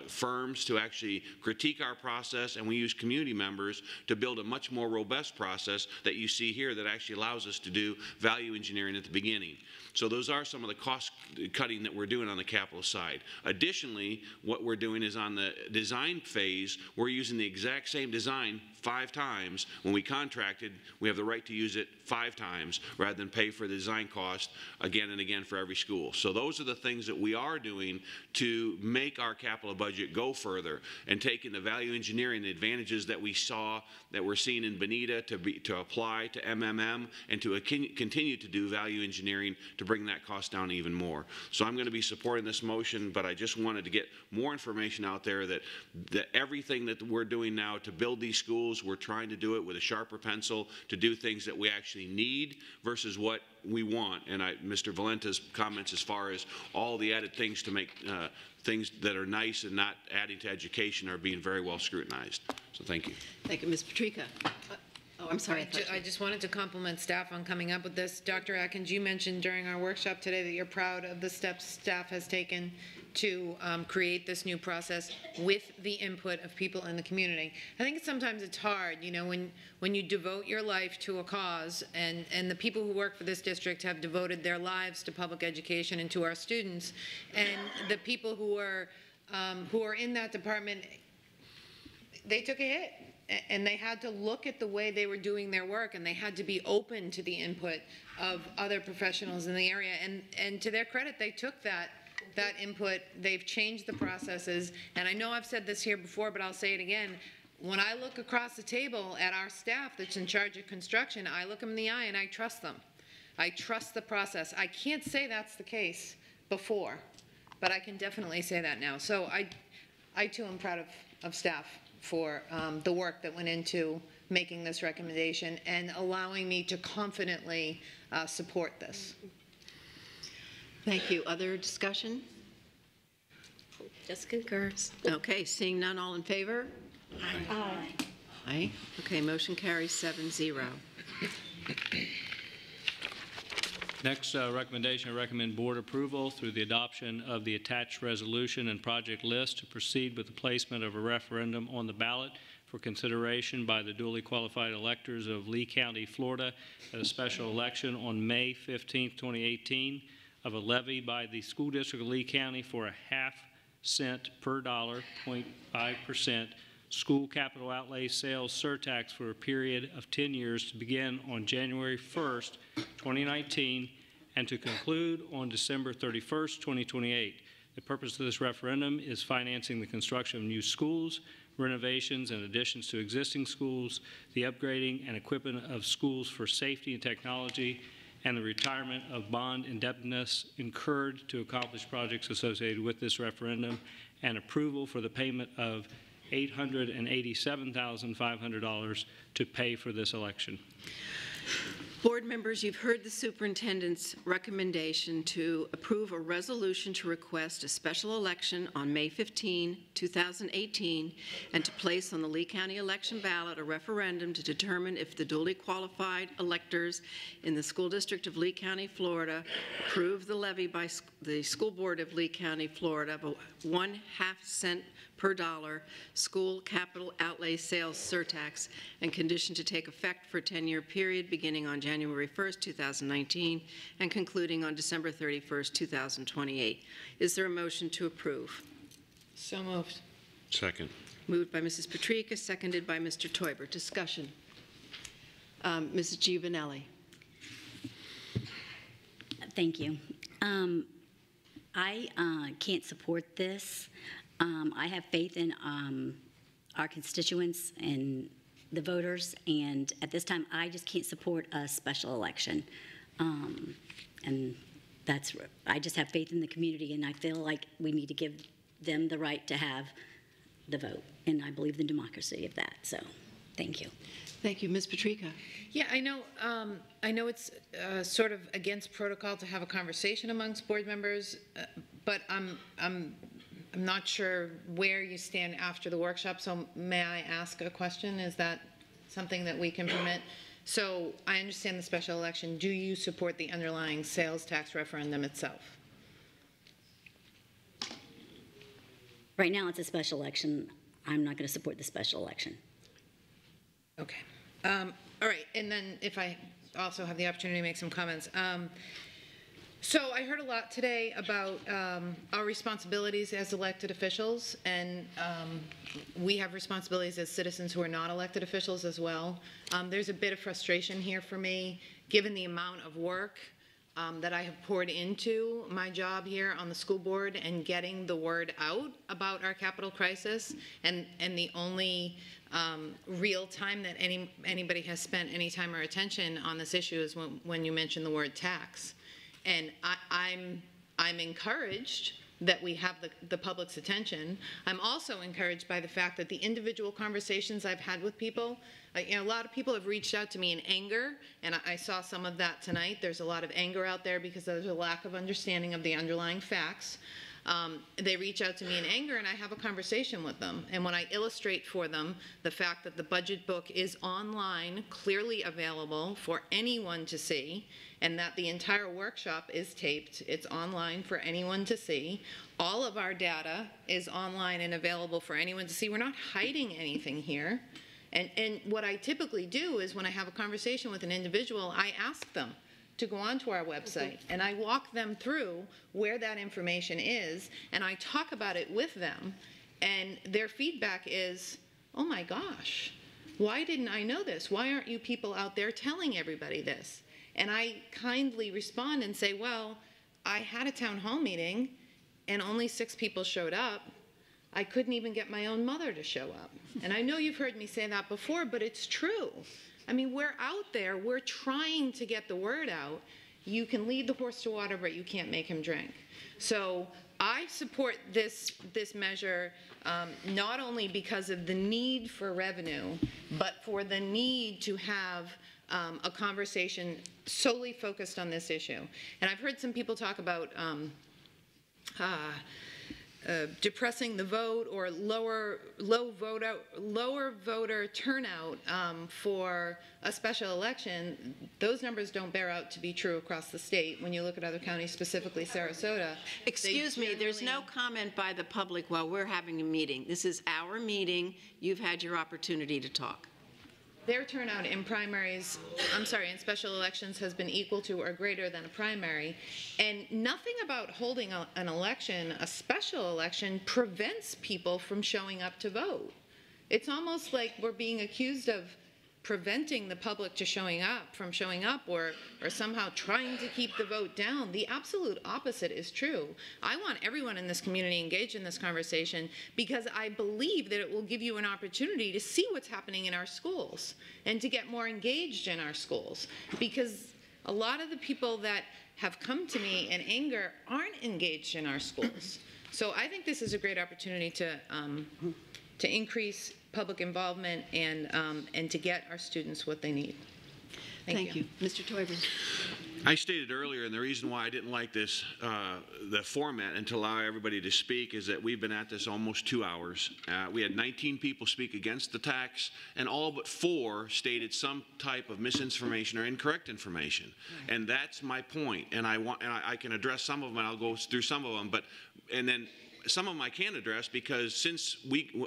firms to actually critique our process, and we used community members to build a much more robust process that you see here that actually allows us to do value engineering at the beginning. So those are some of the cost cutting that we're doing on the capital side. Additionally, what we're doing is on the design phase, we're using the exact same design 5 times. When we contracted, we have the right to use it 5 times rather than pay for the design cost again and again for every school. So those are the things that we are doing to make our capital budget go further and taking the value engineering, the advantages that we saw that we're seeing in Bonita to apply to MMM and to continue to do value engineering to bring that cost down even more. So I'm going to be supporting this motion, but I just wanted to get more information out there that everything that we're doing now to build these schools, we're trying to do it with a sharper pencil to do things that we actually need versus what we want. And Mr. Valenta's comments as far as all the added things to make things that are nice and not adding to education are being very well scrutinized. So thank you. Thank you, Ms. Patrica. Oh, I'm sorry. I just wanted to compliment staff on coming up with this. Dr. Atkins, you mentioned during our workshop today that you're proud of the steps staff has taken to create this new process with the input of people in the community. I think sometimes it's hard, when you devote your life to a cause, and the people who work for this district have devoted their lives to public education and to our students, and the people who are in that department, they took a hit. and they had to look at the way they were doing their work, and they had to be open to the input of other professionals in the area. And to their credit, they took that input. They've changed the processes. And I know I've said this here before, but I'll say it again. When I look across the table at our staff that's in charge of construction, I look them in the eye and I trust them. I trust the process. I can't say that's the case before, but I can definitely say that now. So I too am proud of staff for the work that went into making this recommendation and allowing me to confidently support this. Thank you. Other discussion? Just concurs. Okay, seeing none, all in favor? Aye. Aye. Okay, motion carries 7-0. Next recommendation, I recommend board approval through the adoption of the attached resolution and project list to proceed with the placement of a referendum on the ballot for consideration by the duly qualified electors of Lee County, Florida, at a special election on May 15, 2018, of a levy by the School District of Lee County for a half-cent per dollar, 0.5% school capital outlay sales surtax for a period of 10 years to begin on January 1st, 2019, and to conclude on December 31st, 2028. The purpose of this referendum is financing the construction of new schools, renovations and additions to existing schools, the upgrading and equipment of schools for safety and technology, and the retirement of bond indebtedness incurred to accomplish projects associated with this referendum, and approval for the payment of $887,500 to pay for this election. Board members, you've heard the superintendent's recommendation to approve a resolution to request a special election on May 15, 2018, and to place on the Lee County election ballot a referendum to determine if the duly qualified electors in the School District of Lee County, Florida, approve the levy by the School Board of Lee County, Florida, of a 1/2 cent per dollar school capital outlay sales surtax and conditioned to take effect for a 10-year period beginning on January 1st, 2019 and concluding on December 31st, 2028. Is there a motion to approve? So moved. Second. Moved by Mrs. Patrica, seconded by Mr. Toiber. Discussion. Mrs. Giovanelli. Thank you. I can't support this. I have faith in our constituents and the voters, and at this time, I just can't support a special election. And I just have faith in the community, and I feel like we need to give them the right to have the vote, and I believe in the democracy of that, so thank you. Thank you. Ms. Patrica. Yeah, I know it's sort of against protocol to have a conversation amongst board members, but I'm not sure where you stand after the workshop, so may I ask a question? Is that something that we can permit? So I understand the special election. Do you support the underlying sales tax referendum itself? Right now, it's a special election. I'm not going to support the special election. Okay. All right, and then if I also have the opportunity to make some comments. So I heard a lot today about our responsibilities as elected officials, and we have responsibilities as citizens who are not elected officials as well. There's a bit of frustration here for me, given the amount of work that I have poured into my job here on the school board and getting the word out about our capital crisis, and the only real time that anybody has spent any time or attention on this issue is when you mention the word tax. And I'm encouraged that we have the public's attention. I'm also encouraged by the fact that the individual conversations I've had with people, a lot of people have reached out to me in anger, and I saw some of that tonight. There's a lot of anger out there because there's a lack of understanding of the underlying facts. They reach out to me in anger, and I have a conversation with them. And when I illustrate for them the fact that the budget book is online, clearly available for anyone to see, and that the entire workshop is taped, it's online for anyone to see. All of our data is online and available for anyone to see. We're not hiding anything here. And what I typically do is when I have a conversation with an individual, I ask them to go onto our website, and I walk them through where that information is, and I talk about it with them, and their feedback is, oh my gosh, Why didn't I know this? Why aren't you people out there telling everybody this? And I kindly respond and say, well, I had a town hall meeting and only 6 people showed up. I couldn't even get my own mother to show up. And I know you've heard me say that before, but it's true. I mean, we're out there, we're trying to get the word out. You can lead the horse to water, but you can't make him drink. So I support this measure not only because of the need for revenue, but for the need to have a conversation solely focused on this issue. And I've heard some people talk about depressing the vote or lower voter turnout for a special election. Those numbers don't bear out to be true across the state. When you look at other counties, specifically Sarasota. Excuse me, there's no comment by the public while we're having a meeting. This is our meeting. You've had your opportunity to talk. Their turnout in primaries, I'm sorry, in special elections has been equal to or greater than a primary. And nothing about holding an election, a special election, prevents people from showing up to vote. It's almost like we're being accused of preventing the public from showing up or somehow trying to keep the vote down. The absolute opposite is true. I want everyone in this community engaged in this conversation because I believe that it will give you an opportunity to see what's happening in our schools and to get more engaged in our schools, because a lot of the people that have come to me in anger aren't engaged in our schools. So I think this is a great opportunity to increase public involvement and to get our students what they need. Thank you. Mr. Toiber. I stated earlier, and the reason why I didn't like this, the format, and to allow everybody to speak, is that we've been at this almost 2 hours. We had 19 people speak against the tax, and all but 4 stated some type of misinformation or incorrect information. And that's my point. And I can address some of them, and I'll go through some of them. And then some of them I can't address because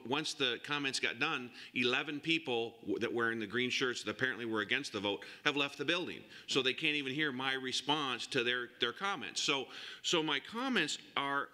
once the comments got done, 11 people that were in the green shirts that apparently were against the vote have left the building. So they can't even hear my response to their comments. So my comments are,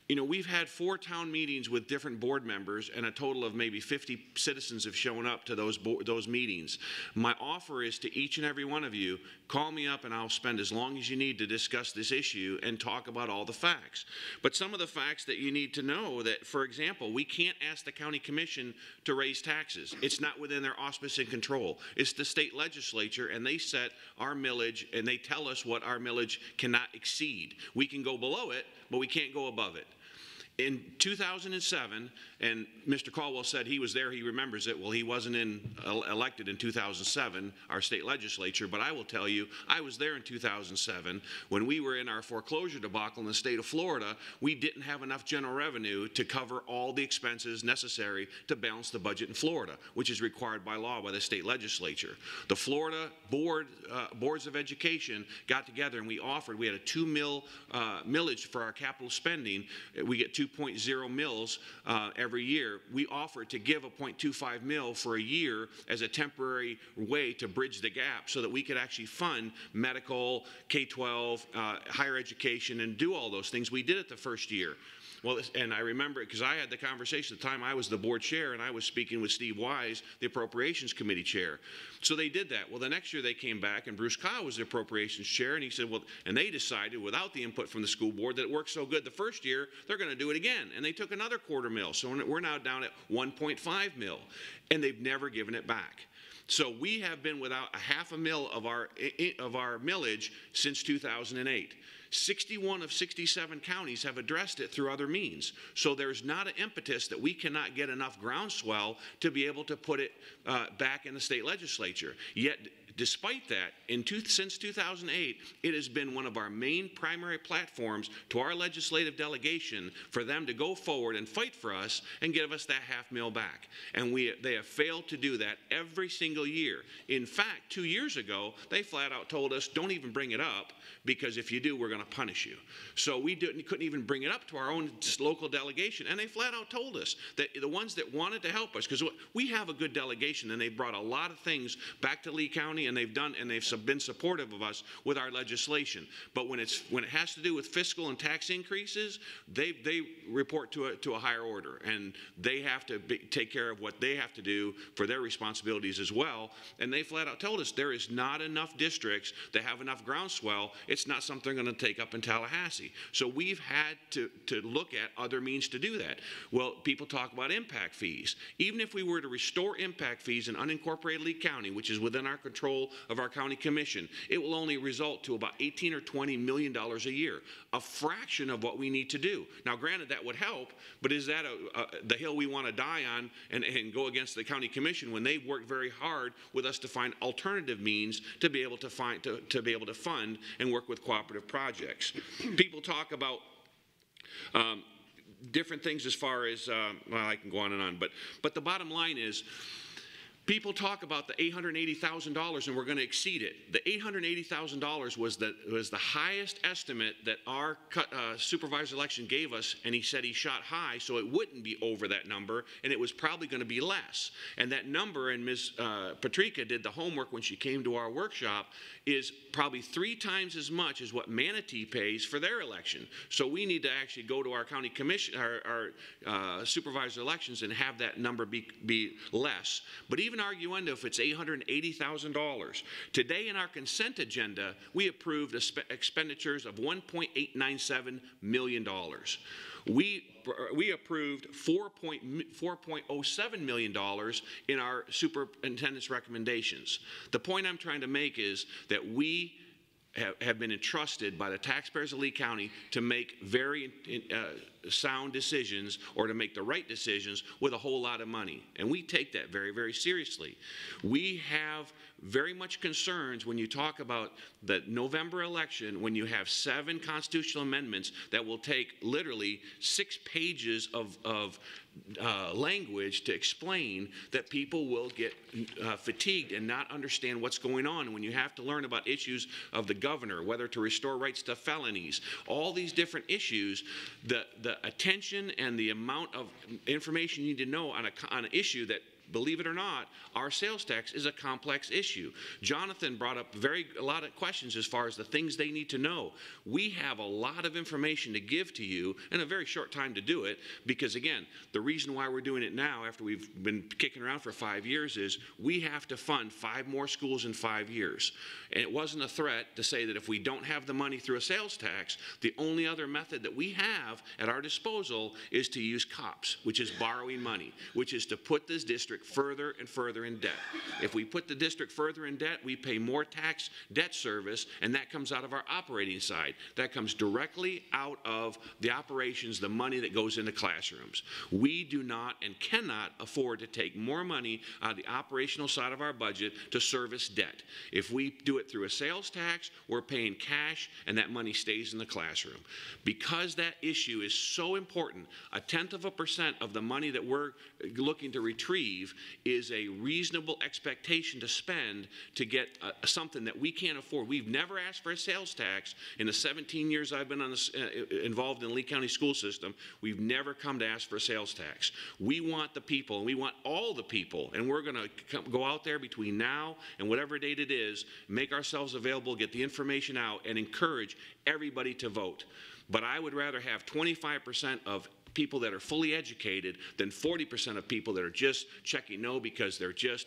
you know, we've had 4 town meetings with different board members, and a total of maybe 50 citizens have shown up to those meetings. My offer is to each and every one of you, call me up and I'll spend as long as you need to discuss this issue and talk about all the facts. But some of the facts that you need to know that, for example, we can't ask the county commission to raise taxes. It's not within their auspice and control. It's the state legislature, and they set our millage, and they tell us what our millage cannot exceed. We can go below it, but we can't go above it. In 2007, and Mr. Caldwell said he was there, he remembers it. Well, he wasn't elected in 2007, our state legislature, but I will tell you, I was there in 2007. When we were in our foreclosure debacle in the state of Florida, we didn't have enough general revenue to cover all the expenses necessary to balance the budget in Florida, which is required by law by the state legislature. The Florida boards of education got together and we had a 2 mil millage for our capital spending. We get 2.0 mils every year. We offered to give a 0.25 mil for a year as a temporary way to bridge the gap so that we could actually fund medical, K-12, higher education, and do all those things. We did it the first year. Well, and I remember it because I had the conversation at the time. I was the board chair, and I was speaking with Steve Wise, the Appropriations Committee chair. So they did that. Well, the next year they came back, and Bruce Kyle was the Appropriations chair, and he said, well, and they decided without the input from the school board that it worked so good the first year, they're going to do it again. And they took another $0.25 mil. So we're now down at 1.5 mil, and they've never given it back. So we have been without a $0.5 mil of our millage since 2008. 61 of 67 counties have addressed it through other means. So there's not an impetus that we cannot get enough groundswell to be able to put it back in the state legislature. Yet, despite that, since 2008, it has been one of our main primary platforms to our legislative delegation for them to go forward and fight for us and give us that $0.5 mil back. And they have failed to do that every single year. In fact, 2 years ago, they flat out told us, don't even bring it up, because if you do, we're going to punish you. So we couldn't even bring it up to our own local delegation, and they flat out told us that the ones that wanted to help us, because we have a good delegation, and they brought a lot of things back to Lee County and they've been supportive of us with our legislation. But when it has to do with fiscal and tax increases, they report to a higher order, and they have to take care of what they have to do for their responsibilities as well. And they flat out told us there is not enough districts that have enough groundswell. It's not something they're going to take up in Tallahassee. So we've had to look at other means to do that. Well, people talk about impact fees. Even if we were to restore impact fees in unincorporated Lee County, which is within our control of our county commission, it will only result to about $18 or $20 million a year, a fraction of what we need to do. Now, granted, that would help, but is that the hill we want to die on and go against the county commission when they've worked very hard with us to find alternative means to be able to fund and work with cooperative projects? People talk about different things as far as, well, I can go on and on, but the bottom line is, people talk about the $880,000 and we're going to exceed it. The $880,000 was the highest estimate that our supervisor election gave us, and he said he shot high so it wouldn't be over that number, and it was probably going to be less. And that number, and Ms. Patrica did the homework when she came to our workshop, is probably 3 times as much as what Manatee pays for their election. So we need to actually go to our county commission, our supervisor elections, and have that number be less. But even arguendo if it's $880,000. Today in our consent agenda, we approved expenditures of $1.897 million. We approved $4.07 million in our superintendent's recommendations. The point I'm trying to make is that we have been entrusted by the taxpayers of Lee County to make very sound decisions, or to make the right decisions with a whole lot of money. And we take that very, very seriously. We have very much concerns when you talk about the November election, when you have 7 constitutional amendments that will take literally 6 pages of language to explain, that people will get fatigued and not understand what's going on. When you have to learn about issues of the governor, whether to restore rights to felonies, all these different issues, the attention and the amount of information you need to know on an issue that, believe it or not, our sales tax is a complex issue. Jonathan brought up a lot of questions as far as the things they need to know. We have a lot of information to give to you in a very short time to do it, because again, the reason why we're doing it now after we've been kicking around for 5 years is we have to fund 5 more schools in 5 years. And it wasn't a threat to say that if we don't have the money through a sales tax, the only other method that we have at our disposal is to use COPS, which is borrowing money, which is to put this district further and further in debt. If we put the district further in debt, we pay more tax debt service, and that comes out of our operating side. That comes directly out of the operations, the money that goes into classrooms. We do not and cannot afford to take more money out of the operational side of our budget to service debt. If we do it through a sales tax, we're paying cash, and that money stays in the classroom. Because that issue is so important, 0.1% of the money that we're looking to retrieve is a reasonable expectation to spend to get something that we can't afford. We've never asked for a sales tax in the 17 years I've been involved in the Lee County school system. We've never come to ask for a sales tax. We want the people, and we want all the people, and we're going to go out there between now and whatever date it is, make ourselves available, get the information out, and encourage everybody to vote. But I would rather have 25% of people that are fully educated than 40% of people that are just checking no because they're just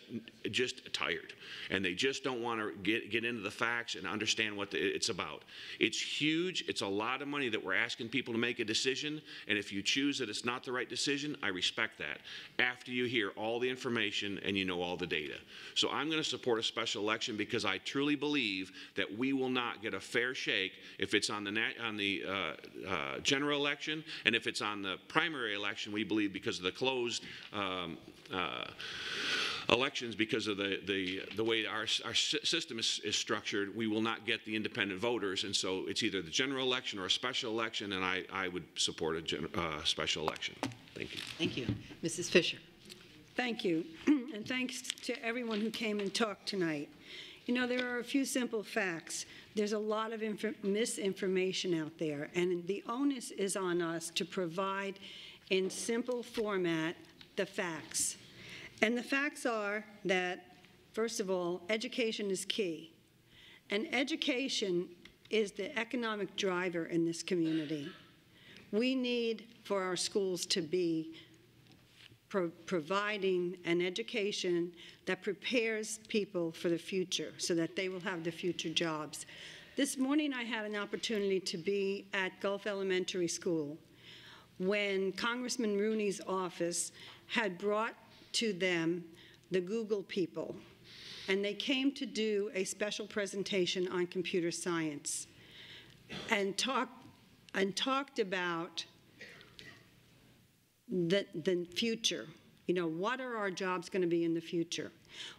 tired and they just don't want to get into the facts and understand what it's about. It's huge. It's a lot of money that we're asking people to make a decision, and if you choose that it's not the right decision, I respect that after you hear all the information and you know all the data. So I'm going to support a special election because I truly believe that we will not get a fair shake if it's on the general election, and if it's on the primary election, we believe because of the closed elections, because of the way our system is structured, we will not get the independent voters, and so it's either the general election or a special election, and I would support a special election. Thank you. Thank you. Mrs. Fisher. Thank you, and thanks to everyone who came and talked tonight. You know, there are a few simple facts. There's a lot of misinformation out there, and the onus is on us to provide in simple format the facts. And the facts are that First of all, education is key. And education is the economic driver in this community. We need for our schools to be providing an education that prepares people for the future so that they will have the future jobs. This morning I had an opportunity to be at Gulf Elementary School when Congressman Rooney's office had brought to them the Google people, and they came to do a special presentation on computer science and talked about the future. You know, what are our jobs going to be in the future?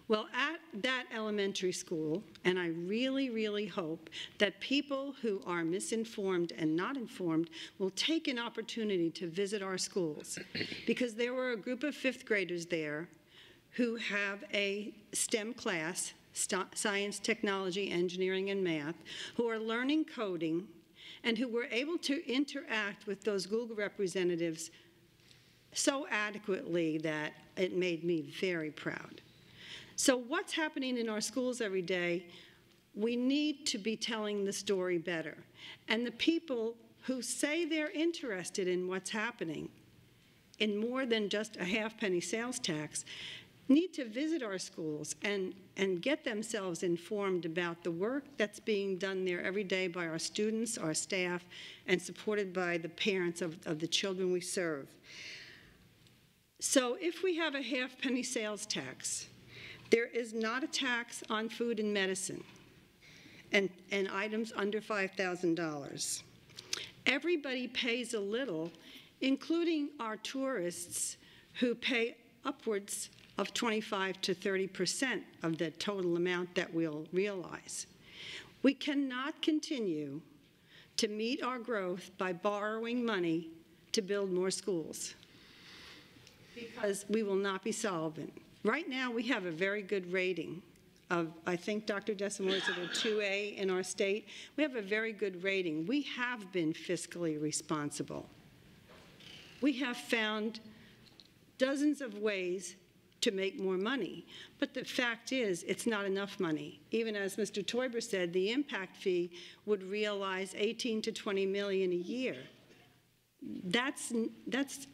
Well, at that elementary school, and I really, really hope that people who are misinformed and not informed will take an opportunity to visit our schools, because there were a group of fifth graders there who have a STEM class, science, technology, engineering, and math, who are learning coding, and who were able to interact with those Google representatives so adequately that it made me very proud. So what's happening in our schools every day, we need to be telling the story better. And the people who say they're interested in what's happening in more than just a half-penny sales tax need to visit our schools and get themselves informed about the work that's being done there every day by our students, our staff, and supported by the parents of the children we serve. So if we have a half-penny sales tax, there is not a tax on food and medicine and items under $5,000. Everybody pays a little, including our tourists who pay upwards of 25 to 30% of the total amount that we'll realize. We cannot continue to meet our growth by borrowing money to build more schools, because we will not be solvent. Right now, we have a very good rating of, I think Dr. Desimore is at a 2A in our state. We have a very good rating. We have been fiscally responsible. We have found dozens of ways to make more money, but the fact is it's not enough money. Even as Mr. Teuber said, the impact fee would realize 18 to 20 million a year. That's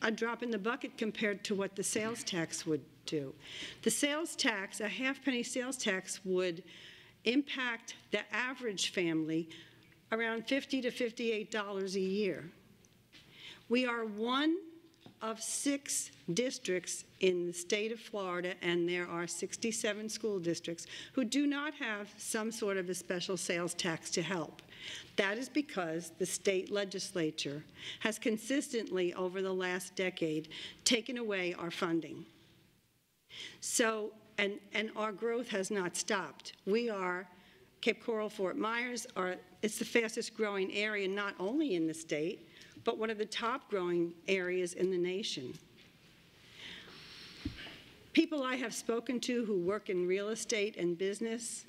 a drop in the bucket compared to what the sales tax would do. The sales tax, a half-penny sales tax, would impact the average family around $50 to $58 a year. We are one of 6 districts in the state of Florida, and there are 67 school districts who do not have some sort of a special sales tax to help. That is because the state legislature has consistently, over the last decade, taken away our funding. So, and our growth has not stopped. We are, Cape Coral, Fort Myers, it's the fastest growing area not only in the state, but one of the top growing areas in the nation. People I have spoken to who work in real estate and business,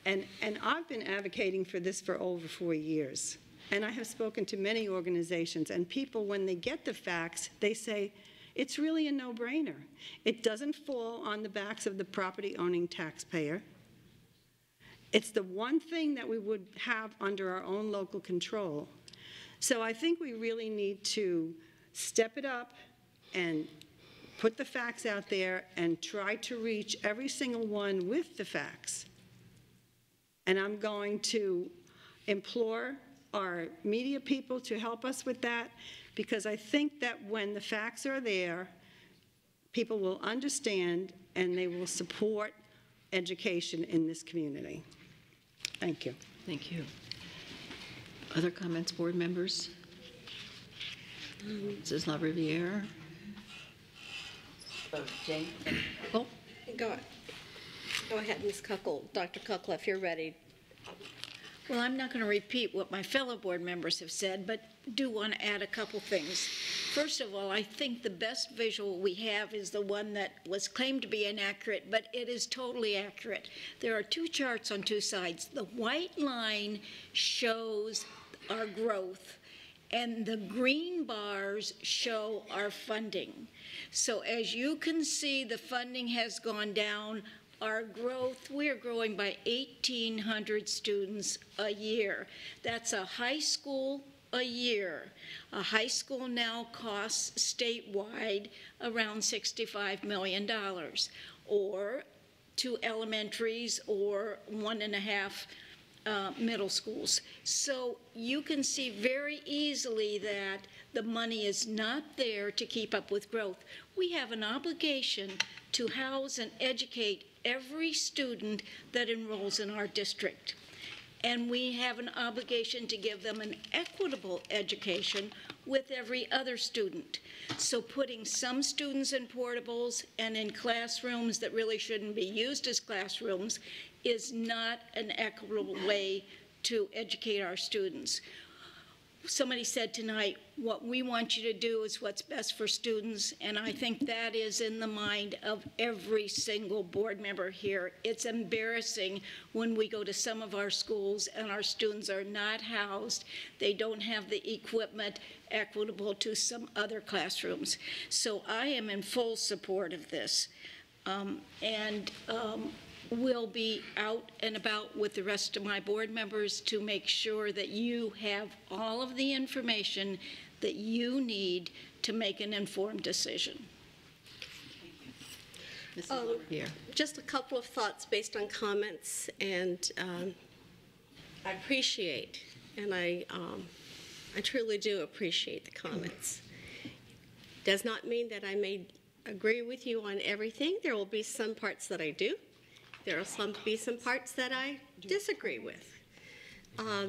and I've been advocating for this for over 4 years. And I have spoken to many organizations, and people, when they get the facts, they say, it's really a no-brainer. It doesn't fall on the backs of the property-owning taxpayer. It's the one thing that we would have under our own local control. So I think we really need to step it up and put the facts out there and try to reach every single one with the facts. And I'm going to implore our media people to help us with that, because I think that when the facts are there, people will understand and they will support education in this community. Thank you. Thank you. Other comments, board members? Mrs. LaRiviere? Jane? Oh, go ahead, Ms. Kuckle. Dr. Kuckle, if you're ready. Well, I'm not going to repeat what my fellow board members have said, but do want to add a couple things. First of all, I think the best visual we have is the one that was claimed to be inaccurate, but it is totally accurate. There are 2 charts on 2 sides. The white line shows our growth, and the green bars show our funding. So as you can see, the funding has gone down our growth, we're growing by 1,800 students a year. That's a high school a year. A high school now costs statewide around $65 million, or 2 elementaries or 1.5 middle schools. So you can see very easily that the money is not there to keep up with growth. We have an obligation to house and educate every student that enrolls in our district. And we have an obligation to give them an equitable education with every other student. So putting some students in portables and in classrooms that really shouldn't be used as classrooms is not an equitable way to educate our students. Somebody said tonight, what we want you to do is what's best for students, and I think that is in the mind of every single board member here. It's embarrassing when we go to some of our schools and our students are not housed. They don't have the equipment equitable to some other classrooms. So I am in full support of this. We'll be out and about with the rest of my board members to make sure that you have all of the information that you need to make an informed decision. Just a couple of thoughts based on comments, and I appreciate, and I truly do appreciate the comments. Does not mean that I may agree with you on everything. There will be some parts that I do. There will be some parts that I disagree with.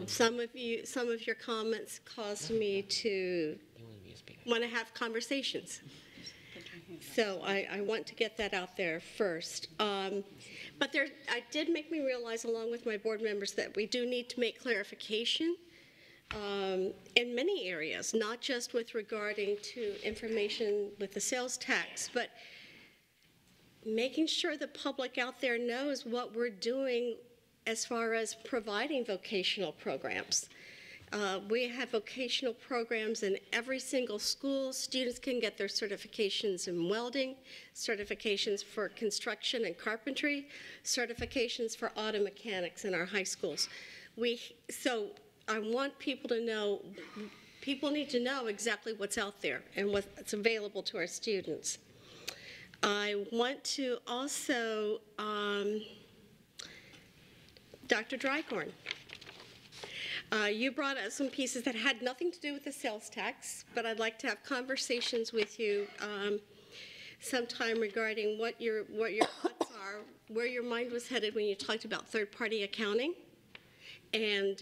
Some of your comments caused me to want to have conversations. So I want to get that out there first. But it did make me realize, along with my board members, that we do need to make clarification in many areas, not just with regarding to information with the sales tax, but making sure the public out there knows what we're doing as far as providing vocational programs. We have vocational programs in every single school. Students can get their certifications in welding, certifications for construction and carpentry, certifications for auto mechanics in our high schools. So I want people to know, people need to know exactly what's out there and what's available to our students. I want to also, Dr. Drycorn, you brought up some pieces that had nothing to do with the sales tax, but I'd like to have conversations with you sometime regarding what your thoughts are, where your mind was headed when you talked about third-party accounting, and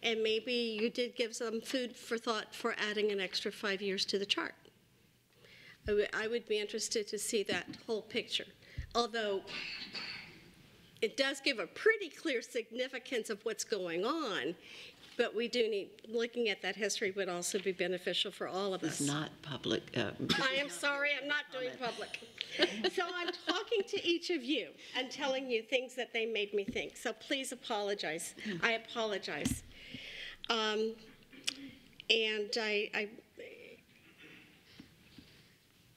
maybe you did give some food for thought for adding an extra 5 years to the chart. I would be interested to see that whole picture, although it does give a pretty clear significance of what's going on, but we do need, looking at that history would also be beneficial for all of us. It's not public. I am sorry, I'm not doing public. So I'm talking to each of you and telling you things that they made me think, so please apologize. I apologize.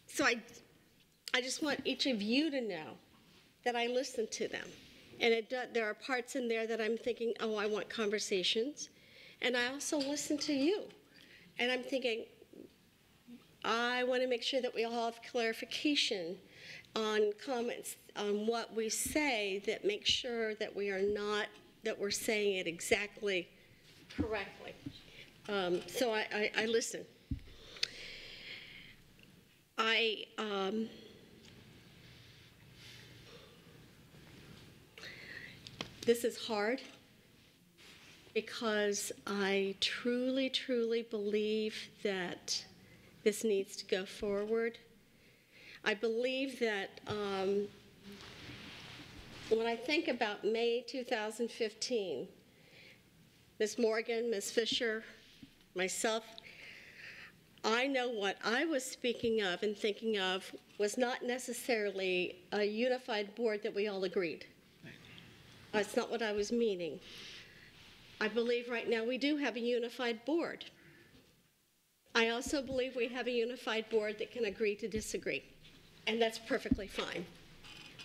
So I just want each of you to know that I listen to them. And there are parts in there that I'm thinking, oh, I want conversations. And I also listen to you. And I'm thinking, I want to make sure that we all have clarification on comments on what we say that makes sure that we are not, that we're saying it exactly correctly. So I listen. This is hard because I truly, truly believe that this needs to go forward. I believe that when I think about May 2015, Ms. Morgan, Ms. Fisher, myself, I know what I was speaking of and thinking of was not necessarily a unified board that we all agreed. That's not what I was meaning. I believe right now we do have a unified board. I also believe we have a unified board that can agree to disagree, and that's perfectly fine.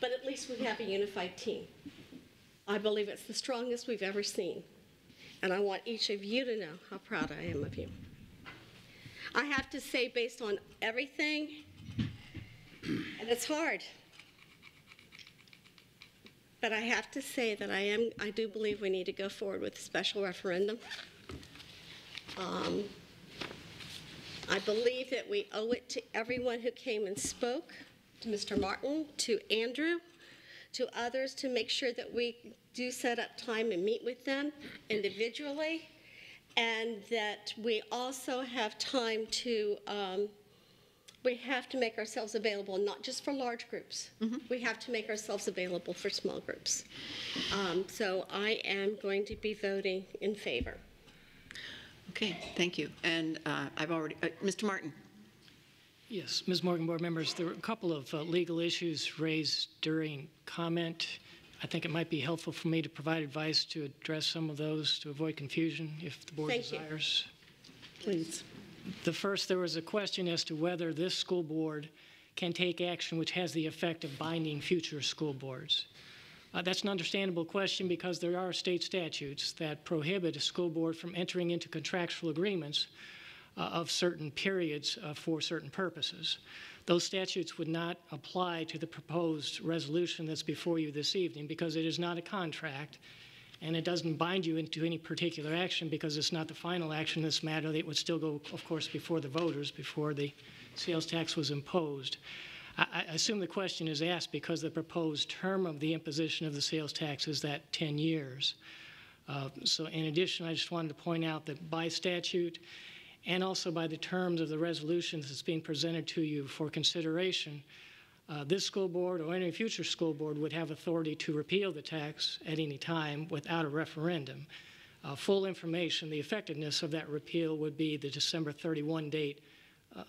but at least we have a unified team. I believe it's the strongest we've ever seen, and I want each of you to know how proud I am of you. I have to say, based on everything, and it's hard, but I have to say that I do believe we need to go forward with a special referendum. I believe that we owe it to everyone who came and spoke, to Mr. Martin, to Andrew, to others, to make sure that we do set up time and meet with them individually, and that we also have time to, we have to make ourselves available, not just for large groups. We have to make ourselves available for small groups. So I am going to be voting in favor. Okay, thank you. And I've already, Mr. Martin. Yes, Ms. Morgan, board members, there were a couple of legal issues raised during comment. I think it might be helpful for me to provide advice to address some of those to avoid confusion if the board desires. Please. The first, there was a question as to whether this school board can take action which has the effect of binding future school boards. That's an understandable question because there are state statutes that prohibit a school board from entering into contractual agreements of certain periods for certain purposes. Those statutes would not apply to the proposed resolution that's before you this evening because it is not a contract and it doesn't bind you into any particular action because it's not the final action in this matter. It would still go, of course, before the voters, before the sales tax was imposed. I assume the question is asked because the proposed term of the imposition of the sales tax is that 10 years. So in addition, I just wanted to point out that by statute and also by the terms of the resolutions that's being presented to you for consideration, this school board or any future school board would have authority to repeal the tax at any time without a referendum. Full information, the effectiveness of that repeal would be the December 31 date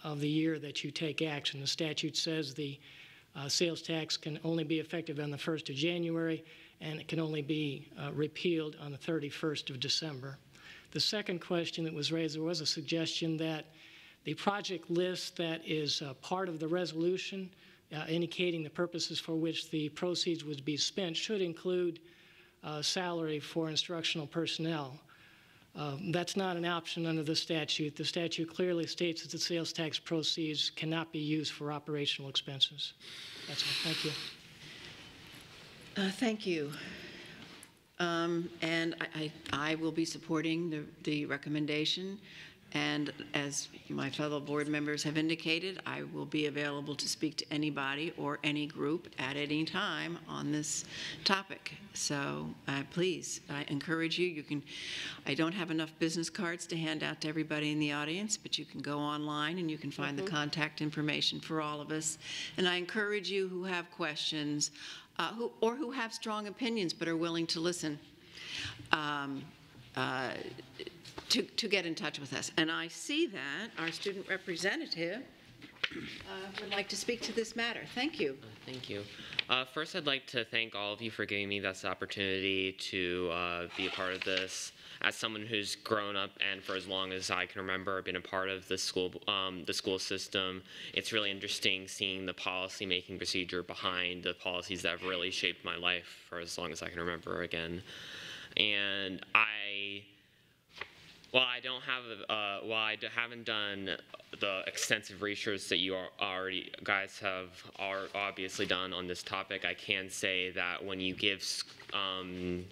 of the year that you take action. The statute says the sales tax can only be effective on the 1st of January and it can only be repealed on the 31st of December. The second question that was raised, there was a suggestion that the project list that is part of the resolution indicating the purposes for which the proceeds would be spent should include salary for instructional personnel. That's not an option under the statute. The statute clearly states that the sales tax proceeds cannot be used for operational expenses. That's all. Thank you. Thank you. And I will be supporting the recommendation. And as my fellow board members have indicated, I will be available to speak to anybody or any group at any time on this topic. So please, I encourage you. You can. I don't have enough business cards to hand out to everybody in the audience, but you can go online and you can find the contact information for all of us. And I encourage you who have questions who have strong opinions but are willing to listen. To get in touch with us. And I see that our student representative would like to speak to this matter. Thank you. Thank you. First, I'd like to thank all of you for giving me this opportunity to be a part of this. As someone who's grown up and for as long as I can remember been a part of the school system, it's really interesting seeing the policy-making procedure behind the policies that have really shaped my life for as long as I can remember again. And while I haven't done the extensive research that you guys have obviously done on this topic, I can say that when you give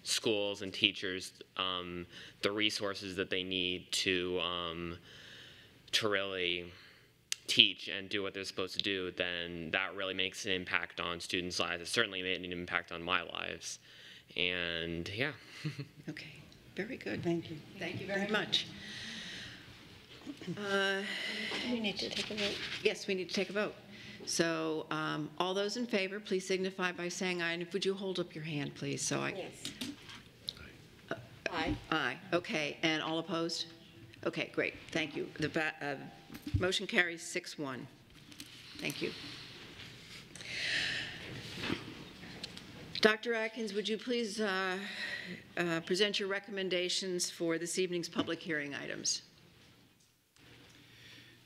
schools and teachers the resources that they need to really teach and do what they're supposed to do, then that really makes an impact on students' lives. It certainly made an impact on my lives. And yeah. Okay. Very good. Thank you. Thank you very much. We need to take a vote. Yes, we need to take a vote. So all those in favor, please signify by saying aye. And would you hold up your hand, please? So Yes. Aye. Aye. Okay. And all opposed? Okay, great. Thank you. The motion carries 6-1. Thank you. Dr. Atkins, would you please present your recommendations for this evening's public hearing items?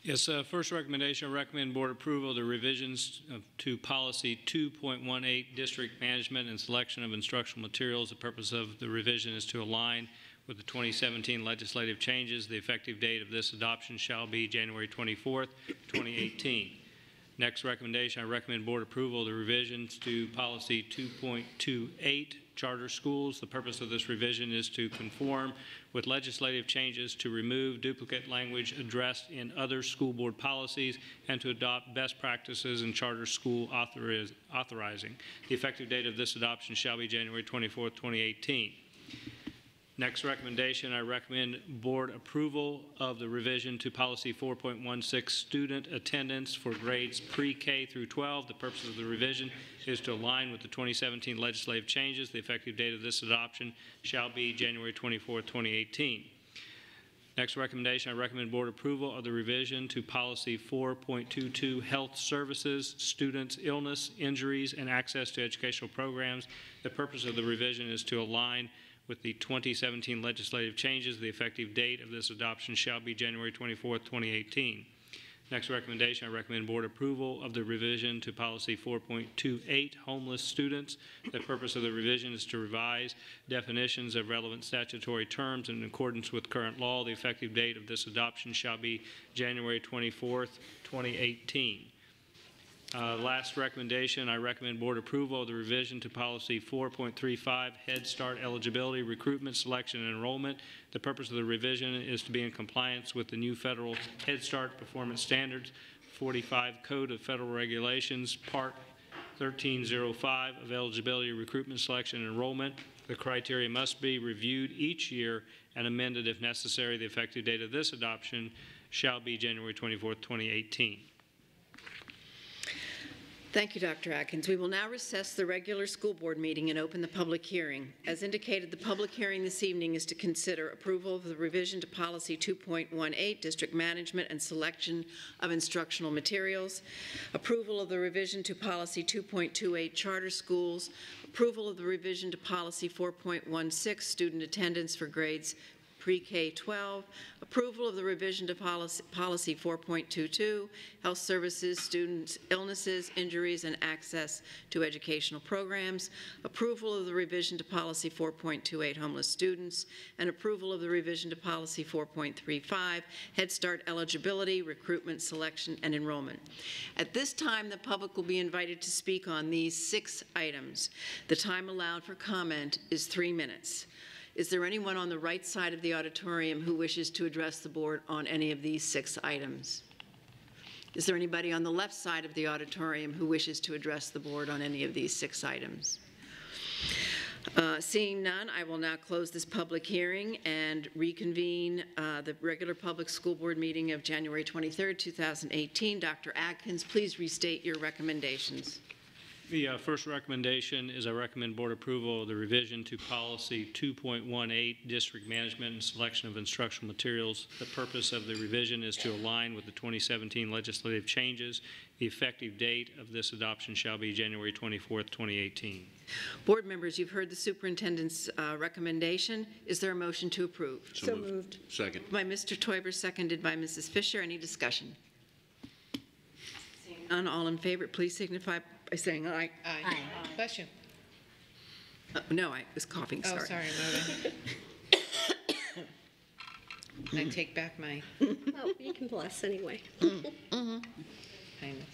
Yes, first recommendation, I recommend board approval of the revisions to policy 2.18, district management and selection of instructional materials. The purpose of the revision is to align with the 2017 legislative changes. The effective date of this adoption shall be January 24th, 2018. Next recommendation, I recommend board approval of the revisions to policy 2.28, charter schools. The purpose of this revision is to conform with legislative changes to remove duplicate language addressed in other school board policies and to adopt best practices in charter school authorizing. The effective date of this adoption shall be January 24th, 2018. Next recommendation, I recommend board approval of the revision to policy 4.16, student attendance for grades pre-K through 12. The purpose of the revision is to align with the 2017 legislative changes. The effective date of this adoption shall be January 24, 2018. Next recommendation, I recommend board approval of the revision to policy 4.22, health services, students' illness, injuries, and access to educational programs. The purpose of the revision is to align with the 2017 legislative changes. The effective date of this adoption shall be January 24, 2018. Next recommendation, I recommend board approval of the revision to policy 4.28, homeless students. The purpose of the revision is to revise definitions of relevant statutory terms in accordance with current law. The effective date of this adoption shall be January 24, 2018. Last recommendation, I recommend board approval of the revision to policy 4.35, Head Start eligibility, recruitment, selection, and enrollment. The purpose of the revision is to be in compliance with the new federal Head Start performance standards, 45 Code of Federal Regulations, Part 1305 of eligibility, recruitment, selection, and enrollment. The criteria must be reviewed each year and amended if necessary. The effective date of this adoption shall be January 24, 2018. Thank you, Dr. Atkins. We will now recess the regular school board meeting and open the public hearing. As indicated, the public hearing this evening is to consider approval of the revision to policy 2.18, district management and selection of instructional materials, approval of the revision to policy 2.28, charter schools, approval of the revision to policy 4.16, student attendance for grades pre-K-12, approval of the revision to policy 4.22, health services, students' illnesses, injuries, and access to educational programs, approval of the revision to policy 4.28, homeless students, and approval of the revision to policy 4.35, Head Start eligibility, recruitment, selection, and enrollment. At this time, the public will be invited to speak on these 6 items. The time allowed for comment is 3 minutes. Is there anyone on the right side of the auditorium who wishes to address the board on any of these 6 items? Is there anybody on the left side of the auditorium who wishes to address the board on any of these 6 items? Seeing none, I will now close this public hearing and reconvene the regular public school board meeting of January 23rd, 2018. Dr. Atkins, please restate your recommendations. The first recommendation is I recommend board approval of the revision to policy 2.18, district management and selection of instructional materials. The purpose of the revision is to align with the 2017 legislative changes. The effective date of this adoption shall be January 24th, 2018. Board members, you've heard the superintendent's recommendation. Is there a motion to approve? So moved. Second. By Mr. Teuber, seconded by Mrs. Fisher. Any discussion? Seeing none, all in favor, please signify by saying aye. Aye. Bless you. No, I was coughing, sorry. Oh, sorry, I take back my Well, you can bless anyway. kindness.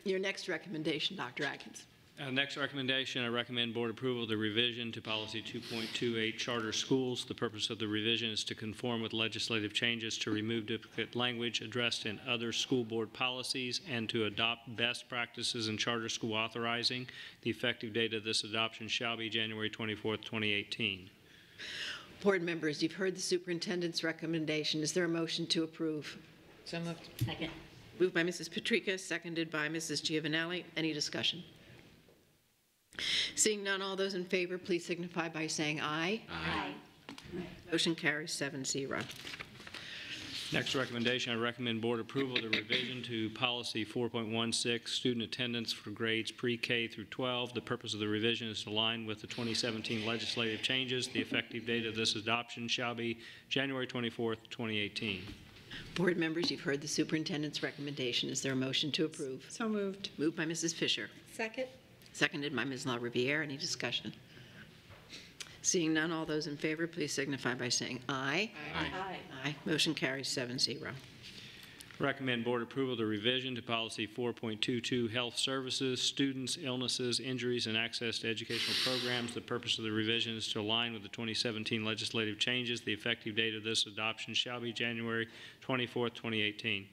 Your next recommendation, Dr. Atkins. Next recommendation, I recommend board approval of the revision to policy 2.28, charter schools. The purpose of the revision is to conform with legislative changes to remove duplicate language addressed in other school board policies and to adopt best practices in charter school authorizing. The effective date of this adoption shall be January 24th, 2018. Board members, you've heard the superintendent's recommendation. Is there a motion to approve? So moved. Second. Moved by Mrs. Patrica, seconded by Mrs. Giovanelli. Any discussion? Seeing none, all those in favor, please signify by saying aye. Aye. Motion carries 7-0. Next recommendation, I recommend board approval of the revision to policy 4.16, student attendance for grades pre-K through 12. The purpose of the revision is to align with the 2017 legislative changes. The effective date of this adoption shall be January 24th, 2018. Board members, you've heard the superintendent's recommendation. Is there a motion to approve? So moved. Moved by Mrs. Fisher. Second. Seconded by Ms. LaRiviere. Any discussion? Seeing none, all those in favor, please signify by saying aye. Aye. Aye. Motion carries 7-0. Recommend board approval of the revision to policy 4.22, health services, students, illnesses, injuries, and access to educational programs. The purpose of the revision is to align with the 2017 legislative changes. The effective date of this adoption shall be January 24th, 2018.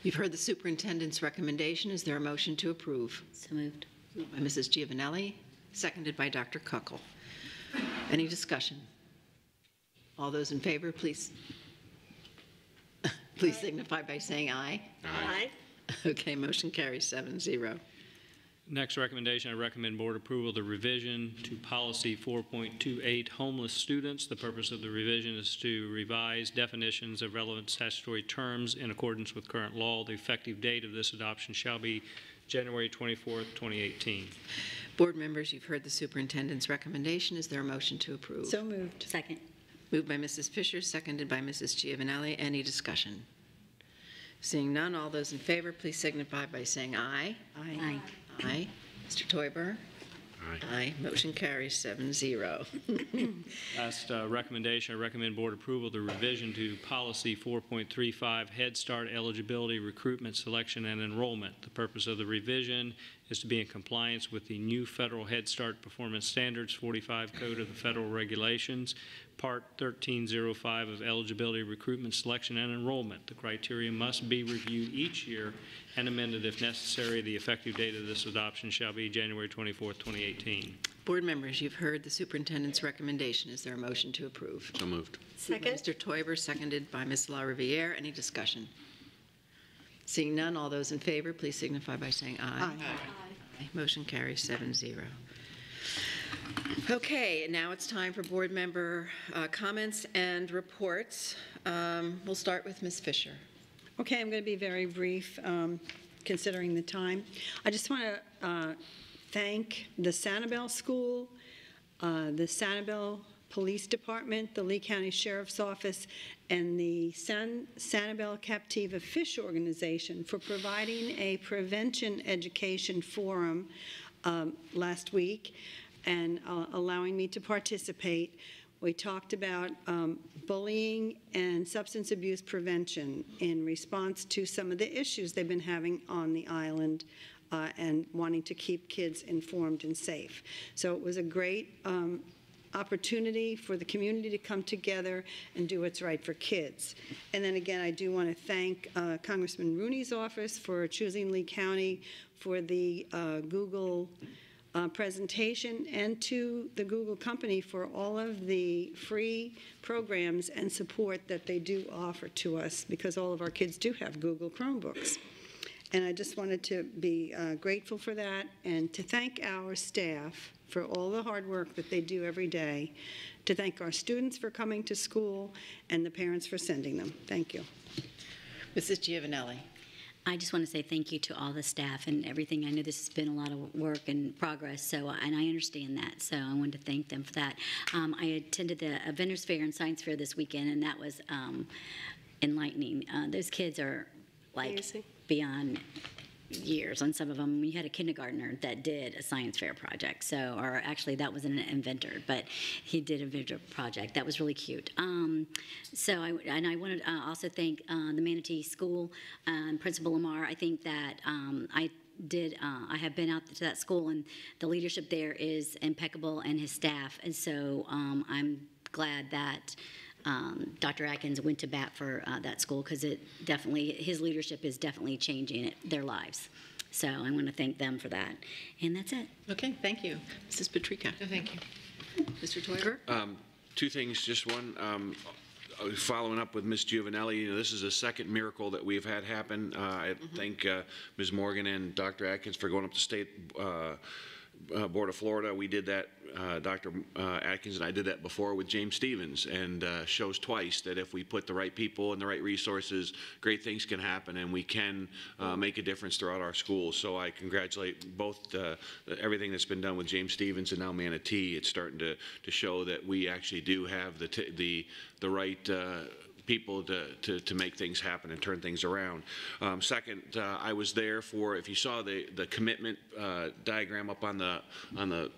You've heard the superintendent's recommendation. Is there a motion to approve? So moved. Moved by Mrs. Giovanelli, seconded by Dr. Kuckel. Any discussion? All those in favor, please signify by saying aye. Aye. Okay, motion carries 7-0. Next recommendation, I recommend board approval of the revision to policy 4.28, homeless students. The purpose of the revision is to revise definitions of relevant statutory terms in accordance with current law. The effective date of this adoption shall be January 24th, 2018. Board members, you've heard the superintendent's recommendation. Is there a motion to approve? So moved. Second. Moved by Mrs. Fisher, seconded by Mrs. Giovanelli. Any discussion? Seeing none, all those in favor, please signify by saying aye. Aye. Aye. Mr. Toiber? Aye. Aye. Motion carries 7-0. Last recommendation, I recommend board approval of the revision to policy 4.35, Head Start eligibility, recruitment, selection, and enrollment. The purpose of the revision is to be in compliance with the new federal Head Start Performance Standards 45 Code of the Federal Regulations, Part 1305 of eligibility, recruitment, selection, and enrollment. The criteria must be reviewed each year and amended if necessary. The effective date of this adoption shall be January 24th, 2018. Board members, you've heard the superintendent's recommendation. Is there a motion to approve? So moved. Second. Mr. Toiber, seconded by Ms. LaRiviere. Any discussion? Seeing none, all those in favor, please signify by saying aye. Aye. Motion carries 7-0. Okay, now it's time for board member comments and reports. We'll start with Ms. Fisher. Okay, I'm going to be very brief, considering the time. I just want to thank the Sanibel School, the Sanibel Police Department, the Lee County Sheriff's Office, and the Sanibel Captiva Fish Organization for providing a prevention education forum last week and allowing me to participate. We talked about bullying and substance abuse prevention in response to some of the issues they've been having on the island and wanting to keep kids informed and safe. So it was a great opportunity for the community to come together and do what's right for kids. And then again, I do want to thank Congressman Rooney's office for choosing Lee County for the Google presentation, and to the Google company for all of the free programs and support that they do offer to us, because all of our kids do have Google Chromebooks. And I just wanted to be grateful for that, and to thank our staff for all the hard work that they do every day, to thank our students for coming to school, and the parents for sending them. Thank you. Mrs. Giovanelli. I just want to say thank you to all the staff and everything. I know this has been a lot of work and progress, and I understand that, so I wanted to thank them for that. I attended the Vendors Fair and Science Fair this weekend, and that was enlightening. Those kids are like Amazing. Beyond years on some of them. We had a kindergartner that did a science fair project, or actually that was an inventor, but he did a inventor project. That was really cute. I wanted to also thank the Manatee School, Principal Lamar. I think that I have been out to that school, and the leadership there is impeccable, and his staff, and so I'm glad that Dr. Atkins went to bat for that school, because his leadership is definitely changing their lives. So I want to thank them for that. And that's it. Okay, thank you. Mrs. Patrica. Thank you. Mr. Toiber? Two things, just one. Following up with Ms. Giovanelli, this is the second miracle that we've had happen. I thank Ms. Morgan and Dr. Atkins for going up to state Board of Florida. We did that, Dr. Atkins and I did that before with James Stevens, and shows twice that if we put the right people and the right resources, great things can happen, and we can make a difference throughout our schools. So I congratulate both everything that's been done with James Stevens and now Manatee. It's starting to show that we actually do have the right people to make things happen and turn things around. Second, I was there for, if you saw the commitment diagram up on the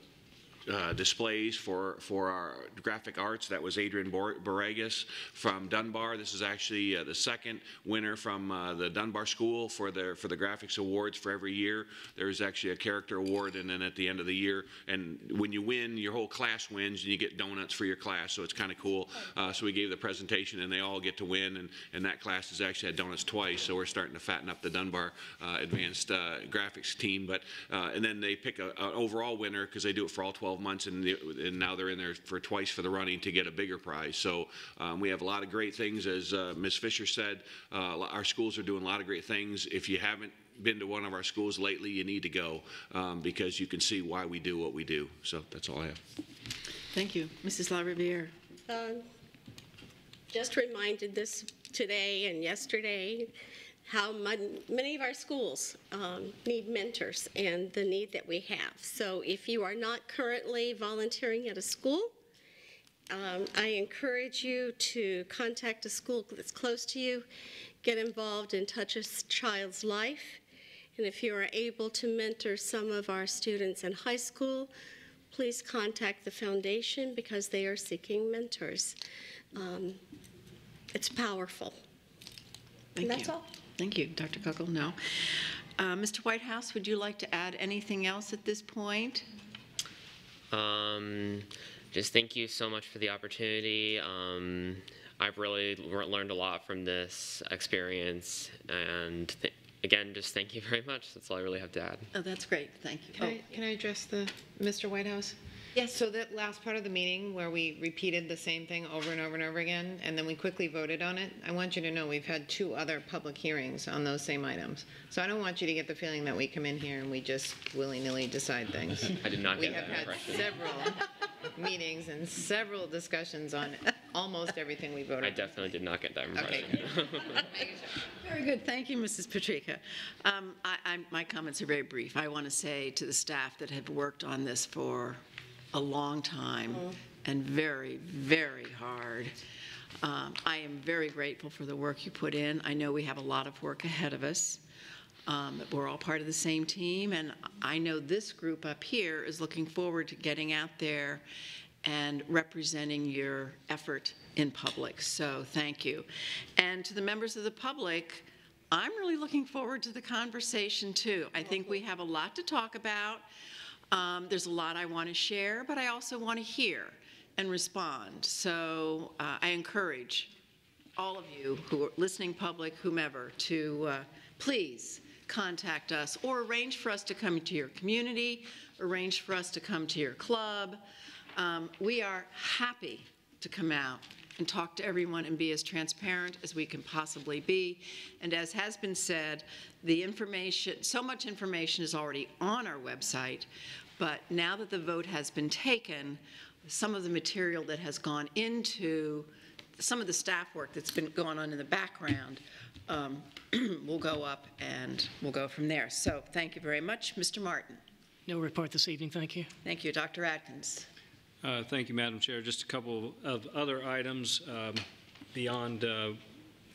displays for our graphic arts. That was Adrian Borregas from Dunbar. This is actually the second winner from the Dunbar School for the graphics awards for every year. There's actually a character award, and then at the end of the year, and when you win, your whole class wins, and you get donuts for your class, so it's kind of cool. So we gave the presentation, and they all get to win, and that class has actually had donuts twice, so we're starting to fatten up the Dunbar advanced graphics team. But and then they pick an overall winner because they do it for all 12 months, and now they're in there for twice for the running to get a bigger prize. So we have a lot of great things, as Ms. Fisher said. Our schools are doing a lot of great things. If you haven't been to one of our schools lately, you need to go because you can see why we do what we do. So that's all I have. Thank you. Mrs. LaRiviere. Just reminded this today and yesterday how many of our schools need mentors and the need that we have. So if you are not currently volunteering at a school, I encourage you to contact a school that's close to you, get involved and touch a child's life. And if you are able to mentor some of our students in high school, please contact the foundation because they are seeking mentors. It's powerful. Thank That's you. all. Thank you, Dr. Kuckel. No. Mr. Whitehouse, would you like to add anything else at this point? Just thank you so much for the opportunity. I've really learned a lot from this experience, and again, just thank you very much. That's all I really have to add. Oh, that's great. Thank you. Can I address Mr. Whitehouse? Yes. So that last part of the meeting where we repeated the same thing over and over and over again, and then we quickly voted on it, I want you to know we've had 2 other public hearings on those same items. So I don't want you to get the feeling that we come in here and we just willy-nilly decide things. I did not get that We have impression. had several meetings and several discussions on almost everything we voted on. I definitely did not get that impression. Okay. Very good. Thank you, Mrs. Patrica. My comments are very brief. I want to say to the staff that have worked on this for a long time and very, very hard. I am very grateful for the work you put in. I know we have a lot of work ahead of us. We're all part of the same team, and I know this group up here is looking forward to getting out there and representing your effort in public. So thank you. And to the members of the public, I'm really looking forward to the conversation too. I think we have a lot to talk about. There's a lot I want to share, but I also want to hear and respond. So I encourage all of you who are listening, public, whomever, to please contact us or arrange for us to come to your community, arrange for us to come to your club. We are happy to come out and talk to everyone and be as transparent as we can possibly be. And as has been said, the information, so much information is already on our website, but now that the vote has been taken, some of the material that has gone into some of the staff work that's been going on in the background will go up and we'll go from there. So thank you very much. Mr. Martin. No report this evening, thank you. Thank you. Dr. Atkins. Thank you, Madam Chair. Just a couple of other items beyond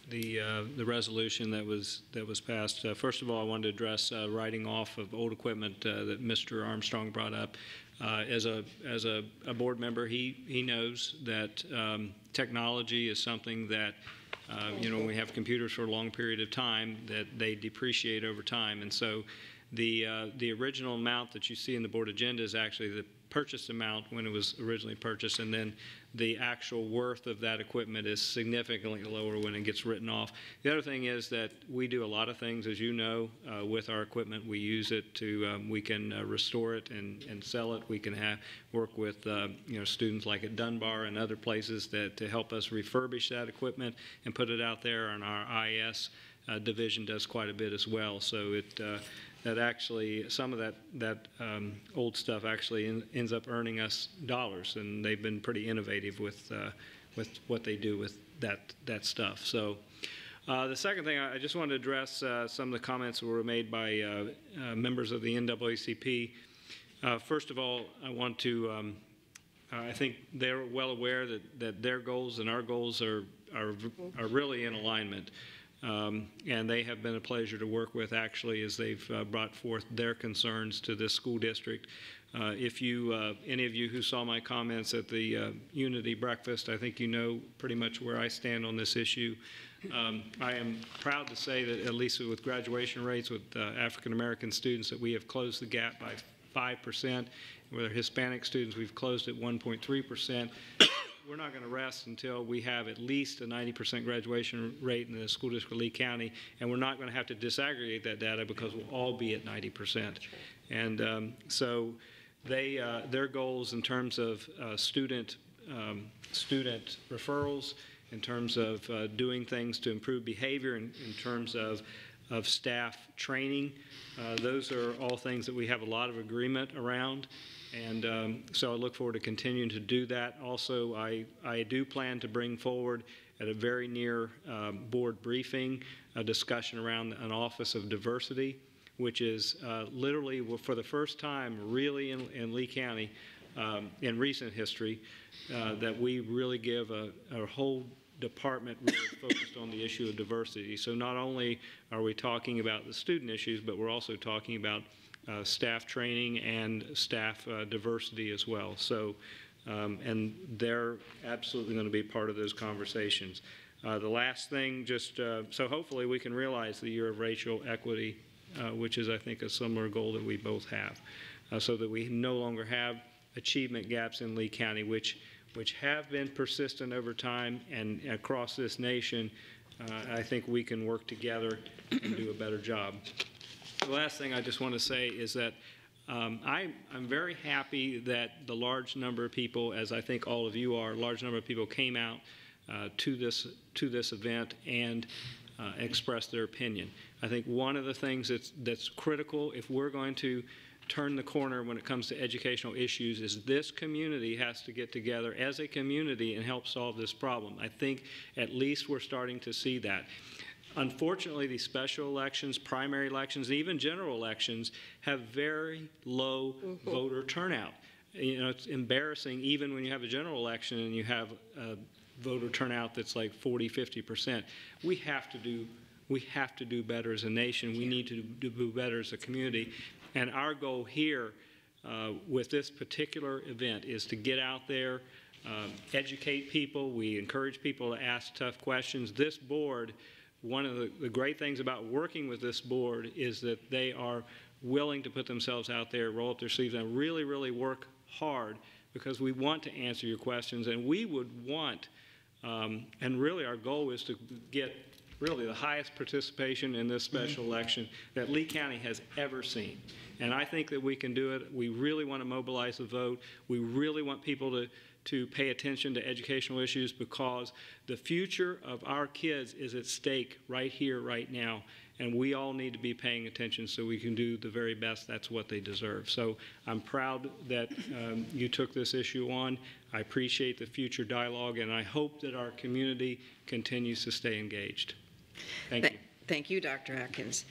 the resolution that was passed. First of all, I wanted to address writing off of old equipment that Mr. Armstrong brought up. As a board member, he knows that technology is something that when we have computers for a long period of time, that they depreciate over time, and so the original amount that you see in the board agenda is actually the purchase amount when it was originally purchased, and then the actual worth of that equipment is significantly lower when it gets written off. The other thing is that we do a lot of things, as you know, with our equipment. We use it to, we can restore it and sell it. We can work with students like at Dunbar and other places to help us refurbish that equipment and put it out there, and our IS division does quite a bit as well. So that actually some of that old stuff actually ends up earning us dollars, and they've been pretty innovative with what they do with that stuff. So the second thing, I just wanted to address some of the comments that were made by members of the NAACP. First of all, I want to, I think they're well aware that their goals and our goals are really in alignment. And they have been a pleasure to work with, actually, as they've brought forth their concerns to this school district. If you, any of you who saw my comments at the Unity Breakfast, I think you know pretty much where I stand on this issue. I am proud to say that, at least with graduation rates with African American students, that we have closed the gap by 5%. With our Hispanic students, we've closed at 1.3%. We're not going to rest until we have at least a 90% graduation rate in the school district of Lee County, and we're not going to have to disaggregate that data because we'll all be at 90%. And so their goals in terms of student referrals, in terms of doing things to improve behavior, in terms of staff training, those are all things that we have a lot of agreement around. And so I look forward to continuing to do that. Also, I do plan to bring forward at a very near board briefing a discussion around an Office of Diversity, which is literally for the first time really in Lee County in recent history that we really give a whole department really focused on the issue of diversity. So not only are we talking about the student issues, but we're also talking about staff training and staff diversity as well. So, and they're absolutely going to be part of those conversations. The last thing, just so hopefully we can realize the year of racial equity, which is, I think, a similar goal that we both have, so that we no longer have achievement gaps in Lee County, which have been persistent over time and across this nation. I think we can work together and do a better job. The last thing I just want to say is that I'm very happy that the large number of people, as I think all of you are, a large number of people came out to this event and expressed their opinion. I think one of the things that's critical if we're going to turn the corner when it comes to educational issues is this community has to get together as a community and help solve this problem. I think at least we're starting to see that. Unfortunately, these special elections, primary elections, and even general elections have very low voter turnout. You know, it's embarrassing even when you have a general election and you have a voter turnout that's like 40–50%. We have to do better as a nation. We need to do better as a community. And our goal here with this particular event is to get out there, educate people. We encourage people to ask tough questions. This board, one of the great things about working with this board is that they are willing to put themselves out there, roll up their sleeves, and really, really work hard because we want to answer your questions. And we would want, and really our goal is to get really the highest participation in this special election that Lee County has ever seen. And I think that we can do it. We really want to mobilize the vote. We really want people to pay attention to educational issues because the future of our kids is at stake right here, right now. And we all need to be paying attention so we can do the very best. That's what they deserve. So I'm proud that you took this issue on. I appreciate the future dialogue, and I hope that our community continues to stay engaged. Thank you. Thank you, Dr. Atkins.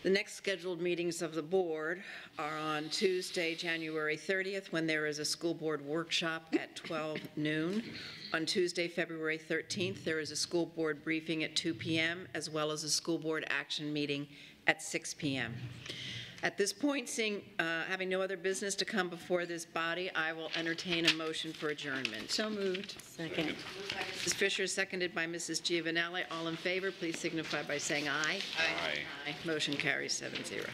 The next scheduled meetings of the board are on Tuesday, January 30th, when there is a school board workshop at 12 noon. On Tuesday, February 13th, there is a school board briefing at 2 p.m., as well as a school board action meeting at 6 p.m. At this point, having no other business to come before this body, I will entertain a motion for adjournment. So moved. Second. Mrs. Fisher, seconded by Mrs. Giovanelli. All in favor, please signify by saying aye. Aye. Aye. Motion carries 7-0.